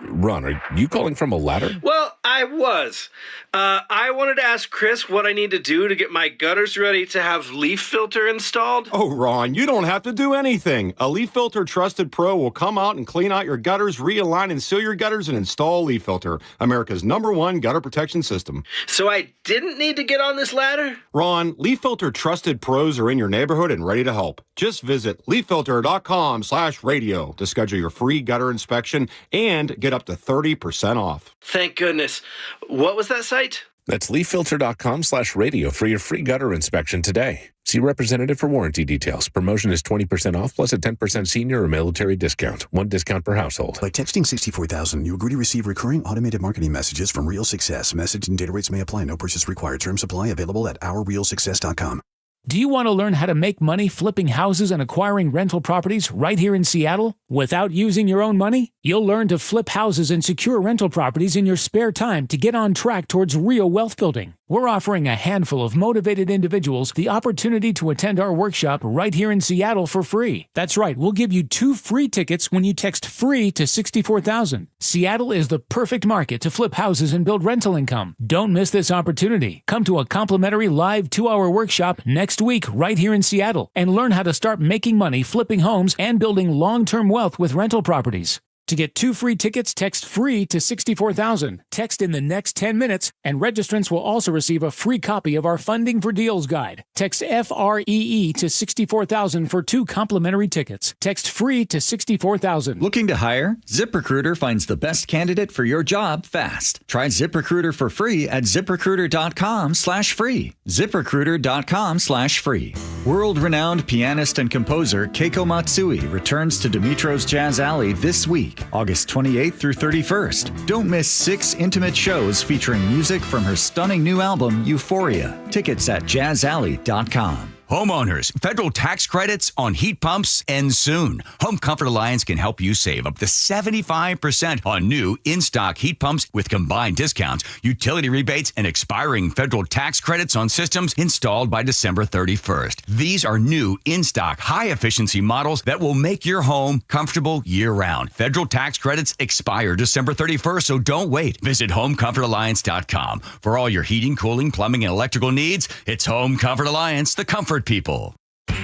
Ron, are you calling from a ladder? Well, I was. I wanted to ask Chris what I need to do to get my gutters ready to have leaf filter installed. Oh, Ron, you don't have to do anything. A Leaf Filter Trusted Pro will come out and clean out your gutters, realign and seal your gutters, and install Leaf Filter, America's #1 gutter protection system. So I didn't need to get on this ladder? Ron, Leaf Filter Trusted Pros are in your neighborhood and ready to help. Just visit leaffilter.com/radio to schedule your free gutter inspection and get up to 30% off. Thank goodness. What was that site? That's leaffilter.com/radio for your free gutter inspection today. See representative for warranty details. Promotion is 20% off plus a 10% senior or military discount. One discount per household. By texting 64,000, you agree to receive recurring automated marketing messages from Real Success. Message and data rates may apply. No purchase required. Terms apply. Available at ourrealsuccess.com. Do you want to learn how to make money flipping houses and acquiring rental properties right here in Seattle without using your own money? You'll learn to flip houses and secure rental properties in your spare time to get on track towards real wealth building. We're offering a handful of motivated individuals the opportunity to attend our workshop right here in Seattle for free. That's right, we'll give you 2 free tickets when you text FREE to 64,000. Seattle is the perfect market to flip houses and build rental income. Don't miss this opportunity. Come to a complimentary live 2-hour workshop next week right here in Seattle and learn how to start making money flipping homes and building long-term wealth with rental properties. To get 2 free tickets, text FREE to 64,000. Text in the next 10 minutes, and registrants will also receive a free copy of our Funding for Deals guide. Text FREE to 64,000 for 2 complimentary tickets. Text FREE to 64,000. Looking to hire? ZipRecruiter finds the best candidate for your job fast. Try ZipRecruiter for free at ZipRecruiter.com/free. ZipRecruiter.com/free. World-renowned pianist and composer Keiko Matsui returns to Dimitro's Jazz Alley this week, August 28th through 31st. Don't miss 6 intimate shows featuring music from her stunning new album, Euphoria. Tickets at jazzalley.com. Homeowners, federal tax credits on heat pumps end soon. Home Comfort Alliance can help you save up to 75% on new in-stock heat pumps with combined discounts, utility rebates, and expiring federal tax credits on systems installed by December 31st. These are new in-stock high-efficiency models that will make your home comfortable year-round. Federal tax credits expire December 31st, so don't wait. Visit HomeComfortAlliance.com. For all your heating, cooling, plumbing, and electrical needs, it's Home Comfort Alliance, the comfort people. All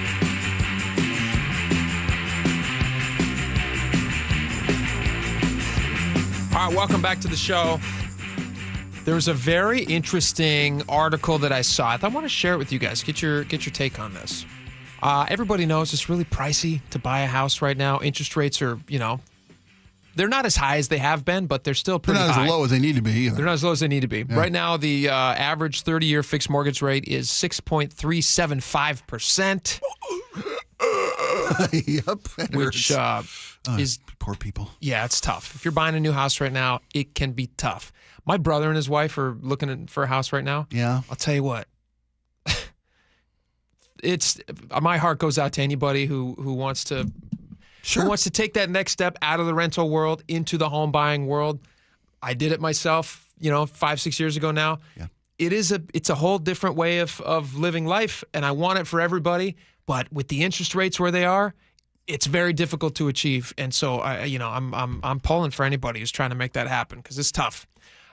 right, welcome back to the show. There's a very interesting article that I saw. I want to share it with you guys. Get your take on this. Everybody knows it's really pricey to buy a house right now. Interest rates are, they're not as high as they have been, but they're still pretty high. They're not as low as they need to be either. They're not as low as they need to be. Yeah. Right now, the average 30-year fixed mortgage rate is 6.375%. Yep. Which is poor people. Yeah, it's tough. If you're buying a new house right now, it can be tough. My brother and his wife are looking for a house right now. Yeah. I'll tell you what. My heart goes out to anybody who wants to who wants to take that next step out of the rental world into the home buying world. I did it myself, 5-6 years ago now. Yeah. It's a whole different way of living life, and I want it for everybody. But with the interest rates where they are, it's very difficult to achieve. And so I'm pulling for anybody who's trying to make that happen because it's tough.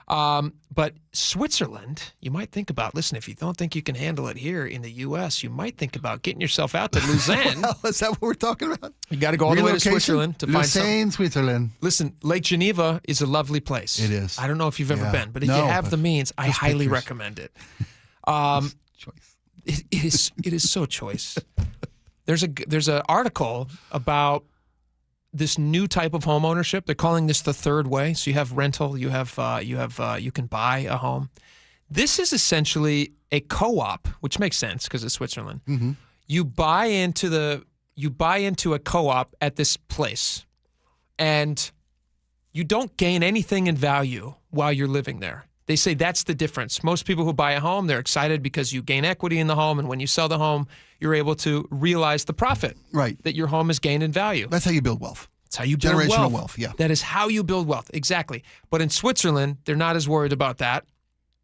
But Switzerland, you might think about, listen, if you don't think you can handle it here in the U.S., you might think about getting yourself out to Lausanne. Well, is that what we're talking about? You got to go all the way to Switzerland to find something. Lausanne, Switzerland. Listen, Lake Geneva is a lovely place. It is. I don't know if you've ever been, but if you have the means, I highly recommend it. It is so choice. There's an article about this new type of home ownership. They're calling this the third way. So you have rental, you can buy a home. This is essentially a co-op, which makes sense because it's Switzerland. Mm-hmm. You buy into a co-op at this place, and you don't gain anything in value while you're living there. They say that's the difference. Most people who buy a home, they're excited because you gain equity in the home, and when you sell the home, you're able to realize the profit that your home has gained in value. That's how you build wealth. That's how you build generational wealth. Yeah. That is how you build wealth. Exactly. But in Switzerland, they're not as worried about that.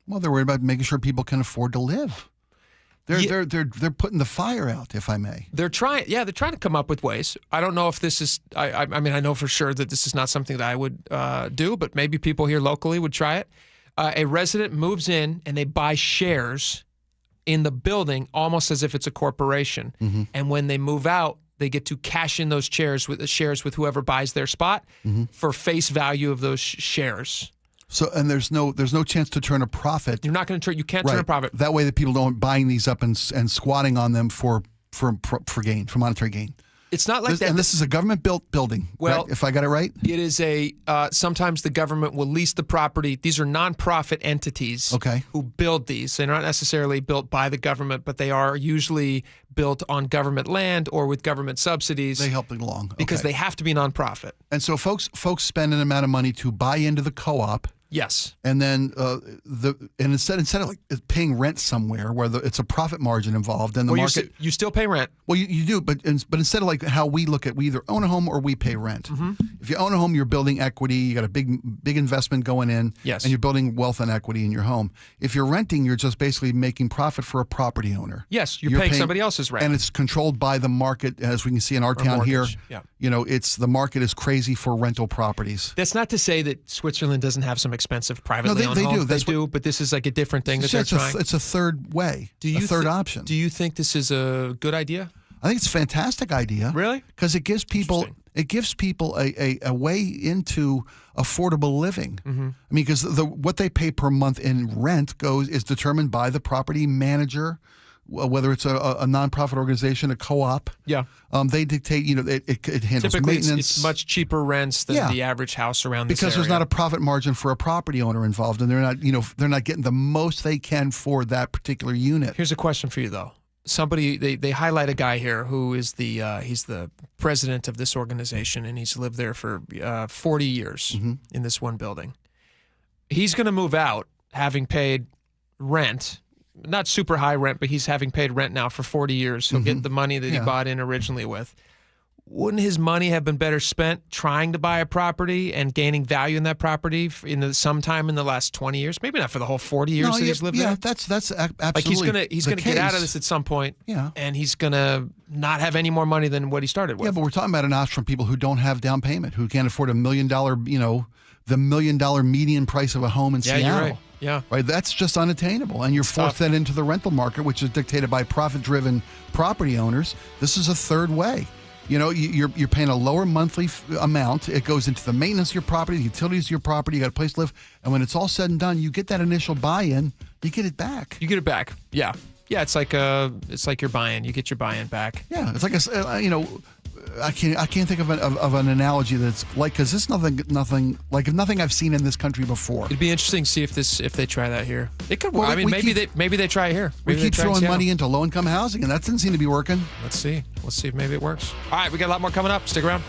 Well, they're worried about making sure people can afford to live. They're putting the fire out, if I may. They're trying to come up with ways. I don't know if this is. I mean, I know for sure that this is not something that I would do, but maybe people here locally would try it. A resident moves in and they buy shares in the building, almost as if it's a corporation. Mm-hmm. And when they move out, they get to cash in those shares with whoever buys their spot for face value of those shares. So, and there's no chance to turn a profit. You're not going to turn. You can't turn a profit. That way, that people don't buying these up and squatting on them for gain, for monetary gain. It's not like that. And this is a government-built building. Well, right? If I got it right, it is sometimes the government will lease the property. These are nonprofit entities who build these. They're not necessarily built by the government, but they are usually built on government land or with government subsidies. They help it along because they have to be nonprofit. And so folks spend an amount of money to buy into the co-op. Yes. And then instead of like paying rent somewhere where it's a profit margin involved and the market, you still pay rent. Well, you do, but instead of like how we look at, we either own a home or we pay rent. Mm-hmm. If you own a home, you're building equity. You got a big investment going in. Yes. And you're building wealth and equity in your home. If you're renting, you're just basically making profit for a property owner. Yes, you're paying somebody else's rent. And it's controlled by the market, as we can see in our town mortgage. here. Yeah. You know, the market is crazy for rental properties. That's not to say that Switzerland doesn't have some expensive privately owned they homes. do. They do, but this is like a different thing that they're trying. It's a third way, a third option. Do you think this is a good idea? I think it's a fantastic idea. Really? Because it gives people a way into affordable living. Mm-hmm. I mean, because what they pay per month in rent is determined by the property manager, whether it's a nonprofit organization, a co-op. Yeah. They dictate, it handles Typically, maintenance. it's much cheaper rents than the average house around this because area. there's not a profit margin for a property owner involved, and they're not getting the most they can for that particular unit. Here's a question for you though. Somebody they highlight a guy here who is he's the president of this organization, and he's lived there for 40 years in this one building. He's going to move out having paid rent. Not super high rent, but he's having paid rent now for 40 years. He'll get the money that he bought in originally with. Wouldn't his money have been better spent trying to buy a property and gaining value in that property sometime in the last 20 years? Maybe not for the whole 40 years that he's lived there. Yeah, that's absolutely like he's gonna get out of this at some point. Yeah. And he's gonna not have any more money than what he started with. Yeah, but we're talking about an option from people who don't have down payment, who can't afford $1 million, the $1 million median price of a home in Seattle. You're right. Yeah. Right. That's just unattainable. And you're forced then into the rental market, which is dictated by profit-driven property owners. This is a third way. You're paying a lower monthly amount. It goes into the maintenance of your property, the utilities of your property. You got a place to live. And when it's all said and done, you get that initial buy-in. You get it back. You get it back. Yeah. Yeah. It's like your buy-in. You get your buy-in back. Yeah. It's like I can't think of an analogy that's like, because it's nothing I've seen in this country before. It'd be interesting to see if they try that here. It could work. Maybe they try it here. Maybe we keep throwing money into low-income housing, and that doesn't seem to be working. Let's see if maybe it works. All right, we got a lot more coming up. Stick around.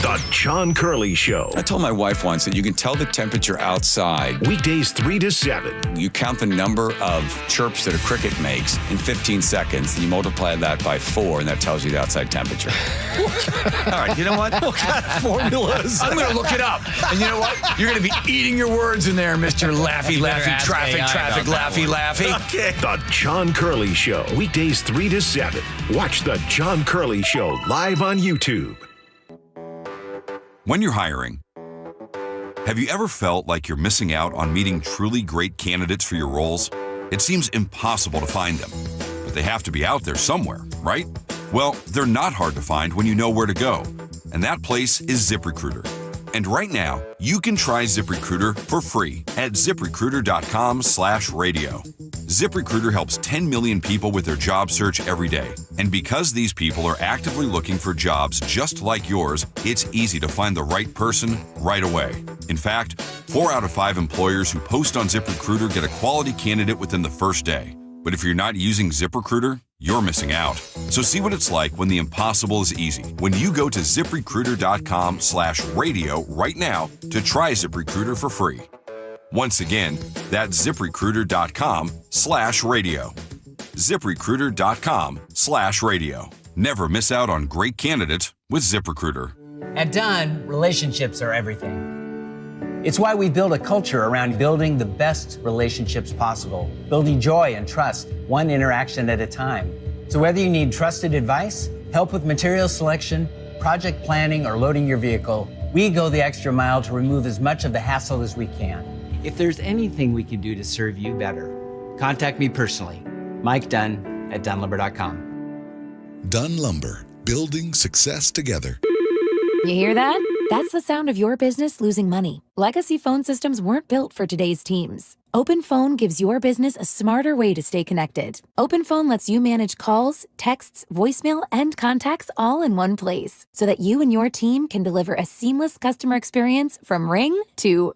The John Curley Show. I told my wife once that you can tell the temperature outside. Weekdays 3 to 7. You count the number of chirps that a cricket makes in 15 seconds, and you multiply that by 4, and that tells you the outside temperature. All right, you know what? What kind of formulas? I'm going to look it up. And you know what? You're going to be eating your words in there, Mr. Laffy, Laffy. Okay. The John Curley Show. Weekdays 3 to 7. Watch The John Curley Show live on YouTube. When you're hiring, have you ever felt like you're missing out on meeting truly great candidates for your roles? It seems impossible to find them, but they have to be out there somewhere, right? Well, they're not hard to find when you know where to go, and that place is ZipRecruiter. And right now, you can try ZipRecruiter for free at ZipRecruiter.com/radio. ZipRecruiter helps 10 million people with their job search every day. And because these people are actively looking for jobs just like yours, it's easy to find the right person right away. In fact, 4 out of 5 employers who post on ZipRecruiter get a quality candidate within the first day. But if you're not using ZipRecruiter, you're missing out. So see what it's like when the impossible is easy. When you go to ZipRecruiter.com/radio right now to try ZipRecruiter for free. Once again, that's ZipRecruiter.com/radio. ZipRecruiter.com/radio. Never miss out on great candidates with ZipRecruiter. At Dunn, relationships are everything. It's why we build a culture around building the best relationships possible, building joy and trust, one interaction at a time. So whether you need trusted advice, help with material selection, project planning, or loading your vehicle, we go the extra mile to remove as much of the hassle as we can. If there's anything we can do to serve you better, contact me personally, Mike Dunn at dunlumber.com. Dunn Lumber, building success together. You hear that? That's the sound of your business losing money. Legacy phone systems weren't built for today's teams. OpenPhone gives your business a smarter way to stay connected. OpenPhone lets you manage calls, texts, voicemail, and contacts all in one place so that you and your team can deliver a seamless customer experience from ring to...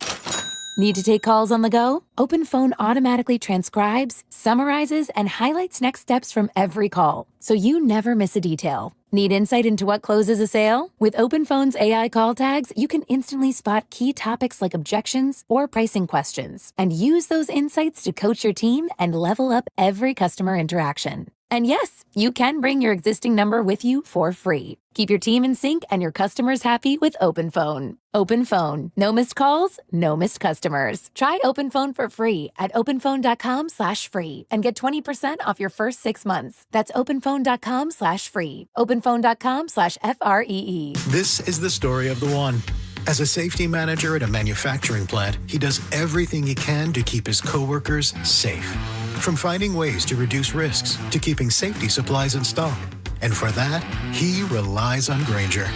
Need to take calls on the go? OpenPhone automatically transcribes, summarizes, and highlights next steps from every call, so you never miss a detail. Need insight into what closes a sale? With OpenPhone's AI call tags, you can instantly spot key topics like objections or pricing questions, and use those insights to coach your team and level up every customer interaction. And yes, you can bring your existing number with you for free. Keep your team in sync and your customers happy with OpenPhone. OpenPhone. No missed calls, no missed customers. Try OpenPhone for free at openphone.com/free and get 20% off your first 6 months. That's openphone.com/free. openphone.com/FREE. This is the story of the one. As a safety manager at a manufacturing plant, he does everything he can to keep his coworkers safe. From finding ways to reduce risks to keeping safety supplies in stock. And for that, he relies on Grainger.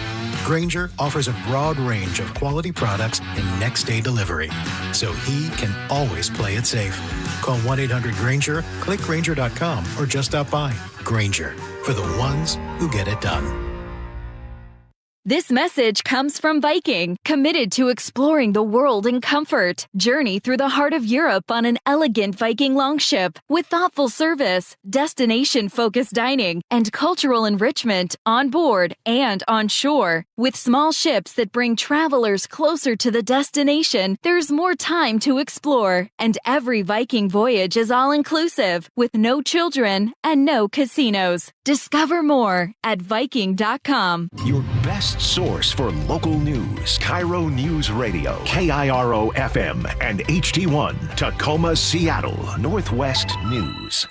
Grainger offers a broad range of quality products and next-day delivery, so he can always play it safe. Call 1-800-GRAINGER, click Grainger.com, or just stop by. Grainger, for the ones who get it done. This message comes from Viking, committed to exploring the world in comfort. Journey through the heart of Europe on an elegant Viking longship with thoughtful service, destination-focused dining, and cultural enrichment on board and on shore. With small ships that bring travelers closer to the destination, there's more time to explore. And every Viking voyage is all-inclusive, with no children and no casinos. Discover more at Viking.com. Your best source for local news. KIRO News Radio, KIRO FM and HD1, Tacoma, Seattle, Northwest News.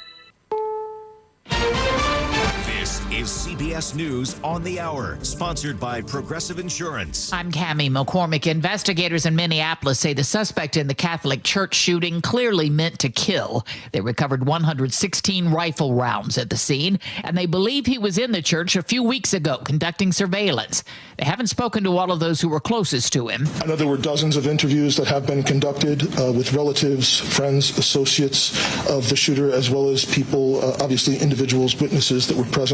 This is CBS News on the Hour, sponsored by Progressive Insurance. I'm Cammie McCormick. Investigators in Minneapolis say the suspect in the Catholic church shooting clearly meant to kill. They recovered 116 rifle rounds at the scene, and they believe he was in the church a few weeks ago conducting surveillance. They haven't spoken to all of those who were closest to him. I know there were dozens of interviews that have been conducted with relatives, friends, associates of the shooter, as well as people, obviously individuals, witnesses that were present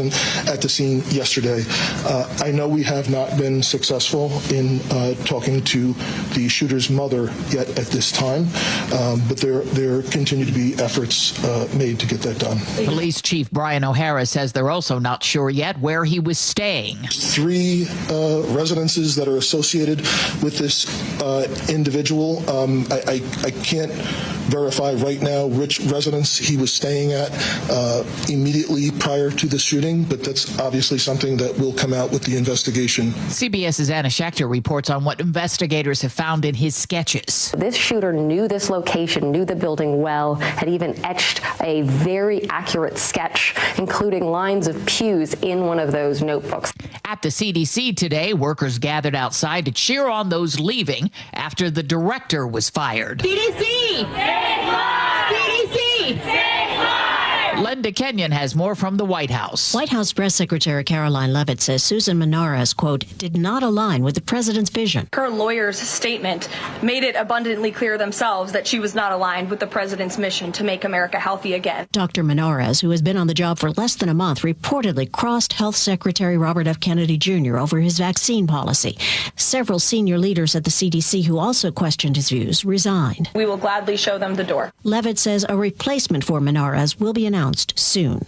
at the scene yesterday. I know we have not been successful in talking to the shooter's mother yet at this time, but there continue to be efforts made to get that done. Police Chief Brian O'Hara says they're also not sure yet where he was staying. 3 residences that are associated with this individual. I can't verify right now which residence he was staying at immediately prior to the shooting, but that's obviously something that will come out with the investigation. CBS's Anna Schechter reports on what investigators have found in his sketches. This shooter knew this location, knew the building well, had even etched a very accurate sketch, including lines of pews in one of those notebooks. At the CDC today, workers gathered outside to cheer on those leaving after the director was fired. CDC! CDC! Linda Kenyon has more from the White House. White House Press Secretary Caroline Leavitt says Susan Menares, quote, did not align with the president's vision. Her lawyer's statement made it abundantly clear themselves that she was not aligned with the president's mission to make America healthy again. Dr. Menares, who has been on the job for less than a month, reportedly crossed Health Secretary Robert F. Kennedy Jr. over his vaccine policy. Several senior leaders at the CDC who also questioned his views resigned. We will gladly show them the door. Leavitt says a replacement for Menares will be announced soon.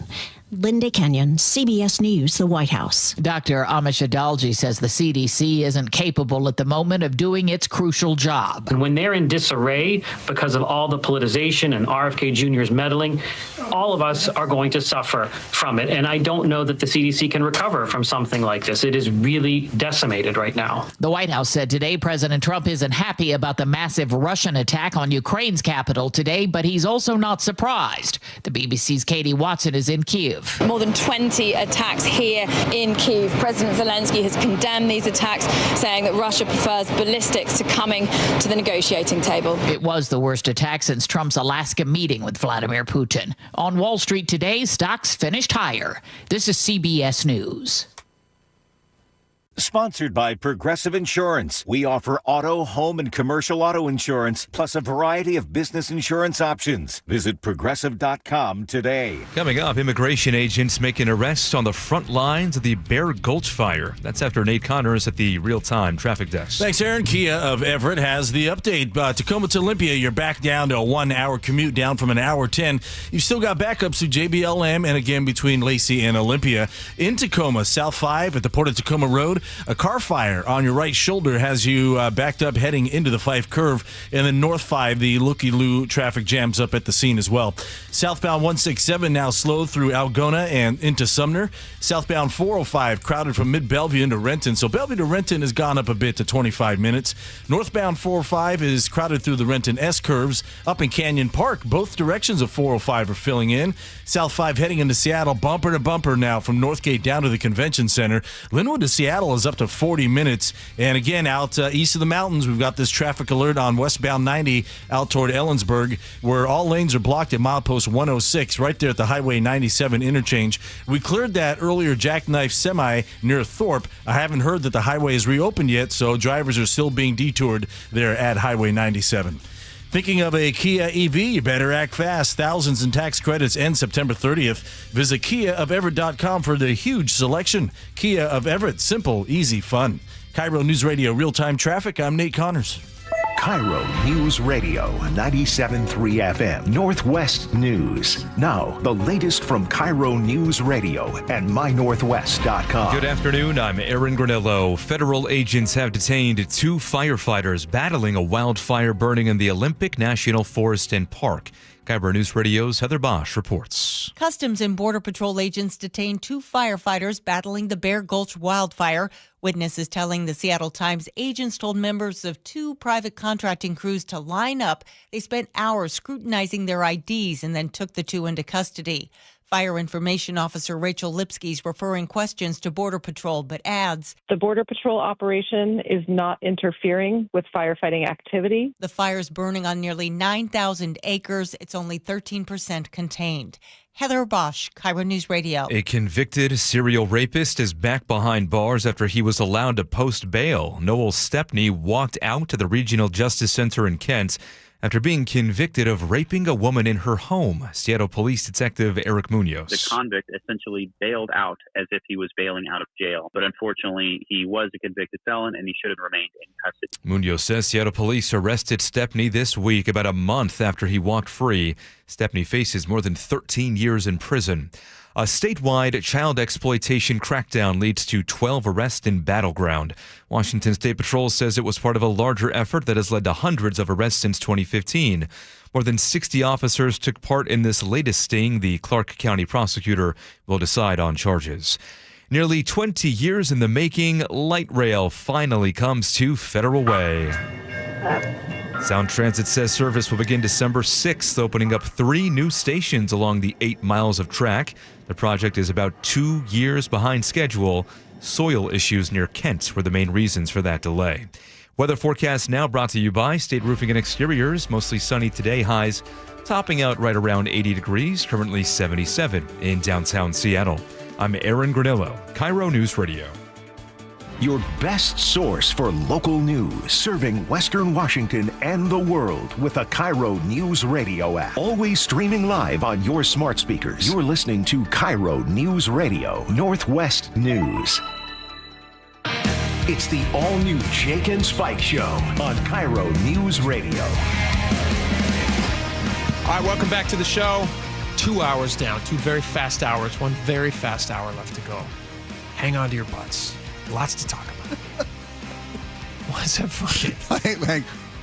Linda Kenyon, CBS News, the White House. Dr. Amish Adalji says the CDC isn't capable at the moment of doing its crucial job. And when they're in disarray because of all the politicization and RFK Jr.'s meddling, all of us are going to suffer from it. And I don't know that the CDC can recover from something like this. It is really decimated right now. The White House said today President Trump isn't happy about the massive Russian attack on Ukraine's capital today, but he's also not surprised. The BBC's Katie Watson is in Kyiv. More than 20 attacks here in Kyiv. President Zelensky has condemned these attacks, saying that Russia prefers ballistics to coming to the negotiating table. It was the worst attack since Trump's Alaska meeting with Vladimir Putin. On Wall Street today, stocks finished higher. This is CBS News. Sponsored by Progressive Insurance. We offer auto, home, and commercial auto insurance, plus a variety of business insurance options. Visit Progressive.com today. Coming up, immigration agents making arrests on the front lines of the Bear Gulch fire. That's after Nate Connors at the real-time traffic desk. Thanks, Aaron. Kia of Everett has the update. Tacoma to Olympia, you're back down to a 1-hour commute, down from an hour 10. You've still got backups through JBLM and again between Lacey and Olympia. In Tacoma, South 5 at the Port of Tacoma Road, a car fire on your right shoulder has you backed up heading into the Fife Curve. And then North 5, the Looky-Loo traffic jams up at the scene as well. Southbound 167 now slow through Algona and into Sumner. Southbound 405 crowded from Mid-Bellevue into Renton. So Bellevue to Renton has gone up a bit to 25 minutes. Northbound 405 is crowded through the Renton S-curves. Up in Canyon Park, both directions of 405 are filling in. South 5 heading into Seattle, bumper to bumper now from Northgate down to the Convention Center. Linwood to Seattle is up to 40 minutes. And again, out east of the mountains, we've got this traffic alert on westbound 90 out toward Ellensburg, where all lanes are blocked at milepost 106, right there at the Highway 97 interchange. We cleared that earlier jackknife semi near Thorpe. I haven't heard that the highway is reopened yet, so drivers are still being detoured there at Highway 97. Thinking of a Kia EV, you better act fast. Thousands in tax credits end September 30th. Visit KiaofEverett.com for the huge selection. Kia of Everett, simple, easy, fun. KIRO News Radio real-time traffic. I'm Nate Connors. KIRO News Radio 97.3 FM Northwest News. Now, the latest from KIRO News Radio and mynorthwest.com. Good afternoon. I'm Aaron Granillo. Federal agents have detained 2 firefighters battling a wildfire burning in the Olympic National Forest and Park. KIRO News Radio's Heather Bosch reports. Customs and Border Patrol agents detained 2 firefighters battling the Bear Gulch wildfire. Witnesses telling the Seattle Times agents told members of 2 private contracting crews to line up. They spent hours scrutinizing their IDs and then took the 2 into custody. Fire Information Officer Rachel Lipsky is referring questions to Border Patrol, but adds, the Border Patrol operation is not interfering with firefighting activity. The fire's burning on nearly 9,000 acres. It's only 13% contained. Heather Bosch, KIRO News Radio. A convicted serial rapist is back behind bars after he was allowed to post bail. Noel Stepney walked out to the Regional Justice Center in Kent after being convicted of raping a woman in her home. Seattle Police Detective Eric Munoz. The convict essentially bailed out as if he was bailing out of jail. But unfortunately, he was a convicted felon and he should have remained in custody. Munoz says Seattle Police arrested Stepney this week, about a month after he walked free. Stepney faces more than 13 years in prison. A statewide child exploitation crackdown leads to 12 arrests in Battleground. Washington State Patrol says it was part of a larger effort that has led to hundreds of arrests since 2015. More than 60 officers took part in this latest sting. The Clark County prosecutor will decide on charges. Nearly 20 years in the making, light rail finally comes to Federal Way. Sound Transit says service will begin December 6th, opening up 3 new stations along the 8 miles of track. The project is about 2 years behind schedule. Soil issues near Kent were the main reasons for that delay. Weather forecast now brought to you by State Roofing and Exteriors. Mostly sunny today, highs topping out right around 80 degrees, currently 77 in downtown Seattle. I'm Aaron Granillo, KIRO News Radio. Your best source for local news, serving Western Washington and the world with the KIRO News Radio app. Always streaming live on your smart speakers. You're listening to KIRO News Radio, Northwest News. It's the all-new Jake and Spike Show on KIRO News Radio. All right, welcome back to the show. 2 hours down, 2 very fast hours, 1 very fast hour left to go. Hang on to your butts. Lots to talk about. What's that funny?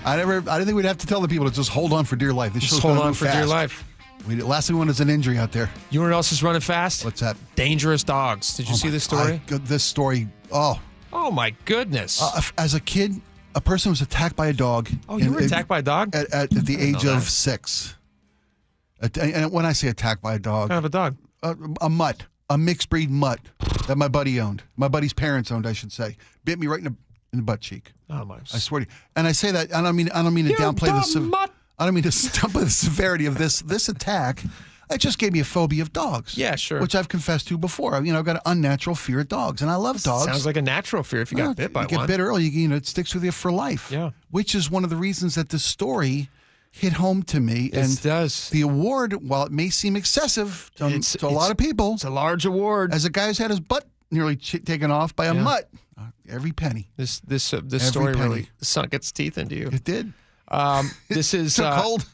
I didn't think we'd have to tell the people to just hold on for dear life. This Just show's hold gonna on move for fast. dear life. Last thing we want is an injury out there. You know what else is running fast? What's that? Dangerous dogs. Did you see this story? This story, Oh my goodness. as a kid, a person was attacked by a dog. Oh, you were attacked by a dog? At the age of 6. And when I say attacked by a dog. What kind of a dog? A mutt. A mixed breed mutt that my buddy owned. My buddy's parents owned, I should say. Bit me right in the butt cheek. Oh my! I swear to you. And I say that I don't mean to downplay I don't mean to downplay the severity of this attack. It just gave me a phobia of dogs. Yeah, sure. Which I've confessed to before. I've got an unnatural fear of dogs, and I love dogs. Sounds like a natural fear if you got bit by one. You get bit early, it sticks with you for life. Yeah. Which is one of the reasons that this story hit home to me. It does. The award, while it may seem excessive to a lot of people, it's a large award. As a guy who's had his butt nearly taken off by a mutt, every penny. This story really sunk its teeth into you. It did. This is cold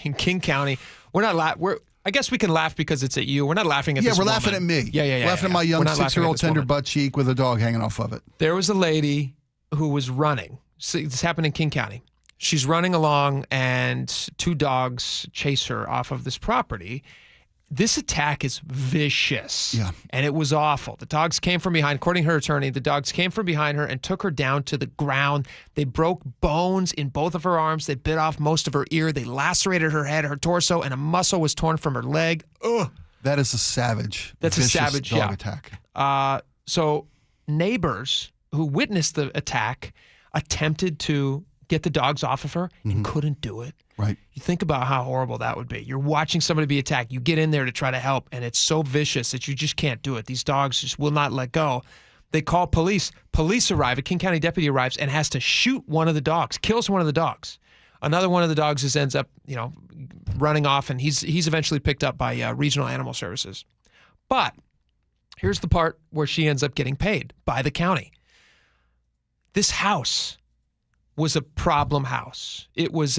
in King County. We're not I guess we can laugh because it's at you. We're not laughing at this we're woman. laughing at me. Yeah. Laughing at my young 6-year-old tender butt cheek with a dog hanging off of it. There was a lady who was running. See, this happened in King County. She's running along, and 2 dogs chase her off of this property. This attack is vicious. Yeah. And it was awful. The dogs came from behind. According to her attorney, the dogs came from behind her and took her down to the ground. They broke bones in both of her arms. They bit off most of her ear. They lacerated her head, her torso, and a muscle was torn from her leg. Ugh. That is a savage. That's a savage dog attack. So neighbors who witnessed the attack attempted to get the dogs off of her and couldn't do it. Right. You think about how horrible that would be. You're watching somebody be attacked. You get in there to try to help, and it's so vicious that you just can't do it. These dogs just will not let go. They call police. Police arrive. A King County deputy arrives and has to shoot one of the dogs, kills one of the dogs. Another one of the dogs ends up, running off, and he's eventually picked up by Regional Animal Services. But here's the part where she ends up getting paid by the county. This house was a problem house. It was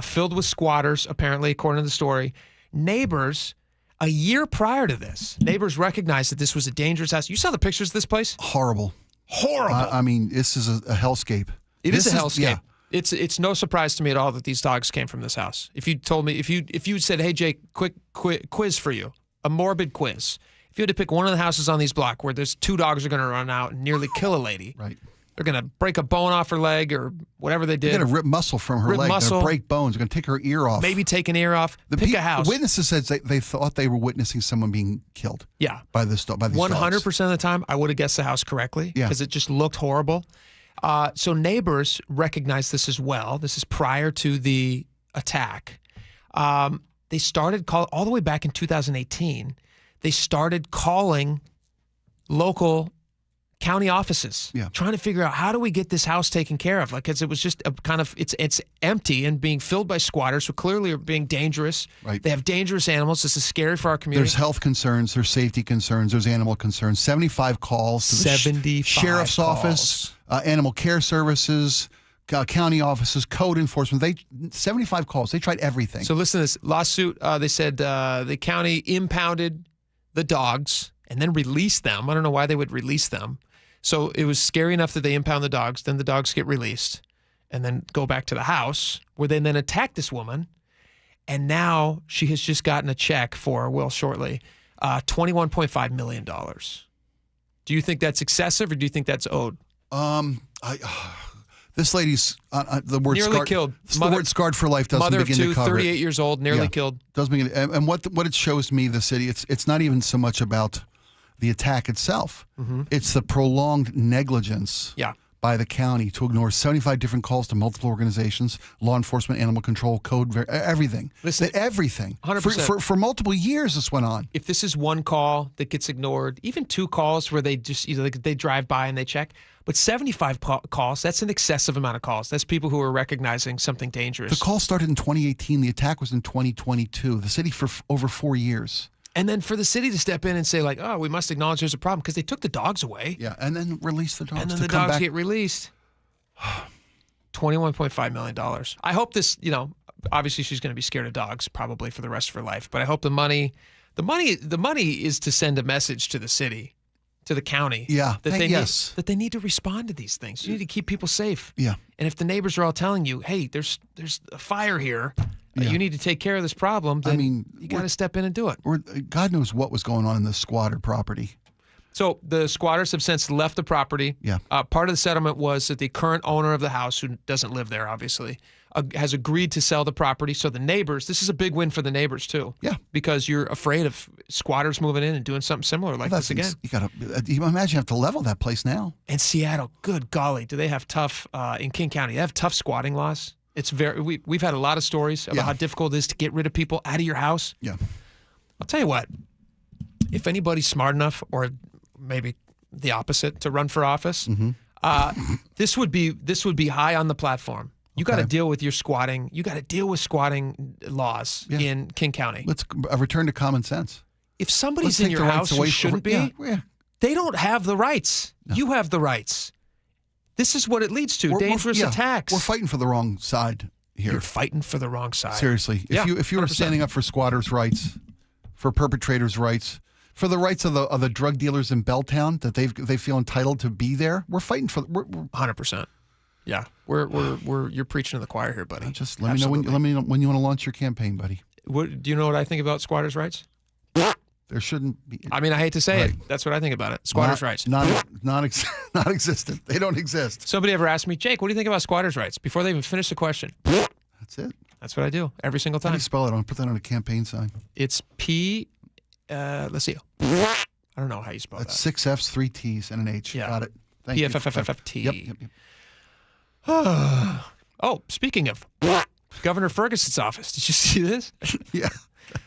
filled with squatters, apparently, according to the story. Neighbors, a year prior to this, neighbors recognized that this was a dangerous house. You saw the pictures of this place? Horrible. Horrible. This is a hellscape. It is a hellscape. Yeah. It's no surprise to me at all that these dogs came from this house. If you told me, if you said, hey, Jake, quick quiz for you, a morbid quiz. If you had to pick one of the houses on these blocks where there's 2 dogs are going to run out and nearly kill a lady. Right. They're going to break a bone off her leg or whatever they did. They're going to rip muscle from her leg. They're going to break bones. They're going to take her ear off. Maybe take an ear off. Pick a house. The witnesses said they thought they were witnessing someone being killed. Yeah. By these 100% of the time, I would have guessed the house correctly. Yeah. Because it just looked horrible. So neighbors recognized this as well. This is prior to the attack. They started calling, all the way back in 2018, they started calling local county offices, trying to figure out how do we get this house taken care of? Because it was just a kind of, it's empty and being filled by squatters who clearly are being dangerous. Right. They have dangerous animals. This is scary for our community. There's health concerns, there's safety concerns, there's animal concerns. 75 calls to the 75 sheriff's office, animal care services, county offices, code enforcement. 75 calls. They tried everything. So listen to this lawsuit. They said the county impounded the dogs and then released them. I don't know why they would release them. So it was scary enough that they impound the dogs. Then the dogs get released and then go back to the house where they then attack this woman. And now she has just gotten a check for, will shortly, $21.5 million. Do you think that's excessive or do you think that's owed? This lady's the word nearly scarred, killed. The word scarred for life doesn't begin to cover 38 years old, nearly killed. Doesn't begin. And what it shows me, the city, it's not even so much about the attack itself. Mm-hmm. It's the prolonged negligence by the county to ignore 75 different calls to multiple organizations, law enforcement, animal control, code, everything. Listen, everything. 100%. For multiple years this went on. If this is one call that gets ignored, even 2 calls where they just they drive by and they check, but 75 calls, that's an excessive amount of calls. That's people who are recognizing something dangerous. The call started in 2018. The attack was in 2022. The city for over 4 years. And then for the city to step in and say, like, oh, we must acknowledge there's a problem because they took the dogs away. Yeah, and then release the dogs. And then the dogs get released. $21.5 million. I hope this, obviously she's going to be scared of dogs probably for the rest of her life. But I hope the money is to send a message to the city, to the county. Yeah, that they need to respond to these things. You need to keep people safe. Yeah. And if the neighbors are all telling you, hey, there's a fire here, you need to take care of this problem, then you got to step in and do it. God knows what was going on in the squatter property. So the squatters have since left the property. Yeah. Part of the settlement was that the current owner of the house, who doesn't live there, obviously, has agreed to sell the property. So the neighbors, this is a big win for the neighbors too. Yeah. Because you're afraid of squatters moving in and doing something similar like this again. You imagine you have to level that place now. And Seattle, good golly, do they have tough, in King County, they have tough squatting laws. It's we've had a lot of stories about how difficult it is to get rid of people out of your house. Yeah. I'll tell you what, if anybody's smart enough, or maybe the opposite, to run for office, this would be high on the platform. You got to deal with your squatting. You got to deal with squatting laws in King County. Let's return to common sense. If somebody's in your house who shouldn't be, they don't have the rights. No. You have the rights. This is what it leads to: dangerous attacks. We're fighting for the wrong side here. You're fighting for the wrong side. Seriously, if you were standing up for squatters' rights, for perpetrators' rights, for the rights of the drug dealers in Belltown, that they feel entitled to be there, we're fighting for. We're 100%. Yeah, you're preaching to the choir here, buddy. Just let me know when you want to launch your campaign, buddy. Do you know what I think about squatters' rights? There shouldn't be. I mean, I hate to say it. That's what I think about it. Squatters' rights. Non-existent. They don't exist. Somebody ever asked me, Jake, what do you think about squatters' rights? Before they even finish the question. That's it. That's what I do every single time. How do you spell it? I'll put that on a campaign sign. It's P. Let's see. I don't know how you spell that. 6 F's, 3 T's, and an H. Yeah. Got it. Thank you. P-F-F-F-F-T. Yep. Oh, speaking of Governor Ferguson's office, did you see this? Yeah.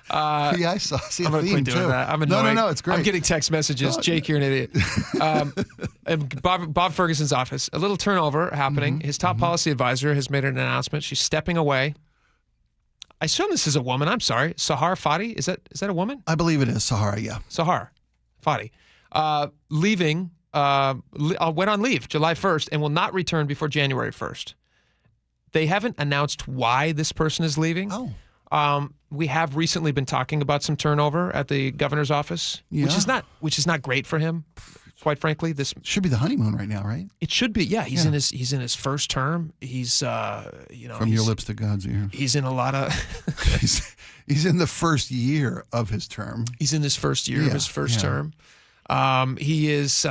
I saw. I'm going to quit doing that. I'm annoyed. No, it's great. I'm getting text messages. Jake, you're an idiot. Bob Ferguson's office. A little turnover happening. His top policy advisor has made an announcement. She's stepping away. I assume this is a woman. I'm sorry. Sahar Fadi. Is that a woman? I believe it is Sahar. Yeah. Sahar Fadi. Leaving. Went on leave July 1st and will not return before January 1st. They haven't announced why this person is leaving. Oh. We have recently been talking about some turnover at the governor's office, which is not great for him. Quite frankly, this should be the honeymoon right now, right? It should be. Yeah, he's in his first term. He's from your lips to God's ear. He's in a lot of. he's in the first year of his term. He's in his first year of his first term. He's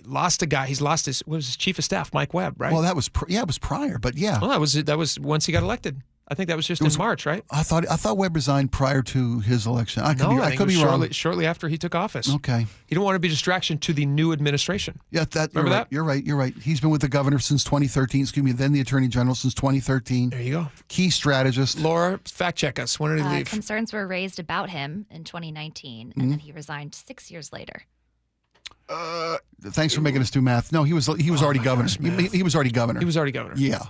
lost a guy. He's lost his chief of staff, Mike Webb, right? Well, that was it was prior, but yeah. Well, that was once he got elected. I think that was just in March, right? I thought Webb resigned prior to his election. I could be wrong. Shortly after he took office. Okay. He didn't want to be a distraction to the new administration. Yeah, remember that? You're right. He's been with the governor since 2013. Then the attorney general since 2013. There you go. Key strategist. Laura, fact check us. When did he leave? Concerns were raised about him in 2019, and then he resigned 6 years later. Thanks for making us do math. No, he was already governor. He was already governor. He was already governor. Yeah.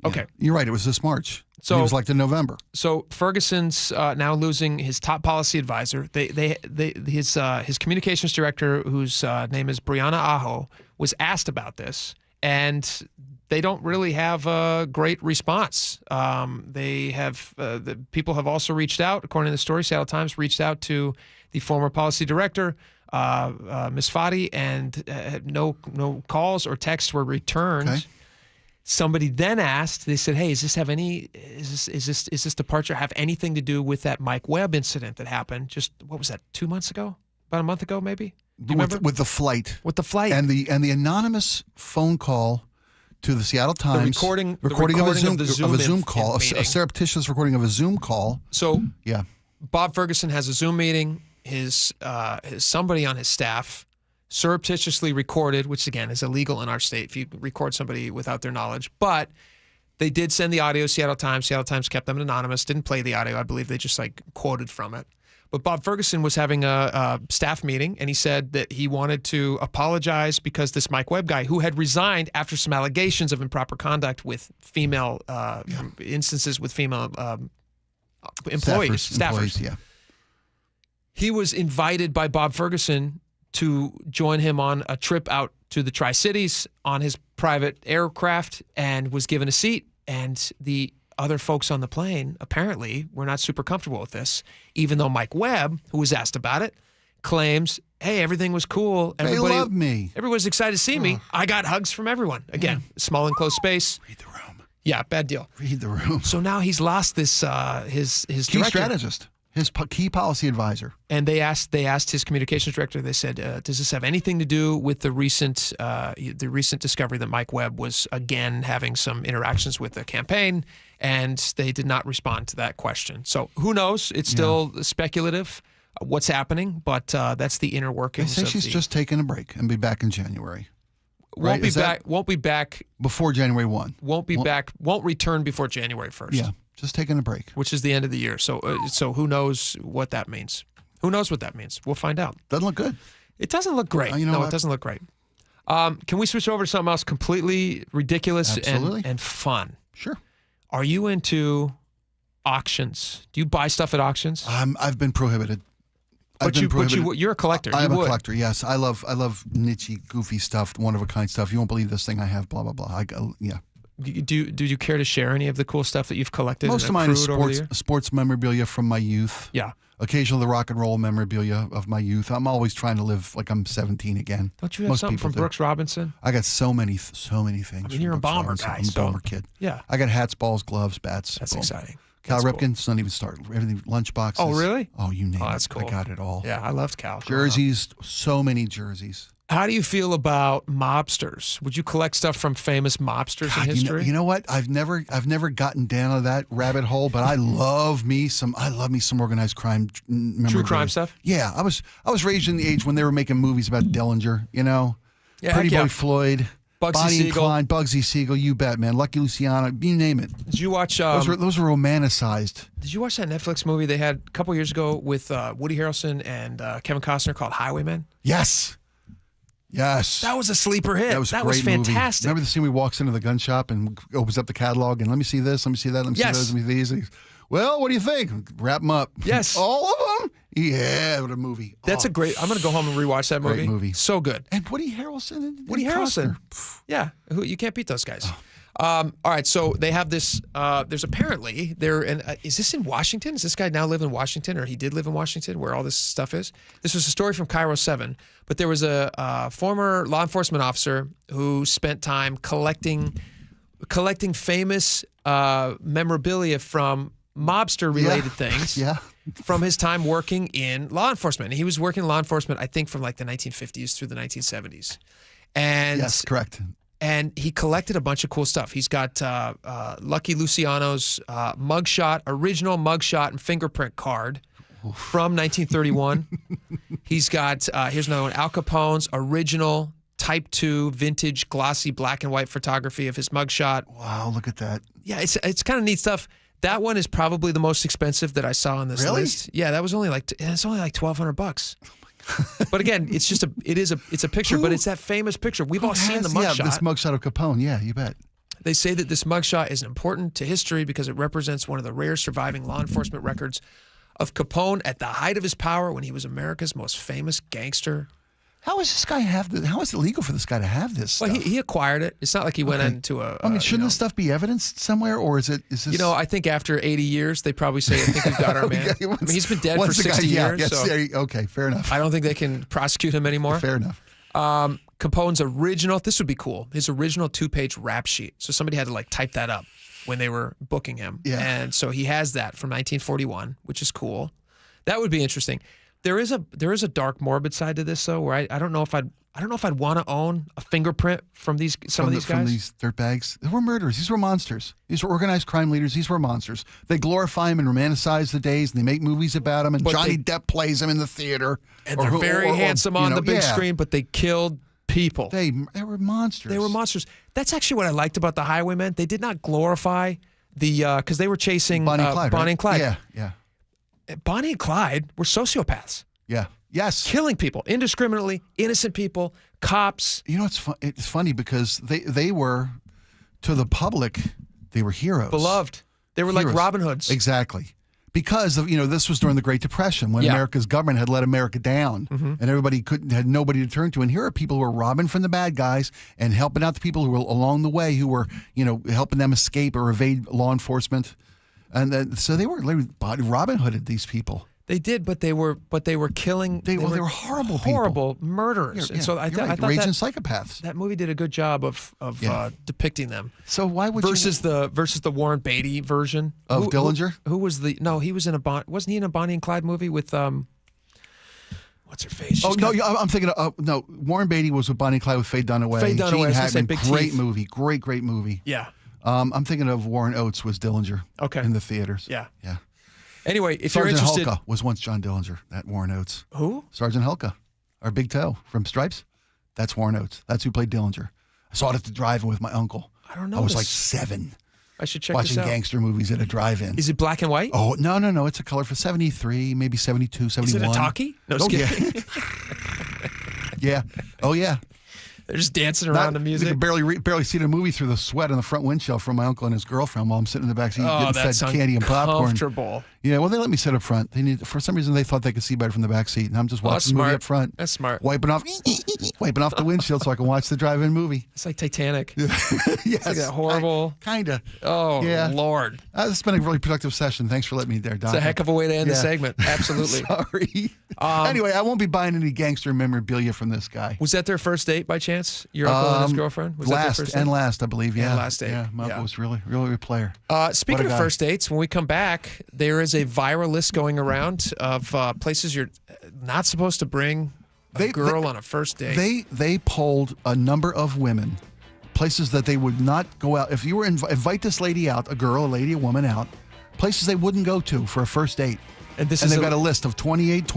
Okay. Yeah. You're right. It was this March. So he was elected in November. So Ferguson's now losing his top policy advisor. His communications director, whose name is Brianna Aho, was asked about this, and they don't really have a great response. The people have also reached out, according to the story. Seattle Times reached out to the former policy director, Ms. Fadi, and no calls or texts were returned. Okay. Somebody then asked. They said, "Hey, does this departure have anything to do with that Mike Webb incident that happened? Just what was that? 2 months ago? About a month ago, maybe? Do you remember? With the flight. With the flight and the anonymous phone call to the Seattle Times. The recording of a Zoom call, a surreptitious recording of a Zoom call. So yeah, Bob Ferguson has a Zoom meeting. His somebody on his staff surreptitiously recorded, which again is illegal in our state if you record somebody without their knowledge. But they did send the audio to Seattle Times. Seattle Times kept them anonymous, didn't play the audio. I believe they just quoted from it. But Bob Ferguson was having a staff meeting, and he said that he wanted to apologize because this Mike Webb guy, who had resigned after some allegations of improper conduct with female instances with female staffers. Yeah. He was invited by Bob Ferguson to join him on a trip out to the Tri-Cities on his private aircraft and was given a seat. And the other folks on the plane apparently were not super comfortable with this, even though Mike Webb, who was asked about it, claims, hey, everything was cool. Everybody they love me. Everyone's excited to see me. I got hugs from everyone. Again, small enclosed space. Read the room. Yeah, bad deal. Read the room. So now he's lost this his key director. strategist, his key policy advisor. And they asked his communications director. They said, "Does this have anything to do with the recent discovery that Mike Webb was again having some interactions with the campaign?" And they did not respond to that question. So who knows? It's still speculative what's happening, but that's the inner They workings. say she's just taking a break and be back in January. Won't be back before January 1. Won't return before January 1st. Yeah, just taking a break, which is the end of the year. So who knows what that means? Who knows what that means? We'll find out. Doesn't look good. It doesn't look great. You know it doesn't look great. Can we switch over to something else completely ridiculous and fun? Sure. Are you into auctions? Do you buy stuff at auctions? I've been prohibited. But you're a collector. I am a collector. Yes, I love nichey, goofy stuff, one of a kind stuff. You won't believe this thing I have. Blah blah blah. Yeah. Do you care to share any of the cool stuff that you've collected? Most of mine is sports memorabilia from my youth. Yeah. Occasionally the rock and roll memorabilia of my youth. I'm always trying to live like I'm 17 again. Don't you have something from Brooks Robinson? I got so many things. I mean, you're a bomber guy. I'm a bomber kid. Yeah. I got hats, balls, gloves, bats. That's exciting. Cal Ripken's not even started. Everything, lunchboxes. Oh, really? Oh, you name it. That's cool. I got it all. Yeah, I loved Cal. Jerseys, so many jerseys. How do you feel about mobsters? Would you collect stuff from famous mobsters in history? You know what? I've never gotten down to that rabbit hole, but I love me some organized crime. True crime stuff? Yeah, I was raised in the age when they were making movies about Dillinger. You know, Yeah, Pretty heck yeah. Boy Floyd. Bugsy Bonnie and Siegel. Clyde, Bugsy Siegel, you bet, man. Lucky Luciano, you name it. Did you watch? Those were romanticized. Did you watch that Netflix movie they had a couple years ago with Woody Harrelson and Kevin Costner called Highwaymen? Yes. Yes. That was a sleeper hit. That was a great fantastic. Movie. Remember the scene where he walks into the gun shop and opens up the catalog and let me see this, let me see that, let me see those, let me see these. And well, what do you think? Wrap them up. Yes. All of them? Yeah, what a movie. That's a great. I'm going to go home and rewatch that movie. Great movie. So good. And Woody Harrelson. And Woody Harrelson. Costner. Yeah. You can't beat those guys. All right. So they have this. There's apparently there. And is this in Washington? Does this guy now live in Washington, or he did live in Washington, where all this stuff is? This was a story from KIRO 7. But there was a former law enforcement officer who spent time collecting famous memorabilia from mobster-related things. Yeah. From his time working in law enforcement. And he was working in law enforcement, I think, from like the 1950s through the 1970s. And yes, correct. And he collected a bunch of cool stuff. He's got Lucky Luciano's original mugshot and fingerprint card from 1931. He's got, here's another one, Al Capone's original Type 2 vintage glossy black and white photography of his mugshot. Wow, look at that. Yeah, it's kind of neat stuff. That one is probably the most expensive that I saw on this list. Yeah, that was only like $1,200. But again, it's a picture, but it's that famous picture. We've all seen the mugshot. Yeah, this mugshot of Capone. Yeah, you bet. They say that this mugshot is important to history because it represents one of the rare surviving law enforcement records of Capone at the height of his power when he was America's most famous gangster. How is this guy have this? How is it legal for this guy to have this Well, stuff? he acquired it. It's not like he went into a. I mean, shouldn't this stuff be evidenced somewhere, or is this? You know, I think after 80 years, they probably say, "I think we've got our man." I mean, he's been dead for 60 years. So okay, fair enough. I don't think they can prosecute him anymore. Fair enough. Capone's original. This would be cool. His original 2-page rap sheet. So somebody had to like type that up when they were booking him. Yeah. And so he has that from 1941, which is cool. That would be interesting. There is a dark, morbid side to this, though, where I don't know if I'd want to own a fingerprint from some of these guys. From these dirtbags. They were murderers. These were monsters. These were organized crime leaders. These were monsters. They glorify them and romanticize the days, and they make movies about them, and Johnny Depp plays them in the theater. And they're very handsome on the big screen, but they killed people. They were monsters. They were monsters. That's actually what I liked about the Highwaymen. They did not glorify because they were chasing Bonnie and Clyde. Bonnie and Clyde. Yeah, yeah. Bonnie and Clyde were sociopaths. Yeah. Yes. Killing people indiscriminately, innocent people, cops. You know, it's funny because they were, to the public, they were heroes. Beloved. They were like Robin Hoods. Exactly. because of this was during the Great Depression when America's government had let America down, and everybody had nobody to turn to. And here are people who are robbing from the bad guys and helping out the people who were along the way, who were helping them escape or evade law enforcement, and so they were Robin Hooded these people. They did, but they were killing. They were horrible people, murderers. And so I thought raging psychopaths. That movie did a good job of depicting them. So why would versus the Warren Beatty version of Dillinger? Who was the? No, he was in wasn't he in a Bonnie and Clyde movie with what's her face? I'm thinking of Warren Beatty was with Bonnie and Clyde with Faye Dunaway. Faye Dunaway, Gene Hackman, Big great Teeth. movie, great movie. Yeah. I'm thinking of Warren Oates was Dillinger. Okay. In the theaters. Yeah. Yeah. Anyway, if Sergeant you're interested, Hulka was once John Dillinger. That Warren Oates. Who? Sergeant Hulka, our big toe from Stripes. That's Warren Oates. That's who played Dillinger. I saw it at the drive-in with my uncle. I don't know. I was like 7. I should check watching this out. gangster movies at a drive-in. Is it black and white? Oh no! It's a color for 73, maybe 72, 71. Is it a talkie? No, oh, yeah. Yeah. Oh yeah. They're just dancing around the music. You could barely see the movie through the sweat on the front windshield from my uncle and his girlfriend while I'm sitting in the back seat getting fed candy and popcorn. Comfortable. Yeah, well, they let me sit up front. For some reason, they thought they could see better from the back seat, and I'm just watching the movie up front. That's smart. Wiping off the windshield so I can watch the drive-in movie. It's like Titanic. Yes. It's like that horrible. Kinda. Oh, yeah. Lord. It's been a really productive session. Thanks for letting me there, Don. It's a heck of a way to end the segment. Absolutely. Sorry. Anyway, I won't be buying any gangster memorabilia from this guy. Was that their first date by chance? Your uncle and his girlfriend? Was that their first date? Last, I believe. Yeah. And last date. Yeah, my uncle was really a player. Speaking of first dates, when we come back, there is a viral list going around of places you're not supposed to bring a girl on a first date. They polled a number of women, places that they would not go out. If you were invite this lady out, a girl, a lady, a woman out, places they wouldn't go to for a first date. And they've got a list of 28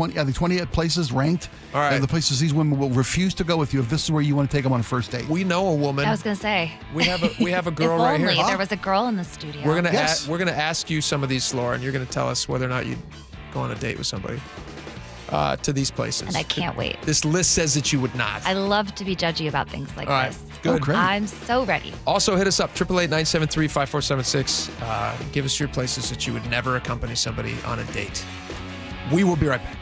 places ranked. All right. The places these women will refuse to go with you if this is where you want to take them on a first date. We know a woman. I was going to say. We have a girl if right only here. there was a girl in the studio. We're gonna ask you some of these, Laura, and you're gonna tell us whether or not you'd go on a date with somebody to these places. And I can't wait. This list says that you would not. I love to be judgy about things like All right. this. Good. great. I'm so ready. Also, hit us up, 888-973-5476. Give us your places that you would never accompany somebody on a date. We will be right back.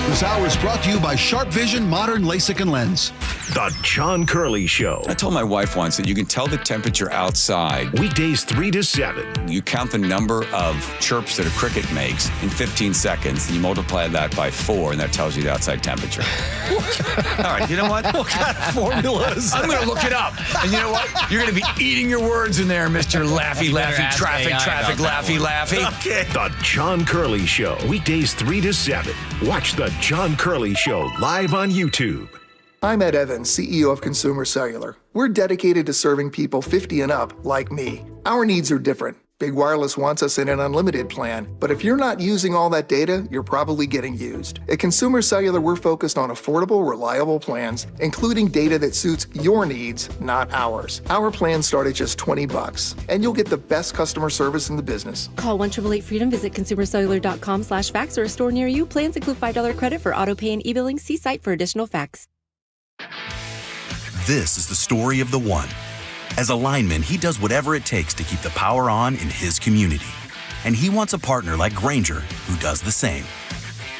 This hour is brought to you by Sharp Vision Modern LASIK and Lens. The John Curley Show. I told my wife once that you can tell the temperature outside. Weekdays 3 to 7. You count the number of chirps that a cricket makes in 15 seconds, and you multiply that by 4, and that tells you the outside temperature. All right, you know what? What kind of formulas? I'm going to look it up. And you know what? You're going to be eating your words in there, Mr. Laffy, traffic, laffy. Okay. The John Curley Show. Weekdays 3 to 7. Watch The John Curley Show live on YouTube. I'm Ed Evans, CEO of Consumer Cellular. We're dedicated to serving people 50 and up, like me. Our needs are different. Big Wireless wants us in an unlimited plan, but if you're not using all that data, you're probably getting used. At Consumer Cellular, we're focused on affordable, reliable plans, including data that suits your needs, not ours. Our plans start at just $20, and you'll get the best customer service in the business. Call 1-888-FREEDOM, visit consumercellular.com/facts or a store near you. Plans include $5 credit for auto pay and e-billing. See site for additional facts. This is the story of the one. As a lineman, he does whatever it takes to keep the power on in his community. And he wants a partner like Grainger who does the same.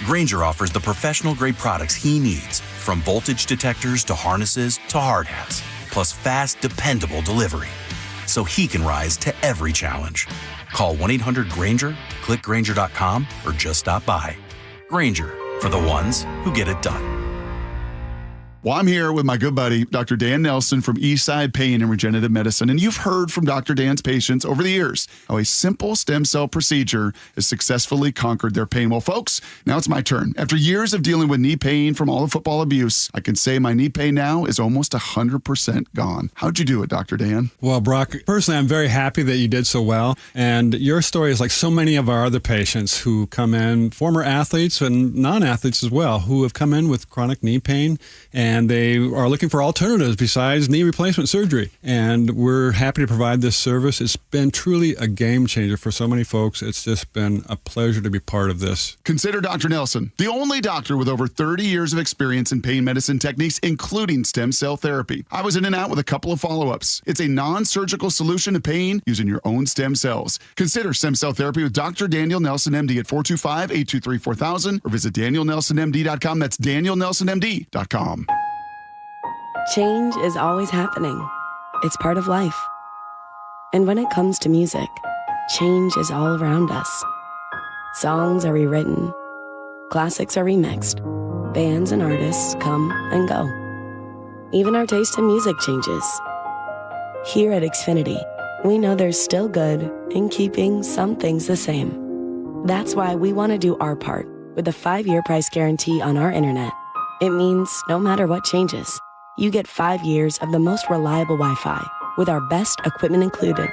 Grainger offers the professional-grade products he needs, from voltage detectors to harnesses to hard hats, plus fast, dependable delivery, so he can rise to every challenge. Call 1-800-GRAINGER, click Grainger.com, or just stop by. Grainger, for the ones who get it done. Well, I'm here with my good buddy, Dr. Dan Nelson from Eastside Pain and Regenerative Medicine. And you've heard from Dr. Dan's patients over the years how a simple stem cell procedure has successfully conquered their pain. Well, folks, now it's my turn. After years of dealing with knee pain from all the football abuse, I can say my knee pain now is almost 100% gone. How'd you do it, Dr. Dan? Well, Brock, personally, I'm very happy that you did so well. And your story is like so many of our other patients who come in, former athletes and non-athletes as well, who have come in with chronic knee pain. And and they are looking for alternatives besides knee replacement surgery. And we're happy to provide this service. It's been truly a game changer for so many folks. It's just been a pleasure to be part of this. Consider Dr. Nelson, the only doctor with over 30 years of experience in pain medicine techniques, including stem cell therapy. I was in and out with a couple of follow-ups. It's a non-surgical solution to pain using your own stem cells. Consider stem cell therapy with Dr. Daniel Nelson, MD at 425-823-4000 or visit DanielNelsonMD.com. That's DanielNelsonMD.com. Change is always happening. It's part of life. And when it comes to music, change is all around us. Songs are rewritten. Classics are remixed. Bands and artists come and go. Even our taste in music changes. Here at Xfinity, we know there's still good in keeping some things the same. That's why we want to do our part with a 5-year price guarantee on our internet. It means no matter what changes, you get 5 years of the most reliable Wi-Fi with our best equipment included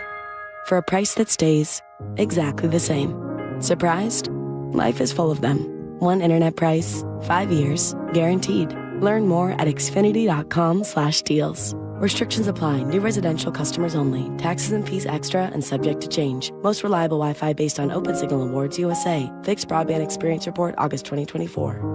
for a price that stays exactly the same. Surprised? Life is full of them. One internet price, 5 years, guaranteed. Learn more at xfinity.com/deals. Restrictions apply. New residential customers only. Taxes and fees extra and subject to change. Most reliable Wi-Fi based on Open Signal Awards USA. Fixed Broadband Experience Report, August 2024.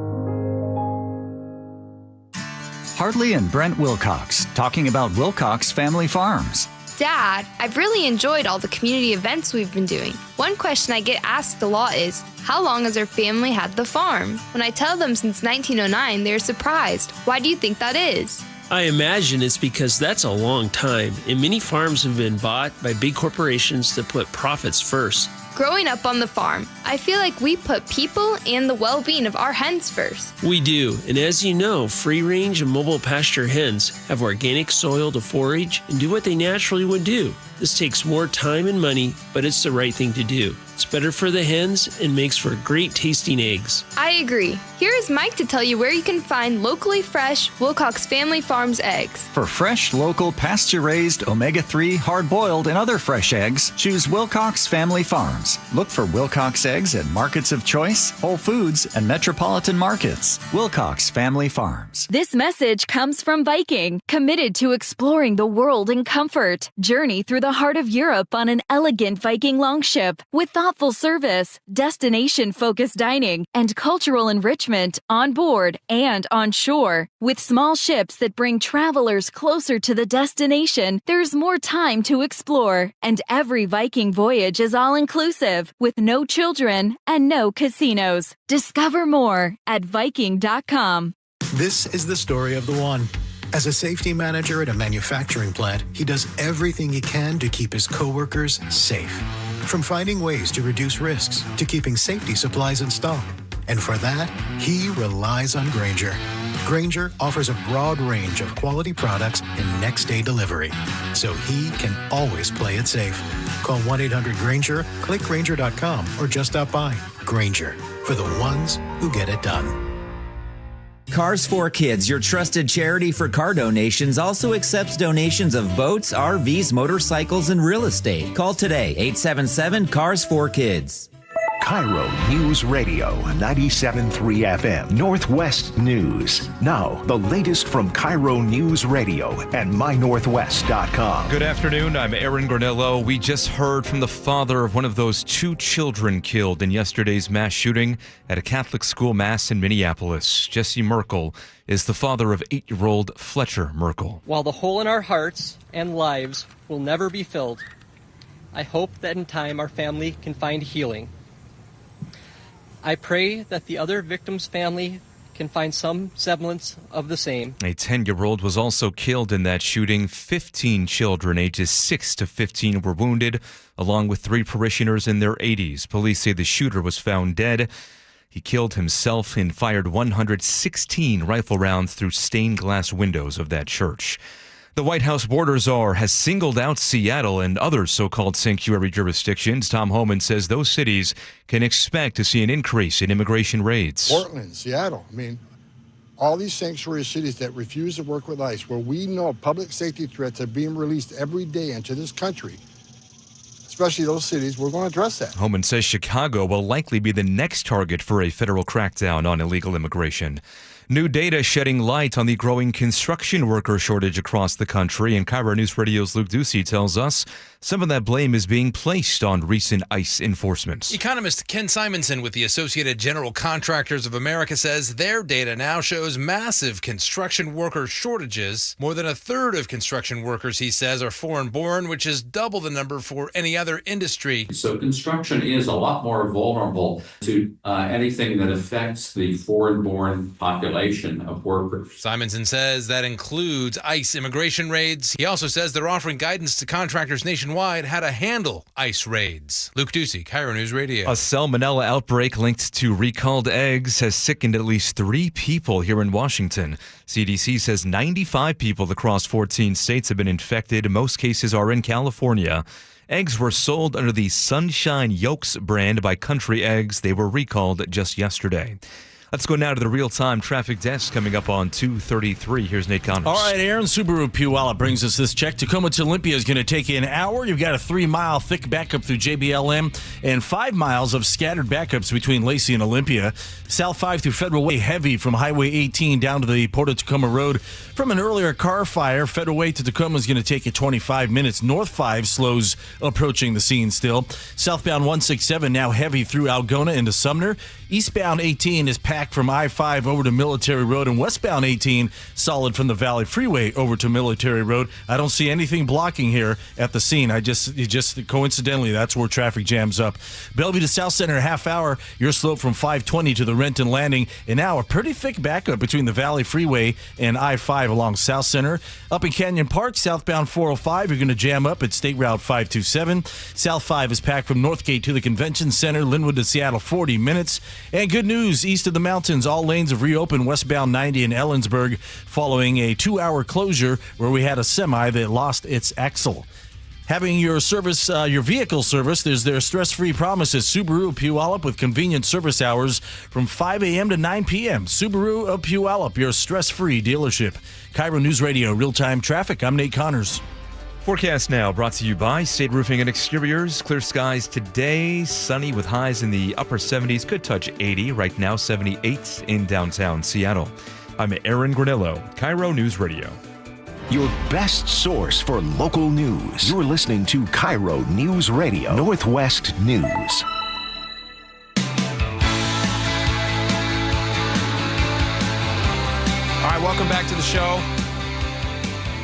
Hartley and Brent Wilcox talking about Wilcox Family Farms. Dad, I've really enjoyed all the community events we've been doing. One question I get asked a lot is, how long has our family had the farm? When I tell them since 1909, they're surprised. Why do you think that is? I imagine it's because that's a long time, and many farms have been bought by big corporations that put profits first. Growing up on the farm, I feel like we put people and the well-being of our hens first. We do, and as you know, free-range and mobile pasture hens have organic soil to forage and do what they naturally would do. This takes more time and money, but it's the right thing to do. It's better for the hens and makes for great tasting eggs. I agree. Here is Mike to tell you where you can find locally fresh Wilcox Family Farms eggs. For fresh, local, pasture-raised, omega-3, hard-boiled, and other fresh eggs, choose Wilcox Family Farms. Look for Wilcox eggs at markets of choice, Whole Foods, and metropolitan markets. Wilcox Family Farms. This message comes from Viking, committed to exploring the world in comfort. Journey through the heart of Europe on an elegant Viking longship with thoughtful service, destination-focused dining, and cultural enrichment on board and on shore. With small ships that bring travelers closer to the destination, there's more time to explore, and every Viking voyage is all-inclusive, with no children and no casinos. Discover more at Viking.com. This is the story of the one. As a safety manager at a manufacturing plant, he does everything he can to keep his coworkers safe. From finding ways to reduce risks to keeping safety supplies in stock. And for that, he relies on Grainger. Grainger offers a broad range of quality products and next-day delivery, so he can always play it safe. Call 1-800-GRAINGER, click Grainger.com, or just stop by. Grainger, for the ones who get it done. Cars for Kids, your trusted charity for car donations, also accepts donations of boats, RVs, motorcycles, and real estate. Call today, 877-CARS4KIDS. KIRO News Radio 97.3 FM Northwest News. Now, the latest from KIRO News Radio and mynorthwest.com. Good afternoon. I'm Aaron Granello. We just heard from the father of one of those 2 children killed in yesterday's mass shooting at a Catholic school mass in Minneapolis. Jesse Merkel is the father of 8-year-old Fletcher Merkel. While the hole in our hearts and lives will never be filled, I hope that in time our family can find healing. I pray that the other victim's family can find some semblance of the same. A 10-year-old was also killed in that shooting. 15 children ages 6 to 15 were wounded, along with 3 parishioners in their 80s. Police say the shooter was found dead. He killed himself and fired 116 rifle rounds through stained glass windows of that church. The White House border czar has singled out Seattle and other so-called sanctuary jurisdictions. Tom Homan says those cities can expect to see an increase in immigration raids. Portland, Seattle, all these sanctuary cities that refuse to work with ICE, where we know public safety threats are being released every day into this country, especially those cities, we're going to address that. Homan says Chicago will likely be the next target for a federal crackdown on illegal immigration. New data shedding light on the growing construction worker shortage across the country, and KIRO News Radio's Luke Ducey tells us some of that blame is being placed on recent ICE enforcement. Economist Ken Simonson with the Associated General Contractors of America says their data now shows massive construction worker shortages. More than a third of construction workers, he says, are foreign-born, which is double the number for any other industry. So construction is a lot more vulnerable to anything that affects the foreign-born population of workers. Simonson says that includes ICE immigration raids. He also says they're offering guidance to contractors nationwide how to handle ICE raids. Luke Ducey, KIRO News Radio. A salmonella outbreak linked to recalled eggs has sickened at least 3 people here in Washington. CDC says 95 people across 14 states have been infected. Most cases are in California. Eggs were sold under the Sunshine Yolks brand by Country Eggs. They were recalled just yesterday. Let's go now to the real-time traffic desk coming up on 2:33. Here's Nate Connors. All right, Aaron, Subaru Puyallup brings us this check. Tacoma to Olympia is going to take you an hour. You've got a 3-mile thick backup through JBLM and 5 miles of scattered backups between Lacey and Olympia. South 5 through Federal Way heavy from Highway 18 down to the Port of Tacoma Road. From an earlier car fire, Federal Way to Tacoma is going to take you 25 minutes. North 5 slows approaching the scene still. Southbound 167 now heavy through Algona into Sumner. Eastbound 18 is packed from I-5 over to Military Road, and westbound 18 solid from the Valley Freeway over to Military Road. I don't see anything blocking here at the scene. Just coincidentally, that's where traffic jams up. Bellevue to South Center, half hour. You're slow from 520 to the Renton Landing, and now a pretty thick backup between the Valley Freeway and I-5 along South Center. Up in Canyon Park, southbound 405, you're going to jam up at State Route 527. South 5 is packed from Northgate to the Convention Center, Linwood to Seattle, 40 minutes. And good news, east of the mountains, all lanes have reopened westbound 90 in Ellensburg following a 2-hour closure where we had a semi that lost its axle. Having your vehicle serviced is their stress-free promise at Subaru Puyallup with convenient service hours from 5 a.m. to 9 p.m. Subaru of Puyallup, your stress-free dealership. KIRO News Radio, real-time traffic. I'm Nate Connors. Forecast now brought to you by State Roofing and Exteriors. Clear skies today, sunny with highs in the upper 70s. Could touch 80, right now 78 in downtown Seattle. I'm Aaron Granillo, KIRO News Radio. Your best source for local news. You're listening to KIRO News Radio, Northwest News. All right, welcome back to the show.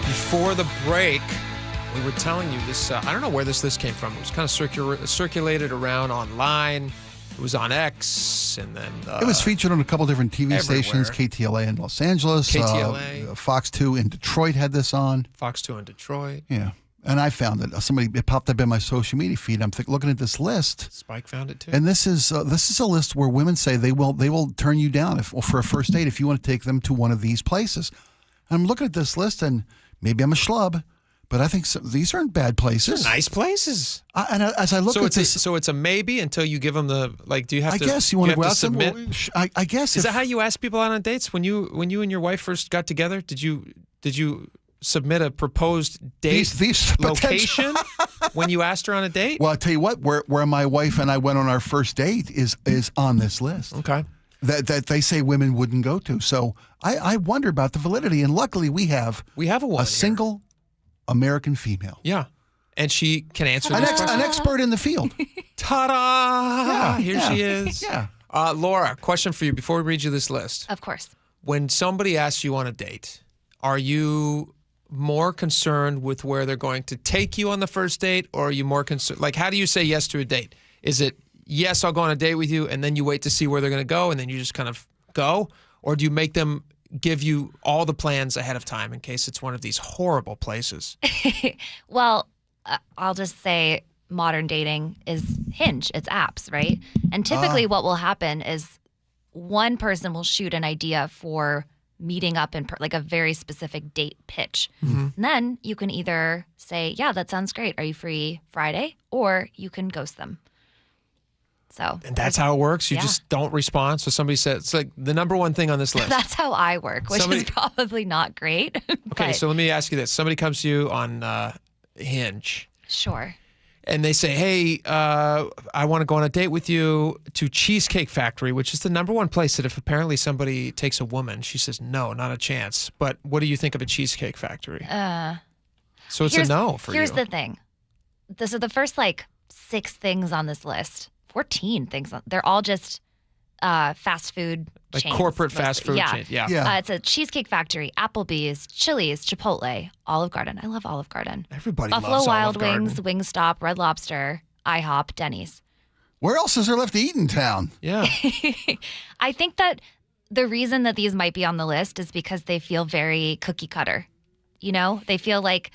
Before the break, we were telling you this, I don't know where this list came from. It was kind of circulated around online. It was on X, and then... it was featured on a couple different TV everywhere. stations, KTLA in Los Angeles. KTLA. Fox 2 in Detroit had this on. Fox 2 in Detroit. Yeah. And I found it. It popped up in my social media feed. I'm looking at this list. Spike found it too. And this is a list where women say they will turn you down for a first date if you want to take them to one of these places. And I'm looking at this list, and maybe I'm a schlub, but I think these aren't bad places. They're nice places. As I look at this, so it's a maybe until you give them the do you have to? I guess you want to go out submit. I guess is that how you ask people out on dates when you and your wife first got together? Did you submit a proposed date location when you asked her on a date? Well, I'll tell you what, where my wife and I went on our first date is on this list. Okay. That they say women wouldn't go to. So I wonder about the validity, and luckily we have a single American female. Yeah. And she can answer an expert in the field. Ta-da! Yeah, Here she is. Yeah. Laura, question for you before we read you this list. Of course. When somebody asks you on a date, are you more concerned with where they're going to take you on the first date, or are you more concerned? Like, how do you say yes to a date? Is it, yes, I'll go on a date with you, and then you wait to see where they're going to go, and then you just kind of go? Or do you make them give you all the plans ahead of time in case it's one of these horrible places? Well, I'll just say modern dating is Hinge. It's apps, right? And typically what will happen is one person will shoot an idea for meeting up in like a very specific date pitch. Mm-hmm. And then you can either say, yeah, that sounds great. Are you free Friday? Or you can ghost them. So, and that's how it works? You just don't respond? So somebody says, it's like the number one thing on this list. That's how I work, which is probably not great. Okay, so let me ask you this. Somebody comes to you on Hinge. Sure. and they say, hey, I want to go on a date with you to Cheesecake Factory, which is the number one place that if apparently somebody takes a woman, she says, no, not a chance. But what do you think of a Cheesecake Factory? So it's a no for you. Here's the thing. This is the first 6 things on this list. 14 things. They're all just fast food chains. Corporate fast food chains. Yeah. It's a Cheesecake Factory, Applebee's, Chili's, Chipotle, Olive Garden. I love Olive Garden. Everybody Buffalo loves Wild Olive Wings, Garden. Wingstop, Red Lobster, IHOP, Denny's. Where else is there left to eat in town? Yeah. I think that the reason that these might be on the list is because they feel very cookie cutter. They feel like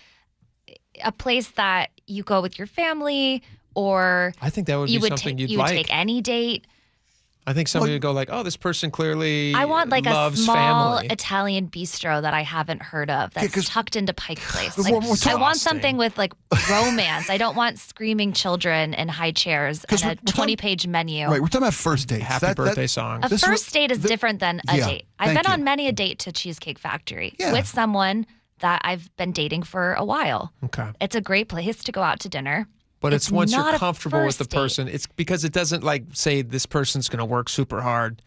a place that you go with your family, or I think that would be something you'd you like. would take any date. I think somebody would go oh, this person clearly I want a loves small family. Italian bistro that I haven't heard of that's tucked into Pike Place. We're I want something with romance. I don't want screaming children in high chairs and a 20-page menu. Right, we're talking about first dates. Happy birthday song. A first date is different than a date. I've been on many a date to Cheesecake Factory with someone that I've been dating for a while. Okay. It's a great place to go out to dinner. But it's once not you're a comfortable with the first date. person, it's because it doesn't say this person's going to work super hard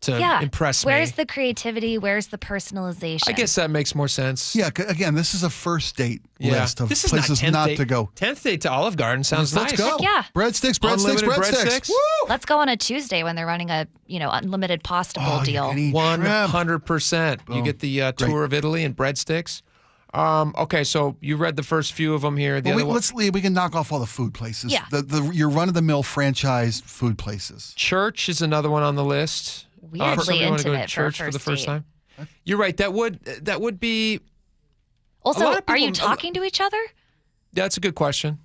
to impress me. Where's the creativity? Where's the personalization? I guess that makes more sense. Yeah, again, this is a first date list of this is places not to go. 10th date to Olive Garden sounds Let's nice. go. Yeah. Breadsticks. Unlimited breadsticks. Woo! Let's go on a Tuesday when they're running a unlimited pasta bowl deal. 100%. You get the tour of Italy and breadsticks. Okay, so you read the first few of them here. We can knock off all the food places. Yeah. Your run-of-the-mill franchise food places. Church is another one on the list. Weirdly want to go to intimate church for a the first date. time. You're right. That would be. Also, a lot of are you people- talking to each other? That's a good question.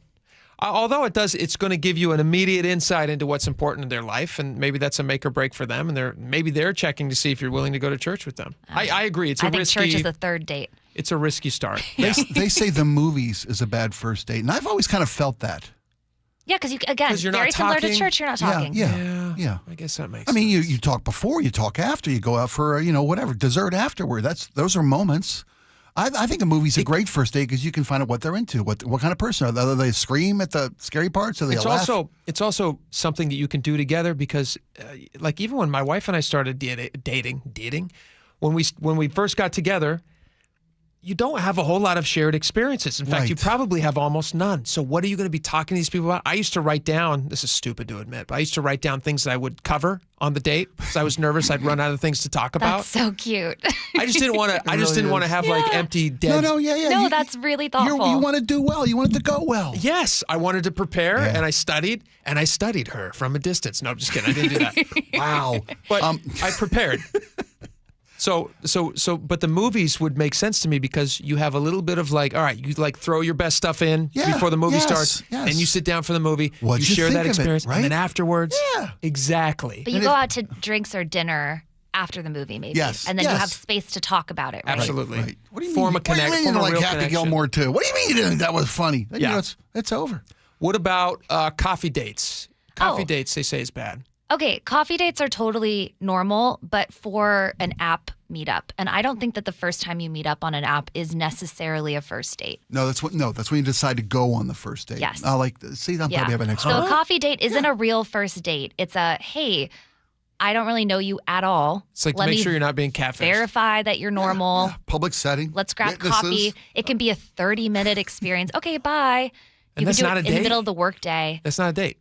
Although it's going to give you an immediate insight into what's important in their life, and maybe that's a make or break for them, and maybe they're checking to see if you're willing to go to church with them. I agree. It's a risky. I think church is a third date. It's a risky start. They say the movies is a bad first date, and I've always kind of felt that. Yeah, because you're not very similar to talking. church. You're not talking. Yeah. I guess that makes I mean, you talk before, you talk after, you go out for whatever dessert afterward. Those are moments. I think a movie's a great first date because you can find out what they're into, what kind of person are they. Are they scream at the scary parts, or they laugh? It's also something that you can do together because, even when my wife and I started dating, when we first got together, you don't have a whole lot of shared experiences. In fact, you probably have almost none. So what are you going to be talking to these people about? I used to write down, this is stupid to admit, but I used to write down things that I would cover on the date because I was nervous I'd run out of things to talk about. That's so cute. I just didn't want to. I just didn't want to have empty dead. No, No, that's really thoughtful. You want to do well. You want it to go well. Yes, I wanted to prepare, and I studied her from a distance. No, I'm just kidding. I didn't do that. Wow. But I prepared. So, but the movies would make sense to me because you have a little bit of all right, you throw your best stuff in before the movie starts, and you sit down for the movie. What'd you share think that of it, experience, right? and then afterwards, exactly. But you go out to drinks or dinner after the movie, maybe. Yes. And then you have space to talk about it, right? Absolutely. Right. What do you Form mean? a connect. What do you mean Form a you real like Happy connection. Gilmore too? What do you mean you didn't think that was funny? Then Yeah. It's over. What about coffee dates? Coffee dates, they say, is bad. Okay, coffee dates are totally normal, but for an app meetup. And I don't think that the first time you meet up on an app is necessarily a first date. No, that's when you decide to go on the first date. Yes. I'll probably have an So a coffee date isn't a real first date. It's a, hey, I don't really know you at all. It's like to make sure you're not being catfished. Verify that you're normal. Public setting. Let's grab Witnesses. coffee. It can be a 30-minute experience. Okay, bye. And You that's can do not it a in the date? middle of the workday. That's not a date,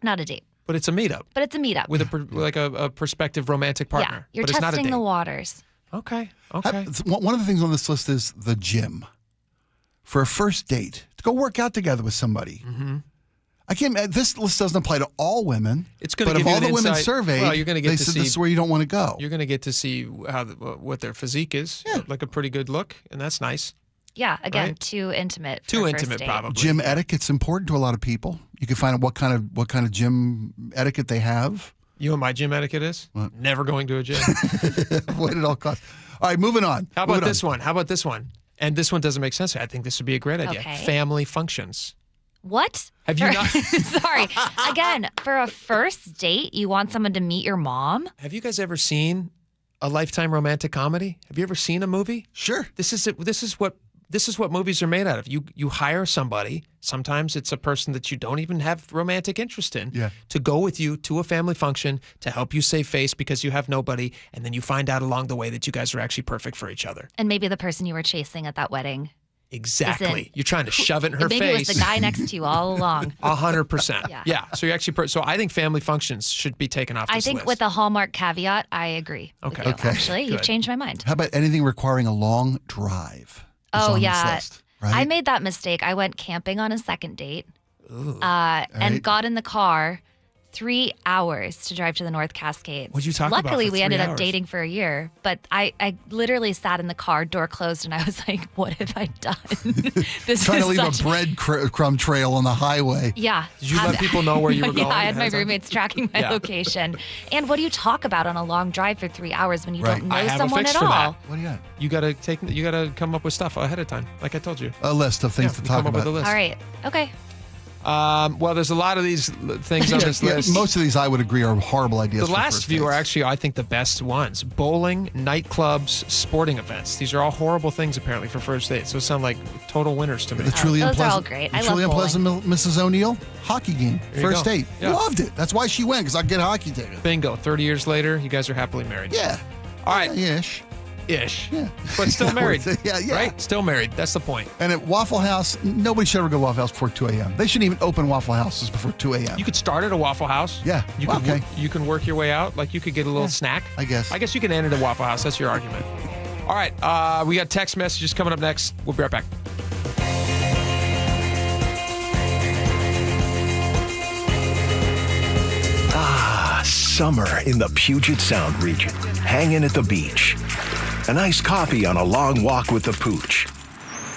Not a date, but it's a meetup but it's a meetup. with a prospective romantic partner. Yeah, you're but it's not a testing date. the waters. Okay. One of the things on this list is the gym. For a first date, to go work out together with somebody. Mm-hmm. This list doesn't apply to all women. It's going to but give of you all an the women insight. surveyed, Well, you're going to get they to said see this is where you don't want to go. You're going to get to see what their physique is, like a pretty good look, and that's nice. Yeah, again, Right? too intimate. For Too a first intimate, date. probably. Gym etiquette's important to a lot of people. You can find out what kind of gym etiquette they have. You know what my gym etiquette is? What? Never going to a gym. What it all costs. All right, moving on. How about this one? How about this one? And this one doesn't make sense. I think this would be a great idea. Okay. Family functions. What? Have you not? Sorry. Again, for a first date, you want someone to meet your mom? Have you guys ever seen a Lifetime romantic comedy? Have you ever seen a movie? Sure. This is what this is what movies are made out of. You hire somebody. Sometimes it's a person that you don't even have romantic interest in to go with you to a family function to help you save face because you have nobody. And then you find out along the way that you guys are actually perfect for each other. And maybe the person you were chasing at that wedding. Exactly. You're trying to shove it in her face. Maybe it was the guy next to you all along. 100%. Yeah. So you actually, so I think family functions should be taken off this list. I think list. with a Hallmark caveat, I agree. Okay. With you, actually, you've changed my mind. How about anything requiring a long drive? Oh, yeah. List, right? I made that mistake. I went camping on a second date and got in the car 3 hours to drive to the North Cascades. What'd you talk about? Luckily, we ended hours? up dating for a year, but I literally sat in the car, door closed, and I was like, what have I done? This Trying is to leave such a breadcrumb trail on the highway. Yeah. Did you let people know where you were going? Yeah, I had my roommates tracking my location. And what do you talk about on a long drive for 3 hours when you don't know I have someone a fix at for all? that. What do you got? You gotta come up with stuff ahead of time, like I told you. A list of things to talk come up about. with a list. All right. Okay. Well, there's a lot of these things on this list. Most of these, I would agree, are horrible ideas. The last few are actually, I think, the best ones. Bowling, nightclubs, sporting events. These are all horrible things, apparently, for first dates. So sound like total winners to me. The truly those are all unpleasant, great. the I love truly unpleasant bowling. Mrs. O'Neill hockey game, There you first go. date. Yeah. Loved it. That's why she went, because I get hockey tickets. Bingo. 30 years later, you guys are happily married. Yeah. All right. Ish. Yeah. But still married. Yeah. Right? Still married. That's the point. And at Waffle House, nobody should ever go to Waffle House before 2 a.m. They shouldn't even open Waffle Houses before 2 a.m. You could start at a Waffle House. Yeah. You could, you can work your way out. Like you could get a little snack. I guess. I guess you can end at a Waffle House. That's your argument. All right. We got text messages coming up next. We'll be right back. Summer in the Puget Sound region, hanging at the beach, a nice coffee on a long walk with the pooch,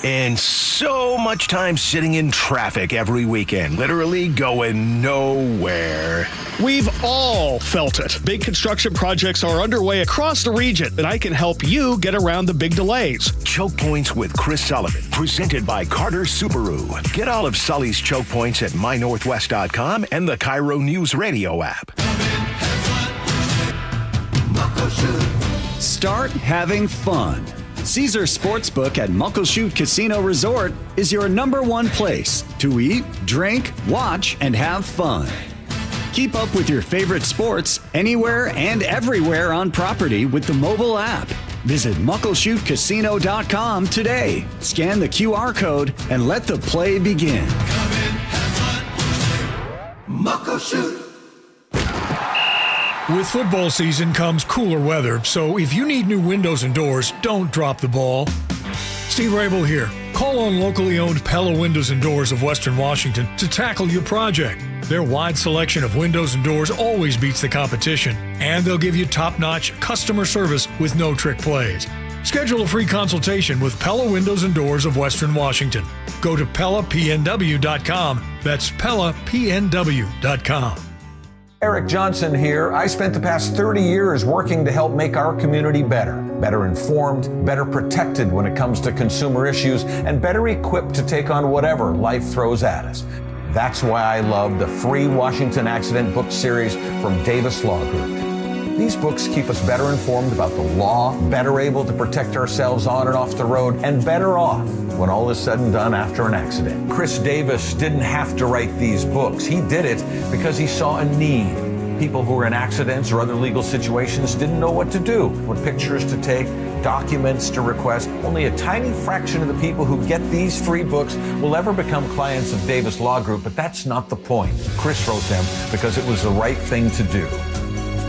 and so much time sitting in traffic every weekend, literally going nowhere. We've all felt it. Big construction projects are underway across the region, and I can help you get around the big delays. Choke Points with Chris Sullivan, presented by Carter Subaru. Get all of Sully's choke points at mynorthwest.com and the KIRO Newsradio app. Start having fun. Caesar Sportsbook at Muckleshoot Casino Resort is your #1 place to eat, drink, watch, and have fun. Keep up with your favorite sports anywhere and everywhere on property with the mobile app. Visit muckleshootcasino.com today. Scan the QR code and let the play begin. Muckleshoot. With football season comes cooler weather, so if you need new windows and doors, don't drop the ball. Steve Rabel here. Call on locally owned Pella Windows and Doors of Western Washington to tackle your project. Their wide selection of windows and doors always beats the competition, and they'll give you top-notch customer service with no trick plays. Schedule a free consultation with Pella Windows and Doors of Western Washington. Go to PellaPNW.com. That's PellaPNW.com. Eric Johnson here. I spent the past 30 years working to help make our community better informed, better protected when it comes to consumer issues, and better equipped to take on whatever life throws at us. That's why I love the free Washington Accident Book Series from Davis Law Group. These books keep us better informed about the law, better able to protect ourselves on and off the road, and better off when all is said and done after an accident. Chris Davis didn't have to write these books. He did it because he saw a need. People who were in accidents or other legal situations didn't know what to do, what pictures to take, documents to request. Only a tiny fraction of the people who get these free books will ever become clients of Davis Law Group, but that's not the point. Chris wrote them because it was the right thing to do.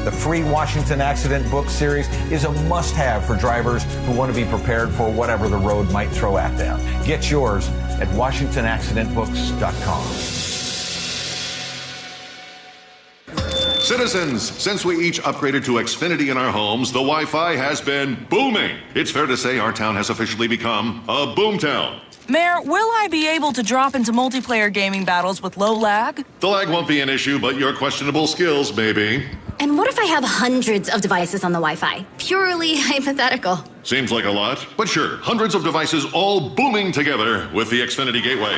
The free Washington Accident Book Series is a must-have for drivers who want to be prepared for whatever the road might throw at them. Get yours at WashingtonAccidentBooks.com. Citizens, since we each upgraded to Xfinity in our homes, the Wi-Fi has been booming. It's fair to say our town has officially become a boomtown. Mayor, will I be able to drop into multiplayer gaming battles with low lag? The lag won't be an issue, but your questionable skills may be. And what if I have hundreds of devices on the Wi-Fi? Purely hypothetical. Seems like a lot, but sure, hundreds of devices all booming together with the Xfinity Gateway.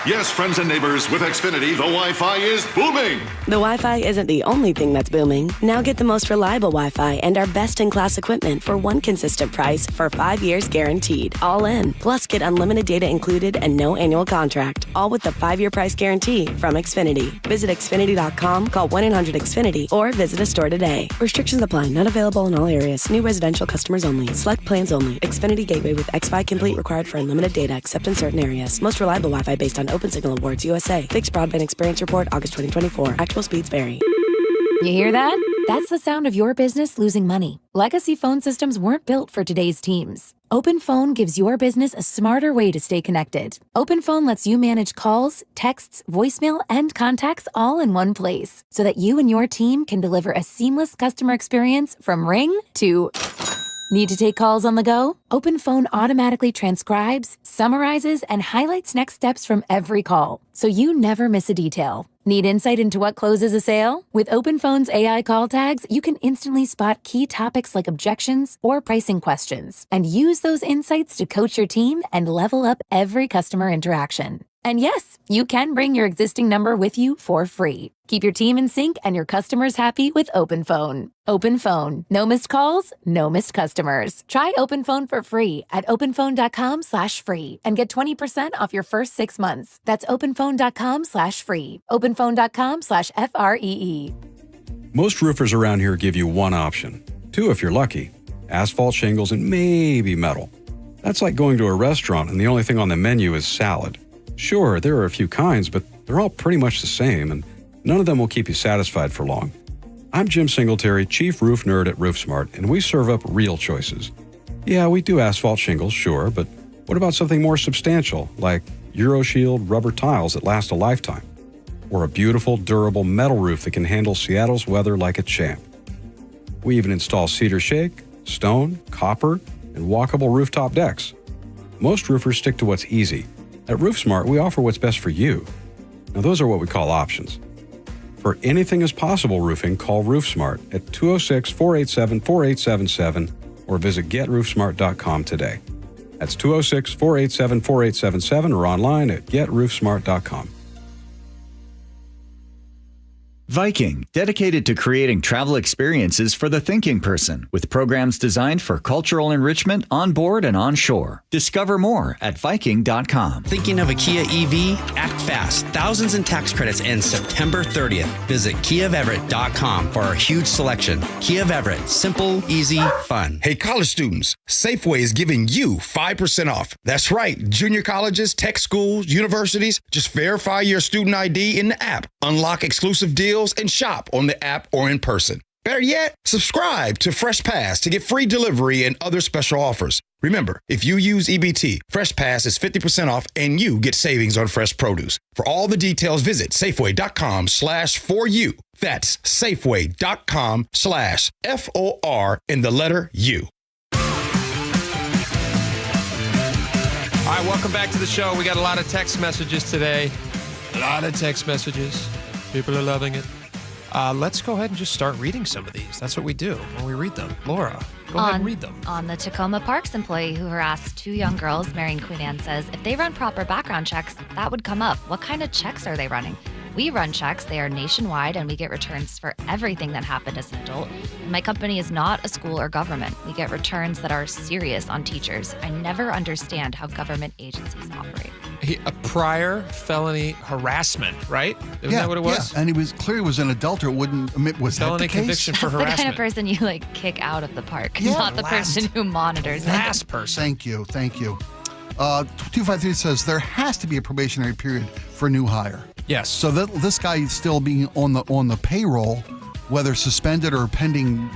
Yes, friends and neighbors, with Xfinity, the Wi-Fi is booming. The Wi-Fi isn't the only thing that's booming. Now get the most reliable Wi-Fi and our best-in-class equipment for one consistent price for 5 years guaranteed. All in. Plus, get unlimited data included and no annual contract. All with the 5-year price guarantee from Xfinity. Visit Xfinity.com, call 1-800-XFINITY, or visit a store today. Restrictions apply. Not available in all areas. New residential customers only. Select plans only. Xfinity Gateway with XFi Complete required for unlimited data except in certain areas. Most reliable Wi-Fi based on Open Signal Awards USA. Fixed Broadband Experience Report, August 2024. Actual speeds vary. You hear that? That's the sound of your business losing money. Legacy phone systems weren't built for today's teams. Open Phone gives your business a smarter way to stay connected. Open Phone lets you manage calls, texts, voicemail, and contacts all in one place so that you and your team can deliver a seamless customer experience from ring to... Need to take calls on the go? Open Phone automatically transcribes, summarizes, and highlights next steps from every call, so you never miss a detail. Need insight into what closes a sale? With Open Phone's AI call tags, you can instantly spot key topics like objections or pricing questions, and use those insights to coach your team and level up every customer interaction. And yes, you can bring your existing number with you for free. Keep your team in sync and your customers happy with Open Phone. Open Phone. No missed calls, no missed customers. Try Open Phone for free at openphone.com/free and get 20% off your first 6 months. That's openphone.com/free. openphone.com/FREE. Most roofers around here give you one option. 2 if you're lucky. Asphalt shingles and maybe metal. That's like going to a restaurant and the only thing on the menu is salad. Sure, there are a few kinds, but they're all pretty much the same, and none of them will keep you satisfied for long. I'm Jim Singletary, Chief Roof Nerd at RoofSmart, and we serve up real choices. Yeah, we do asphalt shingles, sure, but what about something more substantial, like EuroShield rubber tiles that last a lifetime? Or a beautiful, durable metal roof that can handle Seattle's weather like a champ. We even install cedar shake, stone, copper, and walkable rooftop decks. Most roofers stick to what's easy. At RoofSmart, we offer what's best for you. Now, those are what we call options. For anything is possible roofing, call RoofSmart at 206-487-4877 or visit GetRoofSmart.com today. That's 206-487-4877 or online at GetRoofSmart.com. Viking, dedicated to creating travel experiences for the thinking person, with programs designed for cultural enrichment on board and on shore. Discover more at Viking.com. Thinking of a Kia EV? Act fast. Thousands in tax credits end September 30th. Visit KiaofEverett.com for our huge selection. Kia of Everett. Simple, easy, fun. Hey, college students, Safeway is giving you 5% off. That's right. Junior colleges, tech schools, universities, just verify your student ID in the app. Unlock exclusive deals and shop on the app or in person. Better yet, subscribe to Fresh Pass to get free delivery and other special offers. Remember, if you use EBT, Fresh Pass is 50% off and you get savings on fresh produce. For all the details, visit Safeway.com/4U. That's Safeway.com/FOR in the letter U. All right, welcome back to the show. We got a lot of text messages today. A lot of text messages. People are loving it. Let's go ahead and just start reading some of these. That's what we do when we read them. Laura, go ahead and read them. On the Tacoma Parks employee who harassed 2 young girls, Marion Queen Anne says, if they run proper background checks, that would come up. What kind of checks are they running? We run checks. They are nationwide, and we get returns for everything that happened as an adult. My company is not a school or government. We get returns that are serious on teachers. I never understand how government agencies operate. A prior felony harassment, right? Isn't that what it was? Yeah, and he was clearly was an adult, or wouldn't admit was felony that the case? Conviction for That's harassment. the kind of person you kick out of the park, not the person who monitors it. Person. Thank you. 253 says there has to be a probationary period for new hire. Yes. So this guy still being on the payroll, whether suspended or pending,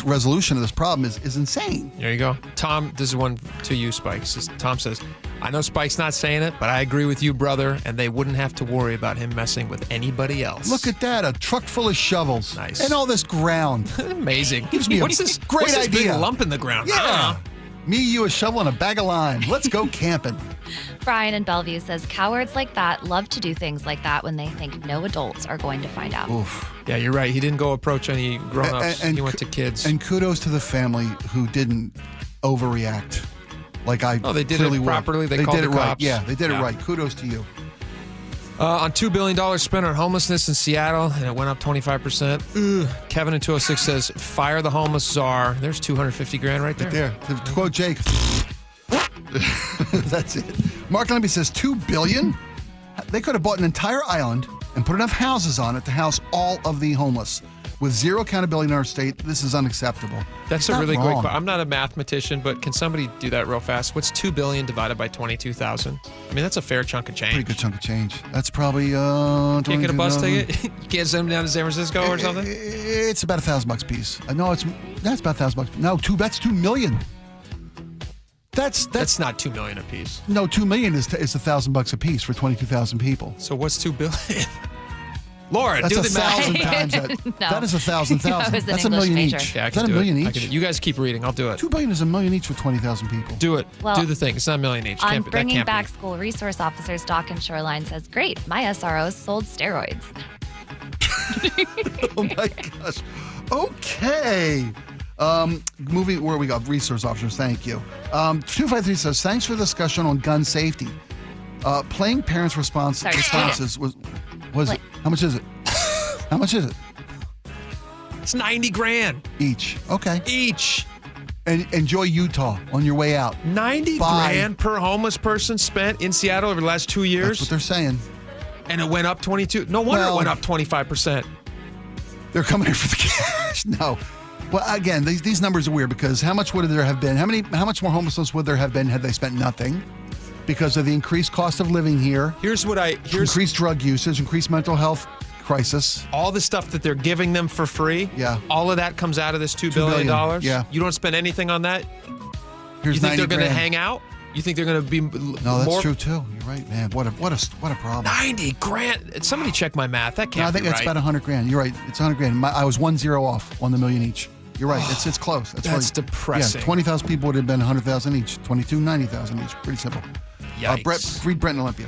resolution of this problem is insane. There you go. Tom, this is one to you, Spike. Tom says, I know Spike's not saying it, but I agree with you, brother, and they wouldn't have to worry about him messing with anybody else. Look at that, a truck full of shovels. Nice. And all this ground. Amazing. Gives me what's a this, great what's this idea. big lump in the ground? Yeah. Me, you, a shovel, and a bag of lime. Let's go camping. Brian in Bellevue says, cowards like that love to do things like that when they think no adults are going to find out. Oof. Yeah, you're right. He didn't go approach any grown-ups. He went to kids. And kudos to the family who didn't overreact. They did it properly. They called did the it right. cops. Yeah, they did it right. Kudos to you. On $2 billion spent on homelessness in Seattle, and it went up 25%. Kevin in 206 says, fire the homeless czar. There's $250,000 right there. To quote Jake, that's it. Mark Lambie says $2 billion? They could have bought an entire island and put enough houses on it to house all of the homeless. With zero accountability in our state, this is unacceptable. That's a really great question. I'm not a mathematician, but can somebody do that real fast? What's $2 billion divided by 22,000? I mean, that's a fair chunk of change. Pretty good chunk of change. That's probably Can't get a bus ticket? You can't send them down to San Francisco or something? It's about $1,000 a piece. No, that's about $1,000. No, that's $2 million. That's not $2 million a piece. No, $2 million is $1,000 a piece for 22,000 people. So what's $2 billion? Laura, that's do the math. 1,000 times that. No. That is 1,000. That's $1 million major. each. Yeah, I is can that do $1 million it. each? You guys keep reading. I'll do it. $2 billion is $1 million each for 20,000 people. Do it. Well, do the thing. It's not $1 million each. On That bringing can't back be. school resource officers, Doc and Shoreline says, great, my SROs sold steroids. Oh my gosh. Okay. Moving where we got resource officers. Thank you. 253 says, thanks for the discussion on gun safety. Playing parents' responses was it? How much is it? How much is it? It's $90,000 each. Okay. Each. And enjoy Utah on your way out. $90,000 per homeless person spent in Seattle over the last 2 years. That's what they're saying. And it went up 22. No wonder it went up 25%. They're coming here for the cash. No. Well, again, these numbers are weird because how much would there have been? How much more homelessness would there have been had they spent nothing? Because of the increased cost of living here. Here's increased drug usage, increased mental health crisis. All the stuff that they're giving them for free. Yeah. All of that comes out of this $2 billion. Yeah. You don't spend anything on that. Here's you think they're going to $90,000. hang out? You think they're going to be No, that's true too. You're right, man. What a problem. $90,000. Somebody check my math. That can't No, I think be that's right. about $100,000. You're right. It's $100,000. I was 1-0 off on the million each. You're right. It's close. That's depressing. Yeah, 20,000 people would have been 100,000 each. 22, 90,000 each. Pretty simple. Yikes. Read Brent and Olympia.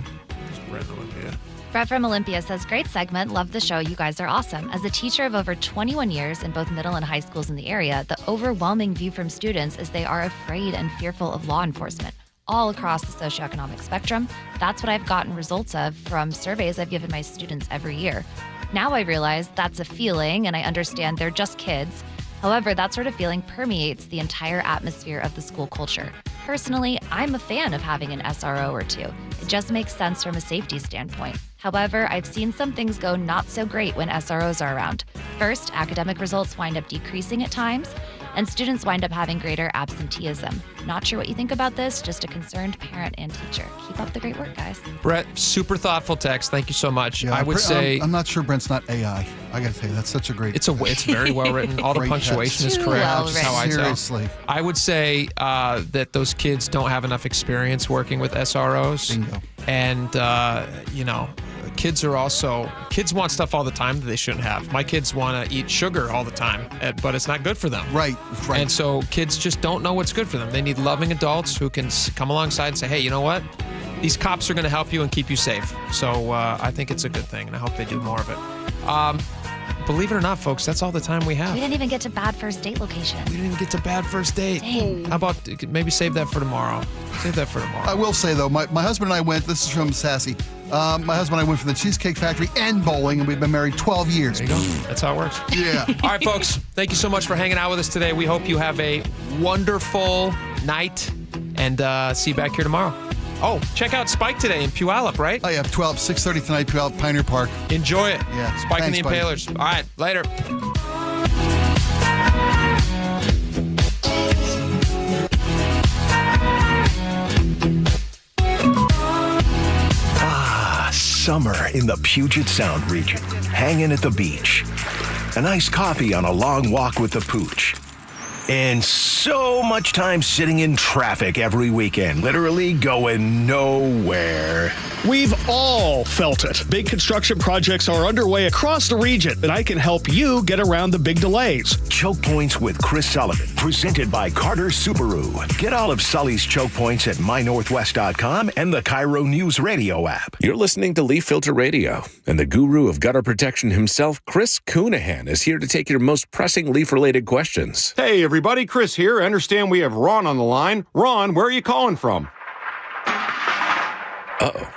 Brett from Olympia says, great segment. Love the show. You guys are awesome. As a teacher of over 21 years in both middle and high schools in the area, the overwhelming view from students is they are afraid and fearful of law enforcement all across the socioeconomic spectrum. That's what I've gotten results of from surveys I've given my students every year. Now I realize that's a feeling and I understand they're just kids. However, that sort of feeling permeates the entire atmosphere of the school culture. Personally, I'm a fan of having an SRO or two. It just makes sense from a safety standpoint. However, I've seen some things go not so great when SROs are around. First, academic results wind up decreasing at times, and students wind up having greater absenteeism. Not sure what you think about this, just a concerned parent and teacher. Keep up the great work, guys. Brett, super thoughtful text. Thank you so much. Yeah, I would say I'm not sure Brent's not AI. I got to tell you, that's such a great. It's very well written. All the Great punctuation text. is correct. Well Which is how I tell. Seriously. I would say that those kids don't have enough experience working with SROs. Bingo. And, kids want stuff all the time that they shouldn't have. My kids want to eat sugar all the time, but it's not good for them. Right. And so kids just don't know what's good for them. They need loving adults who can come alongside and say, hey, you know what? These cops are going to help you and keep you safe. So I think it's a good thing, and I hope they do more of it. Believe it or not, folks, that's all the time we have. We didn't even get to bad first date location. We didn't even get to bad first date. Dang. How about maybe save that for tomorrow? Save that for tomorrow. I will say, though, my husband and I went, this is from Sassy. My husband and I went for the Cheesecake Factory and bowling, and we've been married 12 years. There you go. That's how it works. Yeah. All right, folks, thank you so much for hanging out with us today. We hope you have a wonderful night, and see you back here tomorrow. Oh, check out Spike today in Puyallup, right? Oh, yeah, 6:30 tonight, Puyallup, Pioneer Park. Enjoy it. Yeah. Spike and the Thanks, buddy. Impalers. All right, later. Summer in the Puget Sound region, hanging at the beach. A nice coffee on a long walk with the pooch. And so much time sitting in traffic every weekend, literally going nowhere. We've all felt it. Big construction projects are underway across the region, and I can help you get around the big delays. Choke Points with Chris Sullivan, presented by Carter Subaru. Get all of Sully's choke points at mynorthwest.com and the KIRO Newsradio app. You're listening to Leaf Filter Radio, and the guru of gutter protection himself, Chris Coonahan, is here to take your most pressing leaf-related questions. Hey, everybody, Chris here. I understand we have Ron on the line. Ron, where are you calling from? Uh-oh.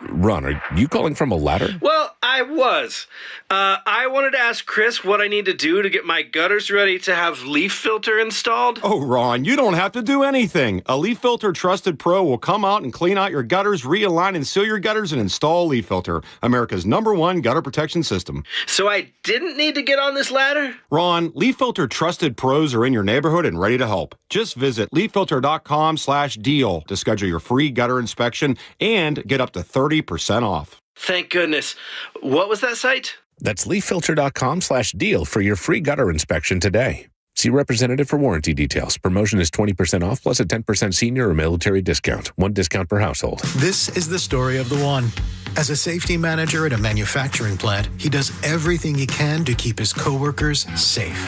Ron, are you calling from a ladder? Well, I was. I wanted to ask Chris what I need to do to get my gutters ready to have leaf filter installed. Oh, Ron, you don't have to do anything. A Leaf Filter Trusted Pro will come out and clean out your gutters, realign and seal your gutters, and install Leaf Filter, America's #1 gutter protection system. So I didn't need to get on this ladder? Ron, Leaf Filter Trusted Pros are in your neighborhood and ready to help. Just visit leaffilter.com/deal to schedule your free gutter inspection and get up to 30% off. Thank goodness. What was that site? That's leaffilter.com/deal for your free gutter inspection today. See representative for warranty details. Promotion is 20% off plus a 10% senior or military discount. One discount per household. This is the story of the one. As a safety manager at a manufacturing plant, he does everything he can to keep his coworkers safe.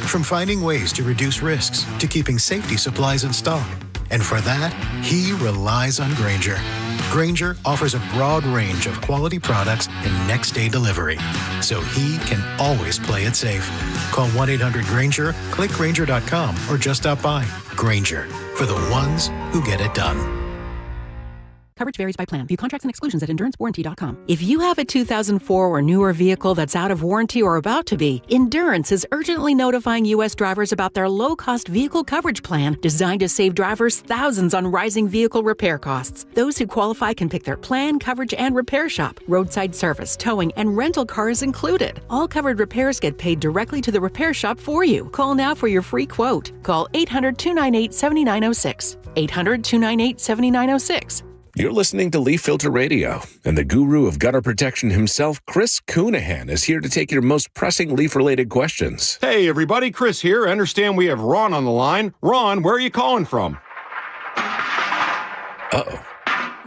From finding ways to reduce risks to keeping safety supplies in stock. And for that, he relies on Grainger. Grainger offers a broad range of quality products and next-day delivery, so he can always play it safe. Call 1-800-GRAINGER, click Grainger.com, or just stop by. Grainger, for the ones who get it done. Coverage varies by plan. View contracts and exclusions at EnduranceWarranty.com. If you have a 2004 or newer vehicle that's out of warranty or about to be, Endurance is urgently notifying U.S. drivers about their low-cost vehicle coverage plan designed to save drivers thousands on rising vehicle repair costs. Those who qualify can pick their plan, coverage, and repair shop. Roadside service, towing, and rental cars included. All covered repairs get paid directly to the repair shop for you. Call now for your free quote. Call 800-298-7906. 800-298-7906. You're listening to Leaf Filter Radio, and the guru of gutter protection himself, Chris Counihan, is here to take your most pressing leaf-related questions. Hey, everybody, Chris here. I understand we have Ron on the line. Ron, where are you calling from? Uh-oh.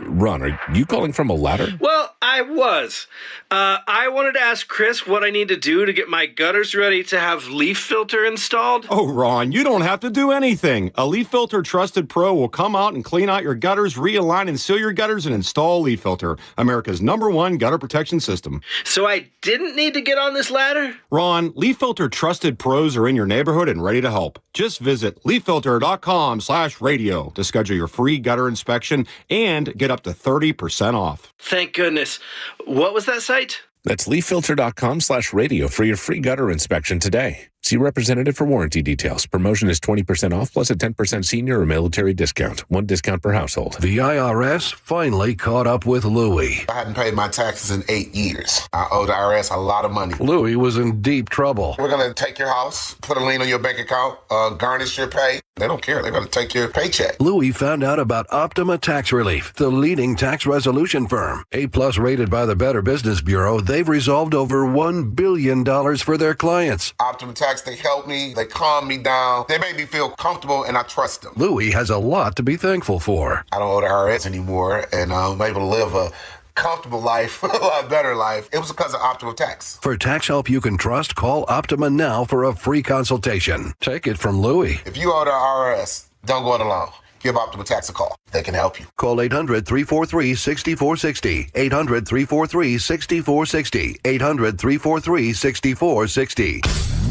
Ron, are you calling from a ladder? Well, I was. I wanted to ask Chris what I need to do to get my gutters ready to have leaf filter installed. Oh, Ron, you don't have to do anything. A Leaf Filter Trusted Pro will come out and clean out your gutters, realign and seal your gutters, and install Leaf Filter, America's #1 gutter protection system. So I didn't need to get on this ladder? Ron, Leaf Filter Trusted Pros are in your neighborhood and ready to help. Just visit leaffilter.com/radio to schedule your free gutter inspection and get up to 30% off. Thank goodness. What was that site? That's leaffilter.com/radio for your free gutter inspection today. See representative for warranty details. Promotion is 20% off plus a 10% senior or military discount. One discount per household. The IRS finally caught up with Louie. I hadn't paid my taxes in 8 years. I owe the IRS a lot of money. Louie was in deep trouble. We're going to take your house, put a lien on your bank account, garnish your pay. They don't care. They're going to take your paycheck. Louie found out about Optima Tax Relief, the leading tax resolution firm. A+ rated by the Better Business Bureau, they've resolved over $1 billion for their clients. Optima Tax, they help me. They calm me down. They make me feel comfortable, and I trust them. Louie has a lot to be thankful for. I don't owe the IRS anymore, and I'm able to live a comfortable life, a lot better life. It was because of Optima Tax. For tax help you can trust, call Optima now for a free consultation. Take it from Louie. If you owe the IRS, don't go it alone. Give Optima Tax a call. They can help you. Call 800-343-6460. 800-343-6460. 800-343-6460.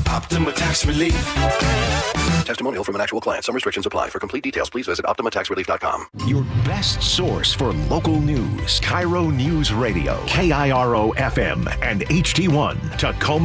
Optima Tax Relief. Testimonial from an actual client. Some restrictions apply. For complete details, please visit OptimaTaxRelief.com. Your best source for local news. KIRO News Radio. KIRO FM and HD1. Tacoma.